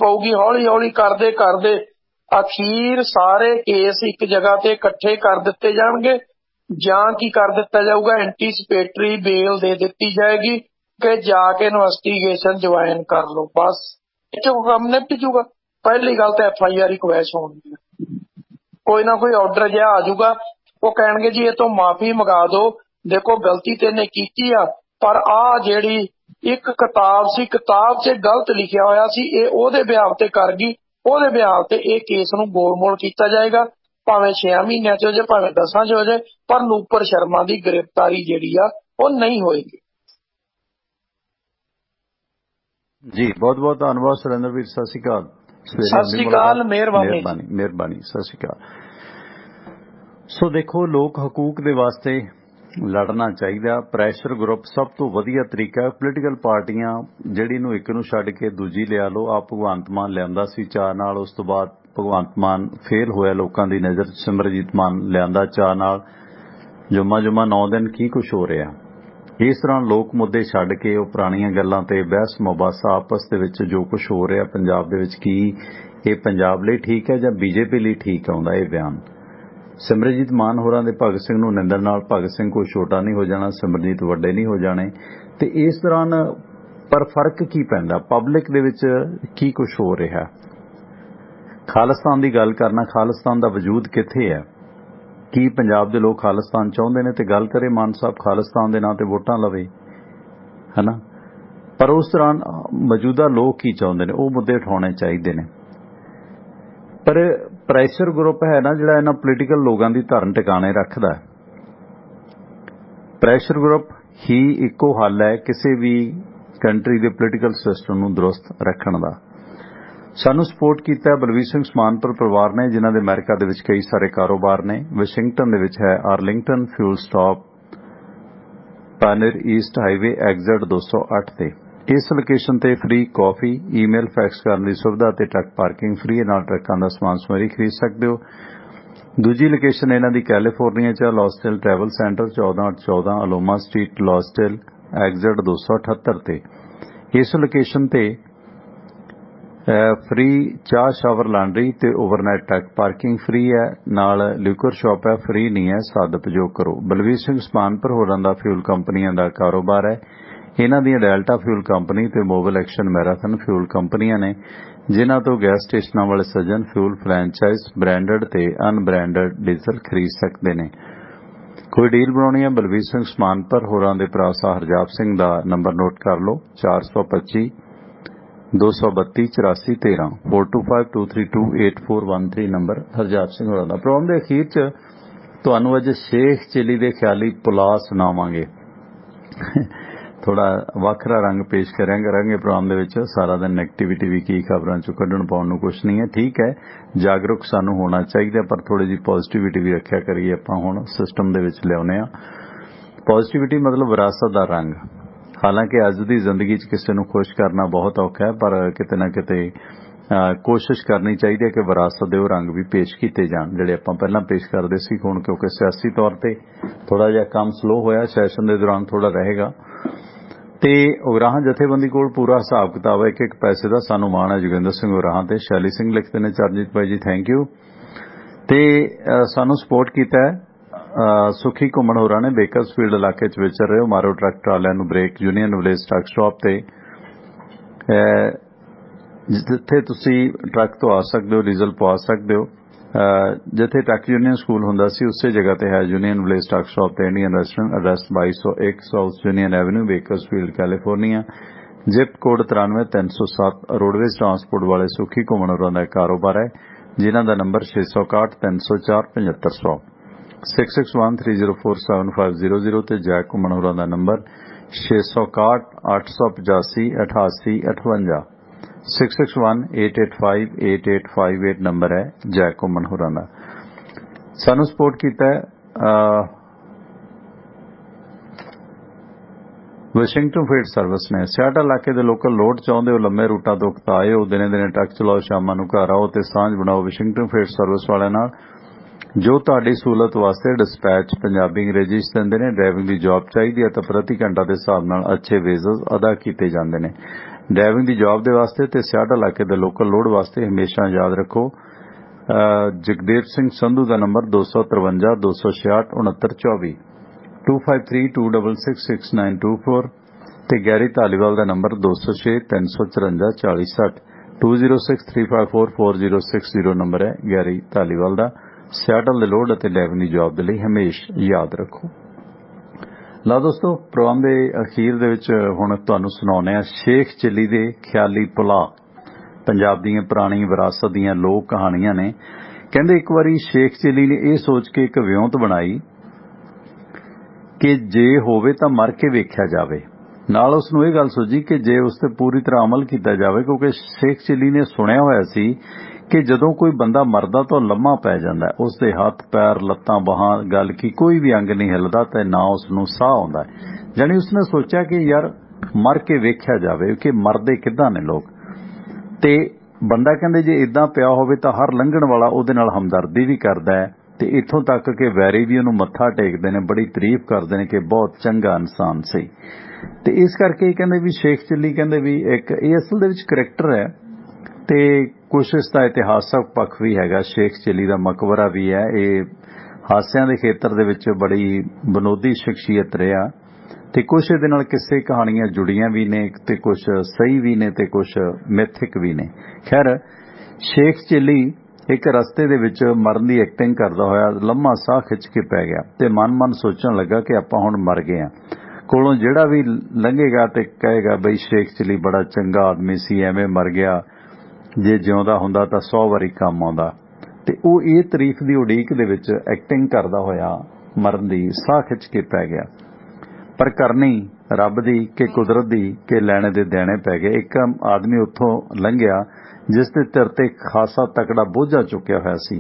ਪਊਗੀ, ਹੌਲੀ ਹੌਲੀ ਕਰਦੇ ਕਰਦੇ ਅਖੀਰ ਸਾਰੇ ਕੇਸ ਇੱਕ ਜਗ੍ਹਾ ਤੇ ਇਕੱਠੇ ਕਰ ਦਿੱਤੇ ਜਾਣਗੇ, ਜਾਂ ਕੀ ਕਰ ਦਿੱਤਾ ਜਾਊਗਾ, ਐਂਟੀਸਪੇਟਰੀ ਬੇਲ ਦੇ ਦਿੱਤੀ ਜਾਏਗੀ ਕਿ ਜਾ ਕੇ ਇਨਵੈਸਟੀਗੇਸ਼ਨ ਜੁਆਇਨ ਕਰ ਲਓ। ਬਸ ਇਹ 'ਚ ਕੰਮ ਨਿਪਟ ਜੂਗਾ। ਪਹਿਲੀ ਗੱਲ ਤਾਂ FIR ਹੀ ਕੁਐਸ਼ ਹੋਣੀ ਹੈ, ਕੋਈ ਨਾ ਕੋਈ ਆਰਡਰ ਜਿਹਾ ਆ ਜਾਊਗਾ, ਉਹ ਕਹਿਣਗੇ ਜੀ ਇਹ ਤੋਂ ਮਾਫੀ ਮੰਗਾ ਦਿਓ, ਦੇਖੋ ਗਲਤੀ ਤੇ ਇਹਨੇ ਕੀਤੀ ਆ, ਪਰ ਆਹ ਜਿਹੜੀ ਇੱਕ ਕਿਤਾਬ ਸੀ, ਕਿਤਾਬ 'ਚ ਗਲਤ ਲਿਖਿਆ ਹੋਇਆ ਸੀ, ਇਹ ਉਹਦੇ ਬਿਹਾਫ ਤੇ ਕਰ ਗਈ, ਉਹਦੇ ਬਿਹਾਫ ਤੇ ਇਹ ਕੇਸ ਨੂੰ ਗੋਲ-ਮੋਲ ਕੀਤਾ ਜਾਏਗਾ, ਭਾਵੇਂ 6 ਮਹੀਨਿਆਂ 'ਚ ਹੋ ਜਾਏ, ਭਾਵੇਂ 10 'ਚ ਹੋ ਜਾਏ, ਪਰ ਨੂਪਰ ਸ਼ਰਮਾ ਦੀ ਗ੍ਰਿਫਤਾਰੀ ਜਿਹੜੀ ਆ ਉਹ ਨਹੀਂ ਹੋਏਗੀ। ਜੀ ਬਹੁਤ ਬਹੁਤ ਧੰਨਵਾਦ ਸੁਰਿੰਦਰ ਵੀਰ, ਸਤਿ ਸ਼੍ਰੀ ਅਕਾਲ। ਸਤਿ ਸ਼੍ਰੀ ਅਕਾਲ, ਮਿਹਰਬਾਨੀ। ਸਤਿ ਸ਼੍ਰੀ ਅਕਾਲ। ਸੋ ਦੇਖੋ, ਲੋਕ ਹਕੂਕ ਦੇ ਵਾਸਤੇ ਲੜਨਾ ਚਾਹੀਦਾ। ਪ੍ਰੈਸ਼ਰ ਗਰੁੱਪ ਸਭ ਤੋਂ ਵਧੀਆ ਤਰੀਕਾ ਹੈ। ਪੋਲੀਟੀਕਲ ਪਾਰਟੀਆਂ ਜਿਹੜੀ ਨੂੰ ਇੱਕ ਨੂੰ ਛੱਡ ਕੇ ਦੂਜੀ ਲਿਆ ਲਓ। ਆ ਭਗਵੰਤ ਮਾਨ ਲਿਆਂਦਾ ਸੀ ਚਾਅ ਨਾਲ, ਉਸ ਤੋਂ ਬਾਅਦ ਭਗਵੰਤ ਮਾਨ ਫੇਲ ਹੋਇਆ ਲੋਕਾਂ ਦੀ ਨਜ਼ਰ। ਸਿਮਰਜੀਤ ਮਾਨ ਲਿਆਂਦਾ ਚਾਅ ਨਾਲ, ਜੁਮਾ 9 ਦਿਨ ਕੀ ਕੁਛ ਹੋ ਰਿਹਾ। ਇਸ ਤਰ੍ਹਾਂ ਲੋਕ ਮੁੱਦੇ ਛੱਡ ਕੇ ਉਹ ਪੁਰਾਣੀਆਂ ਗੱਲਾਂ ਤੇ ਬਹਿਸ ਮੁਬਾਸਾ ਆਪਸ ਦੇ ਵਿੱਚ ਜੋ ਕੁਛ ਹੋ ਰਿਹਾ ਪੰਜਾਬ ਦੇ ਵਿੱਚ, ਕੀ ਇਹ ਪੰਜਾਬ ਲਈ ਠੀਕ ਹੈ ਜਾਂ BJP ਲਈ ਠੀਕ ਆਉਂਦਾ ਇਹ ਬਿਆਨ। ਸਿਮਰਜੀਤ ਮਾਨ ਹੋਰਾਂ ਦੇ ਭਗਤ ਸਿੰਘ ਨੂੰ ਨਿੰਦਣ ਨਾਲ ਭਗਤ ਸਿੰਘ ਕੋਈ ਛੋਟਾ ਨਹੀਂ ਹੋ ਜਾਣਾ, ਸਿਮਰਜੀਤ ਵੱਡੇ ਨਹੀਂ ਹੋ ਜਾਣੇ। ਤੇ ਇਸ ਦੌਰਾਨ ਪਰ ਫਰਕ ਕੀ ਪੈਂਦਾ, ਪਬਲਿਕ ਦੇ ਵਿੱਚ ਕੀ ਕੁਛ ਹੋ ਰਿਹਾ। ਖਾਲਿਸਤਾਨ ਦੀ ਗੱਲ ਕਰਨਾ, ਖਾਲਿਸਤਾਨ ਦਾ ਵਜੂਦ ਕਿੱਥੇ ਹੈ, ਕੀ ਪੰਜਾਬ ਦੇ ਲੋਕ ਖਾਲਿਸਤਾਨ ਚਾਹੁੰਦੇ ਨੇ, ਤੇ ਗੱਲ ਕਰੇ ਮਾਨ ਸਾਹਿਬ ਖਾਲਿਸਤਾਨ ਦੇ ਨਾਂ ਤੇ ਵੋਟਾਂ ਲਵੇ, ਹੈ ਨਾ। ਪਰ ਉਸ ਦੌਰਾਨ ਮੌਜੂਦਾ ਲੋਕ ਕੀ ਚਾਹੁੰਦੇ ਨੇ, ਉਹ ਮੁੱਦੇ ਉਠਾਉਣੇ ਚਾਹੀਦੇ ਨੇ। ਪਰ ਪ੍ਰੈਸ਼ਰ ਗਰੁੱਪ ਹੈ ਨਾ ਜਿਹੜਾ ਇਹਨਾਂ ਪੋਲੀਟੀਕਲ ਲੋਕਾਂ ਦੀ ਧਰਨ ਟਿਕਾਣੇ ਰੱਖਦਾ, ਪ੍ਰੈਸ਼ਰ ਗਰੁੱਪ ਹੀ ਇੱਕੋ ਹੱਲ ਹੈ ਕਿਸੇ ਵੀ ਕੰਟਰੀ ਦੇ ਪੋਲੀਟੀਕਲ ਸਿਸਟਮ ਨੂੰ ਦਰੁਸਤ ਰੱਖਣ ਦਾ। ਸਾਨੂੰ ਸਪੋਰਟ ਕੀਤਾ ਬਲਵੀਰ ਸਿੰਘ ਸਮਾਨਪੁਰ ਪਰਿਵਾਰ ਨੇ, ਜਿਨ੍ਹਾਂ ਦੇ ਅਮਰੀਕਾ ਦੇ ਵਿੱਚ ਕਈ ਸਾਰੇ ਕਾਰੋਬਾਰ ਨੇ। ਵਾਸ਼ਿੰਗਟਨ ਦੇ ਵਿੱਚ ਹੈ Arlington fuel stop, pioneer East Highway, exit 208 ਤੇ। ਇਸ ਲੋਕੇਸ਼ਨ ਤੇ ਫ੍ਰੀ ਕਾਫੀ, ਈਮੇਲ, ਫੈਕਸ ਕਰਨ ਦੀ ਸੁਵਿਧਾ ਤੇ ਟਰੱਕ ਪਾਰਕਿੰਗ ਫ੍ਰੀ, ਨਾਲ ਟਰੱਕਾਂ ਦਾ ਸਮਾਨ ਸਮੱਗਰੀ ਖਰੀਦ ਸਕਦੇ ਹੋ। ਦੂਜੀ ਲੋਕੇਸ਼ਨ ਇਹਨਾਂ ਦੀ ਕੈਲੀਫੋਰਨੀਆ 'ਚ ਲੌਸਟੇਲ ਟਰੈਵਲ ਸੈਂਟਰ, 1414 ਅਲੋਮਾ ਸਟਰੀਟ, ਲੌਸਟੇਲ, ਐਗਜ਼ਿਟ 278 ਤੇ। ਇਸ ਲੋਕੇਸ਼ਨ ਤੇ ਫ੍ਰੀ ਚਾਹ, ਸ਼ਾਵਰ, ਲਾਂਡਰੀ ਤੇ ਓਵਰਨਾਈਟ ਟਰੱਕ ਪਾਰਕਿੰਗ ਫ੍ਰੀ ਹੈ, ਨਾਲ ਲਿਕਰ ਸ਼ਾਪ ਹੈ, ਫ੍ਰੀ ਨਹੀਂ ਹੈ, ਸਦ ਉਪਯੋਗ ਕਰੋ। ਬਲਵੀਰ ਸਿੰਘ ਸਮਾਨਪੁਰ ਹੋਰਾਂ ਦਾ ਫਿਊਲ ਕੰਪਨੀਆਂ ਦਾ ਕਾਰੋਬਾਰ ਹੈ। ਇਹਨਾਂ ਦੀਆਂ ਡੈਲਟਾ ਫਿਊਲ ਕੰਪਨੀ ਤੇ ਮੋਬਿਲ ਐਕਸ਼ਨ ਮੈਰਾਥਨ ਫਿਊਲ ਕੰਪਨੀਆਂ ਨੇ, ਜਿਨ੍ਹਾਂ ਤੋਂ ਗੈਸ ਸਟੇਸ਼ਨਾਂ ਵਾਲੇ ਸੱਜਣ ਫਿਊਲ ਫਰੈਂਚਾਈਜ਼ ਬ੍ਰਾਂਡਡ ਤੇ ਅਨਬ੍ਰਾਂਡਡ ਡੀਜ਼ਲ ਖਰੀਦ ਸਕਦੇ ਨੇ। ਕੋਈ ਡੀਲ ਬਣਾਉਣੀ ਹੈ ਬਲਵੀਰ ਸਿੰਘ ਸਮਾਨਪੁਰ ਹੋਰਾਂ ਦੇ ਭਰਾ ਸਾਹ ਹਰਜਾਪ ਸਿੰਘ ਦਾ ਨੰਬਰ ਨੋਟ ਕਰ ਲਓ, 425 232 84 13 4252328413 ਨੰਬਰ ਹਰਜਾਪ ਸਿੰਘ ਹੋਰਾਂ ਦਾ। ਪ੍ਰੋਗਰਾਮ ਦੇ ਅਖੀਰ 'ਚ ਤੁਹਾਨੂੰ ਅੱਜ ਸ਼ੇਖ ਚਿਲੀ ਦੇ ਖਿਆਲੀ ਪੁਲਾਹ ਸੁਣਾਵਾਂਗੇ। ਥੋੜਾ ਵੱਖਰਾ ਰੰਗ ਪੇਸ਼ ਕਰਾਂਗੇ ਪ੍ਰੋਗਰਾਮ ਦੇ ਵਿੱਚ। ਸਾਰਾ ਦਿਨ ਨੈਗੇਟਿਵਿਟੀ ਵੀ ਕੀ ਖਬਰਾਂ 'ਚੋਂ ਕੱਢਣ ਪਾਉਣ ਨੂੰ ਕੁਛ ਨਹੀਂ ਹੈ, ਠੀਕ ਹੈ, ਜਾਗਰੂਕ ਸਾਨੂੰ ਹੋਣਾ ਚਾਹੀਦਾ, ਪਰ ਥੋੜੀ ਜਿਹੀ ਪੋਜ਼ਿਟਿਵਿਟੀ ਵੀ ਰੱਖਿਆ ਕਰੀਏ। ਆਪਾਂ ਹੁਣ ਸਿਸਟਮ ਦੇ ਵਿੱਚ ਲਿਆਉਂਦੇ ਹਾਂ ਪੋਜ਼ਿਟਿਵਿਟੀ, ਮਤਲਬ ਵਿਰਾਸਤ ਦਾ ਰੰਗ। ਹਾਲਾਂਕਿ ਅੱਜ ਦੀ ਜ਼ਿੰਦਗੀ 'ਚ ਕਿਸੇ ਨੂੰ ਖੁਸ਼ ਕਰਨਾ ਬਹੁਤ ਔਖਾ ਹੈ, ਪਰ ਕਿਤੇ ਨਾ ਕਿਤੇ ਕੋਸ਼ਿਸ਼ ਕਰਨੀ ਚਾਹੀਦੀ ਹੈ ਕਿ ਵਿਰਾਸਤ ਦੇ ਉਹ ਰੰਗ ਵੀ ਪੇਸ਼ ਕੀਤੇ ਜਾਣ ਜਿਹੜੇ ਆਪਾਂ ਪਹਿਲਾਂ ਪੇਸ਼ ਕਰਦੇ ਸੀ। ਹੁਣ ਕਿਉਂਕਿ ਸਿਆਸੀ ਤੌਰ ਤੇ ਥੋੜਾ ਜਿਹਾ ਕੰਮ ਸਲੋ ਹੋਇਆ, ਸੈਸ਼ਨ ਦੇ ਦੌਰਾਨ ਥੋੜਾ ਰਹੇਗਾ। ਤੇ ਉਗਰਾਹਾਂ ਜਥੇਬੰਦੀ ਕੋਲ ਪੂਰਾ ਹਿਸਾਬ ਕਿਤਾਬ ਹੈ, ਇੱਕ ਪੈਸੇ ਦਾ ਸਾਨੂੰ ਮਾਣ ਹੈ। ਜੋਗਿੰਦਰ ਸਿੰਘ ਉਗਰਾਹਾਂ ਤੇ ਸ਼ੈਲੀ ਸਿੰਘ ਲਿਖਦੇ ਨੇ, ਚਰਨਜੀਤ ਭਾਈ ਜੀ ਥੈਂਕ ਯੂ। ਤੇ ਸਾਨੂੰ ਸਪੋਰਟ ਕੀਤਾ ਹੈ ਸੁਖੀ ਘੁੰਮਣ ਹੋਰਾਂ ਨੇ, ਬੇਕਰਸਫੀਲਡ ਇਲਾਕੇ 'ਚ ਵਿਚਰ ਰਹੇ ਹੋ, ਮਾਰੋ ਟਰੱਕ ਟਰਾਲਿਆਂ ਨੂੰ brake, union village truck stop ਤੇ ਜਿੱਥੇ ਤੁਸੀਂ ਟਰੱਕ ਤੋਂ ਆ ਸਕਦੇ ਹੋ, ਡੀਜ਼ਲ ਪਵਾ ਸਕਦੇ ਹੋ। ਜਿੱਥੇ ਟਰੱਕ ਯੂਨੀਅਨ ਸਕੂਲ ਹੁੰਦਾ ਸੀ ਉਸੇ ਜਗ੍ਹਾ ਤੇ ਹੈ ਯੂਨੀਅਨ ਵਿਲੇਜ ਟਰੱਕ ਸਟਾਪ ਤੇ Indian restaurant, address 2201 south union avenue, Bakersfield, California, zip code 93307। Roadways transport ਵਾਲੇ ਸੁਖੀ ਘੁੰਮਣ ਹੋਰਾਂ ਦਾ ਕਾਰੋਬਾਰ ਹੈ, ਜਿਨ੍ਹਾਂ ਦਾ ਨੰਬਰ 661 304 7500 6613047500 ਤੇ ਜੈਕ ਘੁੰਮਣ ਹੋਰਾਂ ਦਾ ਨੰਬਰ 661 885 88 58 6618858858 ਨੰਬਰ ਹੈ ਜੈਕ ਘੁੰਮਣ ਹੋਰਾਂ ਦਾ। ਸਾਨੂੰ ਸਪੋਰਟ ਕੀਤਾ ਹੈ ਵਾਸ਼ਿੰਗਟਨ ਫੀਡ ਸਰਵਿਸ ਨੇ। ਸਿਆਟਲ ਇਲਾਕੇ ਦੇ ਲੋਕਲ ਲੋਡ ਚਾਹੁੰਦੇ ਹੋ, ਲੰਮੇ ਰੂਟਾਂ ਤੋਂ ਉਕਤਾਏ ਹੋ, ਦਿਨੇ ਦਿਨੇ ਟਰੱਕ ਚਲਾਓ, ਸ਼ਾਮਾਂ ਨੂੰ ਘਰ ਆਓ ਤੇ ਸਾਂਝ ਬਣਾਓ ਵਾਸ਼ਿੰਗਟਨ ਫੀਡ ਸਰਵਿਸ ਵਾਲਿਆਂ ਨਾਲ। जो तुहाडी सहूलत वास्ते डिस्पैच पंजाबी अंग्रेजी च दिंदे ने। ड्राइविंग की जॉब चाहिदी है तो प्रति घंटा के हिसाब नाल अच्छे वेजेस अदा किए जाते हैं। ड्राइविंग की जॉब के वास्ते ते सियाट इलाके के लोकल लोड वास्ते हमेशा याद रखो जगदेव सिंह संधू का नंबर 253 266 6924 2532666924 ते गैरी धालीवाल का नंबर 206 354 4060 2063544060 नंबर है गैरी धालीवाल का। सियाटल दे लोड अते ड्राइविंग की जॉब के लिए हमेशा याद रखो। ला दोस्तों प्रोग्राम के अखीर दे विच हुण तुहानूं सुणाउने आ शेख चिली दे ख्याली पुला। पंजाब दी पुरानी विरासत दी लोक कहानियां ने। कहंदे एक बारी शेख चिली ने यह सोच के एक विਉਂਤ बनाई कि जे होवे तां मर के वेख्या जावे। नाल उसनूं यह गल सूझी कि जे उस ते पूरी तरह अमल किया जावे, क्योंकि शेख चिली ने सुनिया होया सी कि जदों कोई बंदा मरदा तो लम्मा पै जांदा, उसदे हथ पैर लत्तां बाहां गल की कोई भी अंग नहीं हिलदा ते ना उसनूं साह आउंदा। जानी उसने सोचा कि यार मर के वेख्या जावे कि मरदे किदां ने लोग। ते बंदा कहंदे जे इदां पिया होवे तां हर लंघण वाला उहदे नाल हमदर्दी भी करदा है ते इत्थों तक कि वैरी भी उहनूं मत्था टेकदे ने, बड़ी तारीफ करदे ने कि बहुत चंगा इंसान सी। ते इस करके कहंदे भी शेख चिली कहंदे भी एक ये असल दे विच करैक्टर है ते कुछ इसका इतिहासक पक्ष भी हैगा। शेख चिली का मकबरा भी है। ये हास्यां दे खेतर दे विच बड़ी विनोदी शख्सियत रहा ते कुछ इहदे नाल किस्से कहानियां जुड़ियां भी ने ते कुछ सही भी ने ते कुछ मिथिक भी ने। खैर शेख चिली एक रस्ते दे विच मरन दी एक्टिंग करदा होया लम्मा साह खिच के पै गया ते मन मन सोचण लगा कि आपां हुण मर गए हां। कोलों जिहड़ा भी लंघेगा ते कहेगा बई शेख चिली बड़ा चंगा आदमी सी, एवें मर गया, जे जिउंदा हुंदा तां 100 वारी काम आउंदा। ते ओह इह तारीफ दी उड़ीक दे विच एक्टिंग करदा होया मरन दी साह खिच के पै गया। पर करनी रब दी कि कुदरत दी कि लैणे दे देणे पै गए। एक आदमी उत्थों लंघिया जिस दे सिर ते खासा तकड़ा बोझा चुक्या होया सी।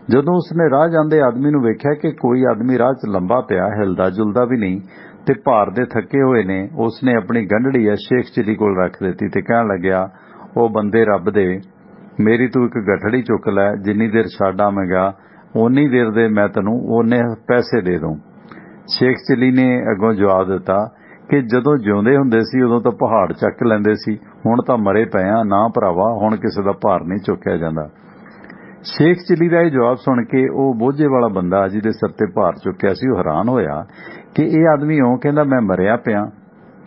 जदों उसने राह जांदे आदमी नूं वेख्या कि कोई आदमी राह च लंबा पिया, हिलदा जुलदा भी नहीं ते भार दे थके होए ने, उसने अपनी गंढड़ी शेख चिली कोल रख दित्ती ते कहण लग्या ओ बंदे रब दे, मेरी तू एक गठड़ी चुक लै, जिन्नी देर छड्ड आवेगा उन्नी देर दे मैं तैनूं उन्ने पैसे दे दूं। शेख चिली ने अगों जवाब दिता कि जदों जिउंदे हुंदे सी उदों तां पहाड़ चक लैंदे सी, हुण तां मरे पए आ, ना भरावा हुण किसे दा भार नहीं चुक्या जांदा। शेख चिली का यह जवाब सुन के वह बोझे वाला बंदा जिहदे सिर ते भार चुक्या सी हैरान होया कि यह आदमी इउं कहंदा मैं मरिया पिया,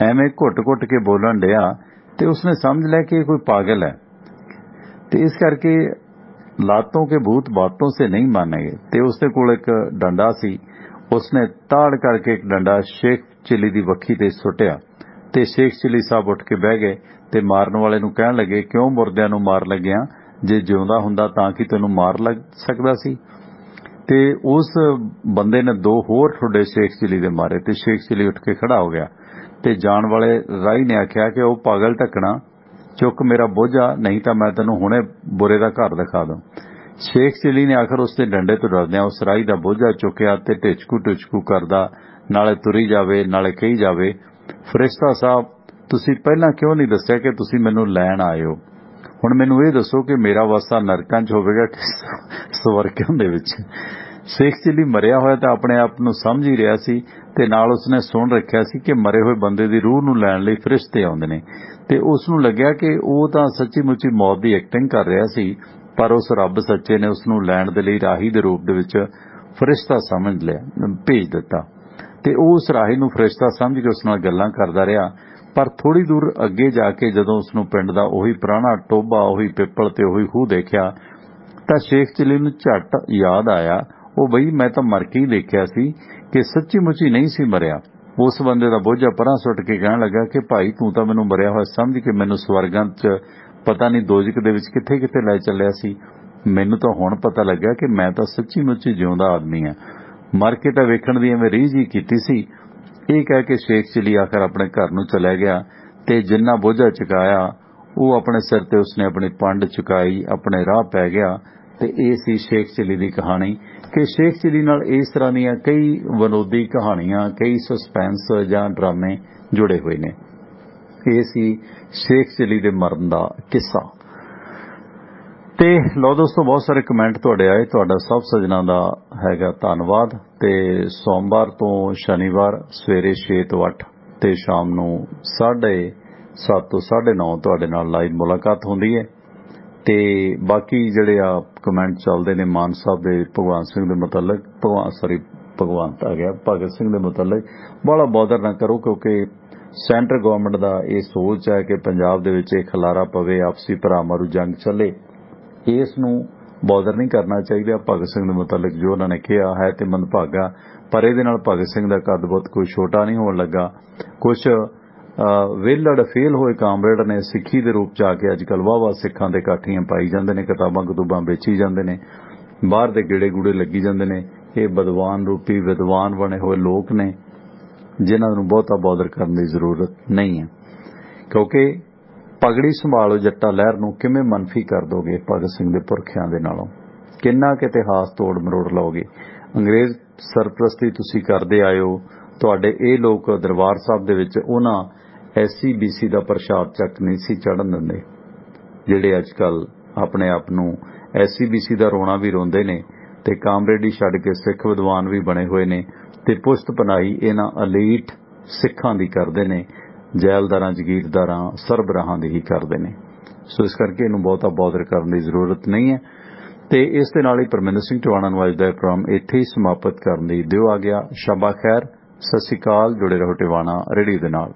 एवें घुट घुट के बोलण डिया ते उसने समझ लिया कि कोई पागल है। तो इस करके लातों के भूत बातों से नहीं मानेंगे। तो उसके कोल एक डंडा सी, उसने ताड़ करके एक डंडा शेख चिली दी वक्खी ते सुटिया ते शेख चिली साहब उठ के बह गए ते मारन वाले नूं कहण लगे क्यों मुर्दियां नूं मार लग्या, जे जिउंदा हुंदा तां कि तैनूं मार लग सकदा सी। ते उस बंदे ने दो होर ठुड्डे शेख चिली दे मारे ते शेख चिली उठ के खड़ा हो गया ते जान वाले राही ने आख्या कि ओ पागल ढकना चुक मेरा बोझा, नहीं तां मैं तैनूं हुणे बुरे दा घर दिखा दूं। शेख चिली ने आखिर उसके डंडे तो डरदियां उस राही दा बोझा चुकिया ते टिचकू टिचकू करदा नाले तुरी जावे नाले कही जावे, फरिश्ता साहब तुसीं पहलां क्यों नहीं दस्सिया कि तुसीं मैनूं लैण आए हो? हुण मैनूं इह दसो कि मेरा वासा नरकां च होवेगा कि स्वर्गां दे विच? शेख चिली मरिया होया तां अपने आप नूं समझ ही रिहा सी ते नाल उसने सुण रखिया सी कि मरे होए बंदे दी रूह नूं लैण लई फरिश्ते आउंदे ने ते उस नूं लग्या कि ओह तां सच्ची मुच्ची मौत दी एक्टिंग कर रिहा सी, पर उस रब सच्चे ने उस नूं लैण दे लई राही दे रूप दे विच फरिश्ता समझ लिया, भेज दिता ते ओह उस राही नूं फरिश्ता समझ के उस नाल गल्लां करदा रिहा। पर थोड़ी दूर अगे जाके जदों उसनूं पिंड दा ओही पुराना टोबा ओही पिपल ते ओही खूह देखिया तां शेख चिली नूं झट याद आया ओ बई मैं तां मर के ही देखिया सी कि सच्ची मुच्ची नहीं सी मरिया। उस बंदे दा बोझा परां सुट के कहण लगा कि भाई तूं तां मैनूं मरिया होया समझ के मैनूं स्वर्गां च पता नहीं दोजक दे विच किथे किथे लै चलिया सी, मैनूं तां हुण पता लग्या कि मैं तां सच्ची मुच्ची जिउंदा आदमी आ, मर के तां वेखण दी एवें रीझ ही कीती सी। ਇਹ कह के शेख चिली आखिर अपने घर नूं चला गया ते जिन्ना बोझा चुकाया वो अपने सिर ते उसने अपनी पंड चुकाई अपने राह पै गया। ते ये सी शेख चिली दी कहानी कि शेख चिली नाल इस तरह दीयां कई विनोदी कहानियां कई सस्पेंस जां ड्रामे जुड़े हुए ने। ये सी शेख चिली दे मरन दा किस्सा। ਤੇ ਲਓ ਦੋਸਤੋ, ਬਹੁਤ ਸਾਰੇ ਕਮੈਂਟ ਤੁਹਾਡੇ ਆਏ। ਤੁਹਾਡਾ ਸਭ ਸੱਜਣਾ ਦਾ ਹੈਗਾ ਧੰਨਵਾਦ। ਤੇ ਸੋਮਵਾਰ ਤੋਂ ਸ਼ਨੀਵਾਰ ਸਵੇਰੇ 6 ਤੋਂ 8 ਤੇ ਸ਼ਾਮ ਨੂੰ 7:30 ਤੋਂ 9:30 ਤੁਹਾਡੇ ਨਾਲ ਲਾਈਵ ਮੁਲਾਕਾਤ ਹੁੰਦੀ ਹੈ। ਤੇ ਬਾਕੀ ਜਿਹੜੇ ਆ ਕਮੈਂਟ ਚੱਲਦੇ ਨੇ ਮਾਨ ਸਾਹਿਬ ਦੇ ਭਗਵੰਤ ਸਿੰਘ ਦੇ ਮੁਤਲਕ, ਭਗਵੰਤ ਆ ਗਿਆ ਭਗਤ ਸਿੰਘ ਦੇ ਮੁਤਲਕ, ਬੜਾ ਬੌਦਰ ਨਾ ਕਰੋ, ਕਿਉਂਕਿ ਸੈਂਟਰ ਗਵਰਨਮੈਂਟ ਦਾ ਇਹ ਸੋਚ ਹੈ ਕਿ ਪੰਜਾਬ ਦੇ ਵਿੱਚ ਇਹ ਖਲਾਰਾ ਪਵੇ, ਆਪਸੀ ਭਰਾਵਾਂ ਨੂੰ ਜੰਗ ਚੱਲੇ। ਇਸ ਨੂੰ ਬੌਦਰ ਨਹੀਂ ਕਰਨਾ ਚਾਹੀਦਾ। ਭਗਤ ਸਿੰਘ ਦੇ ਮੁਤਲਕ ਜੋ ਉਹਨਾਂ ਨੇ ਕਿਹਾ ਹੈ ਤੇ ਮੰਦਭਾਗਾ, ਪਰ ਇਹਦੇ ਨਾਲ ਭਗਤ ਸਿੰਘ ਦਾ ਕੱਦ ਬਹੁਤ ਕੋਈ ਛੋਟਾ ਨਹੀਂ ਹੋਣ ਲੱਗਾ। ਕੁਛ ਵਿਹਲੜ ਫੇਲ ਹੋਏ ਕਾਮਰੇਡ ਨੇ ਸਿੱਖੀ ਦੇ ਰੂਪ ਚ ਆ ਕੇ ਅੱਜ ਕੱਲ੍ਹ ਵਾਹ ਸਿੱਖਾਂ ਦੇ ਕਾਠੀਆਂ ਪਾਈ ਜਾਂਦੇ ਨੇ, ਕਿਤਾਬਾਂ ਕਤੂਬਾਂ ਵੇਚੀ ਜਾਂਦੇ ਨੇ, ਬਾਹਰ ਦੇ ਗੇੜੇ ਗੂੜੇ ਲੱਗੀ ਜਾਂਦੇ ਨੇ। ਇਹ ਬਦਵਾਨ ਰੂਪੀ ਵਿਦਵਾਨ ਬਣੇ ਹੋਏ ਲੋਕ ਨੇ ਜਿਨ੍ਹਾਂ ਨੂੰ ਬਹੁਤਾ ਬੌਦਰ ਕਰਨ ਦੀ ਜ਼ਰੂਰਤ ਨਹੀਂ ਹੈ, ਕਿਉਂਕਿ ਪਗੜੀ ਸੰਭਾਲੋ ਜੱਟਾ ਲਹਿਰ ਨੂੰ ਕਿਵੇਂ ਮਨਫੀ ਕਰ ਦੋਗੇ ਭਗਤ ਸਿੰਘ ਦੇ ਪੁਰਖਿਆਂ ਦੇ ਨਾਲੋਂ, ਕਿੰਨਾ ਕਿ ਇਤਿਹਾਸ ਤੋੜ ਮਰੋੜ ਲਓਗੇ। ਅੰਗਰੇਜ਼ ਸਰਪ੍ਰਸਤੀ ਤੁਸੀਂ ਕਰਦੇ ਆਏ ਹੋ। ਤੁਹਾਡੇ ਇਹ ਲੋਕ ਦਰਬਾਰ ਸਾਹਿਬ ਦੇ ਵਿੱਚ ਉਹਨਾਂ SCBC ਦਾ ਪ੍ਰਸ਼ਾਦ ਚੱਕ ਨਹੀਂ ਸੀ ਚੜ੍ਹਨ ਦਿੰਦੇ, ਜਿਹੜੇ ਅੱਜ ਕੱਲ੍ਹ ਆਪਣੇ ਆਪ ਨੂੰ SCBC ਦਾ ਰੋਣਾ ਵੀ ਰੋਂਦੇ ਨੇ ਤੇ ਕਾਮਰੇਡੀ ਛੱਡ ਕੇ ਸਿੱਖ ਵਿਦਵਾਨ ਵੀ ਬਣੇ ਹੋਏ ਨੇ ਤੇ ਪੁਸ਼ਤ ਪਨਾਈ ਇਹਨਾਂ ਅਲੀਟ ਸਿੱਖਾਂ ਦੀ ਕਰਦੇ ਨੇ, ਜੈਲਦਾਰਾਂ ਜਗੀਰਦਾਰਾਂ ਸਰਬਰਾਹਾਂ ਦੀ ਹੀ ਕਰਦੇ ਨੇ। ਸੋ ਇਸ ਕਰਕੇ ਇਹਨੂੰ ਬਹੁਤਾ ਬੌਦਰ ਕਰਨ ਦੀ ਜ਼ਰੂਰਤ ਨਹੀਂ ਹੈ। ਤੇ ਇਸ ਦੇ ਨਾਲ ਹੀ ਪਰਮਿੰਦਰ ਸਿੰਘ ਟਿਵਾਣਾ ਨੂੰ ਅੱਜ ਦਾ ਇਹ ਪ੍ਰੋਗਰਾਮ ਇੱਥੇ ਹੀ ਸਮਾਪਤ ਕਰਨ ਦੀ ਦਿਓ ਆ ਗਿਆ। ਸ਼ਬਾ ਖੈਰ, ਸਤਿ ਸ਼੍ਰੀ ਅਕਾਲ। ਜੁੜੇ ਰਹੋ ਟਿਵਾਣਾ ਰੇਡੀਓ ਦੇ ਨਾਲ।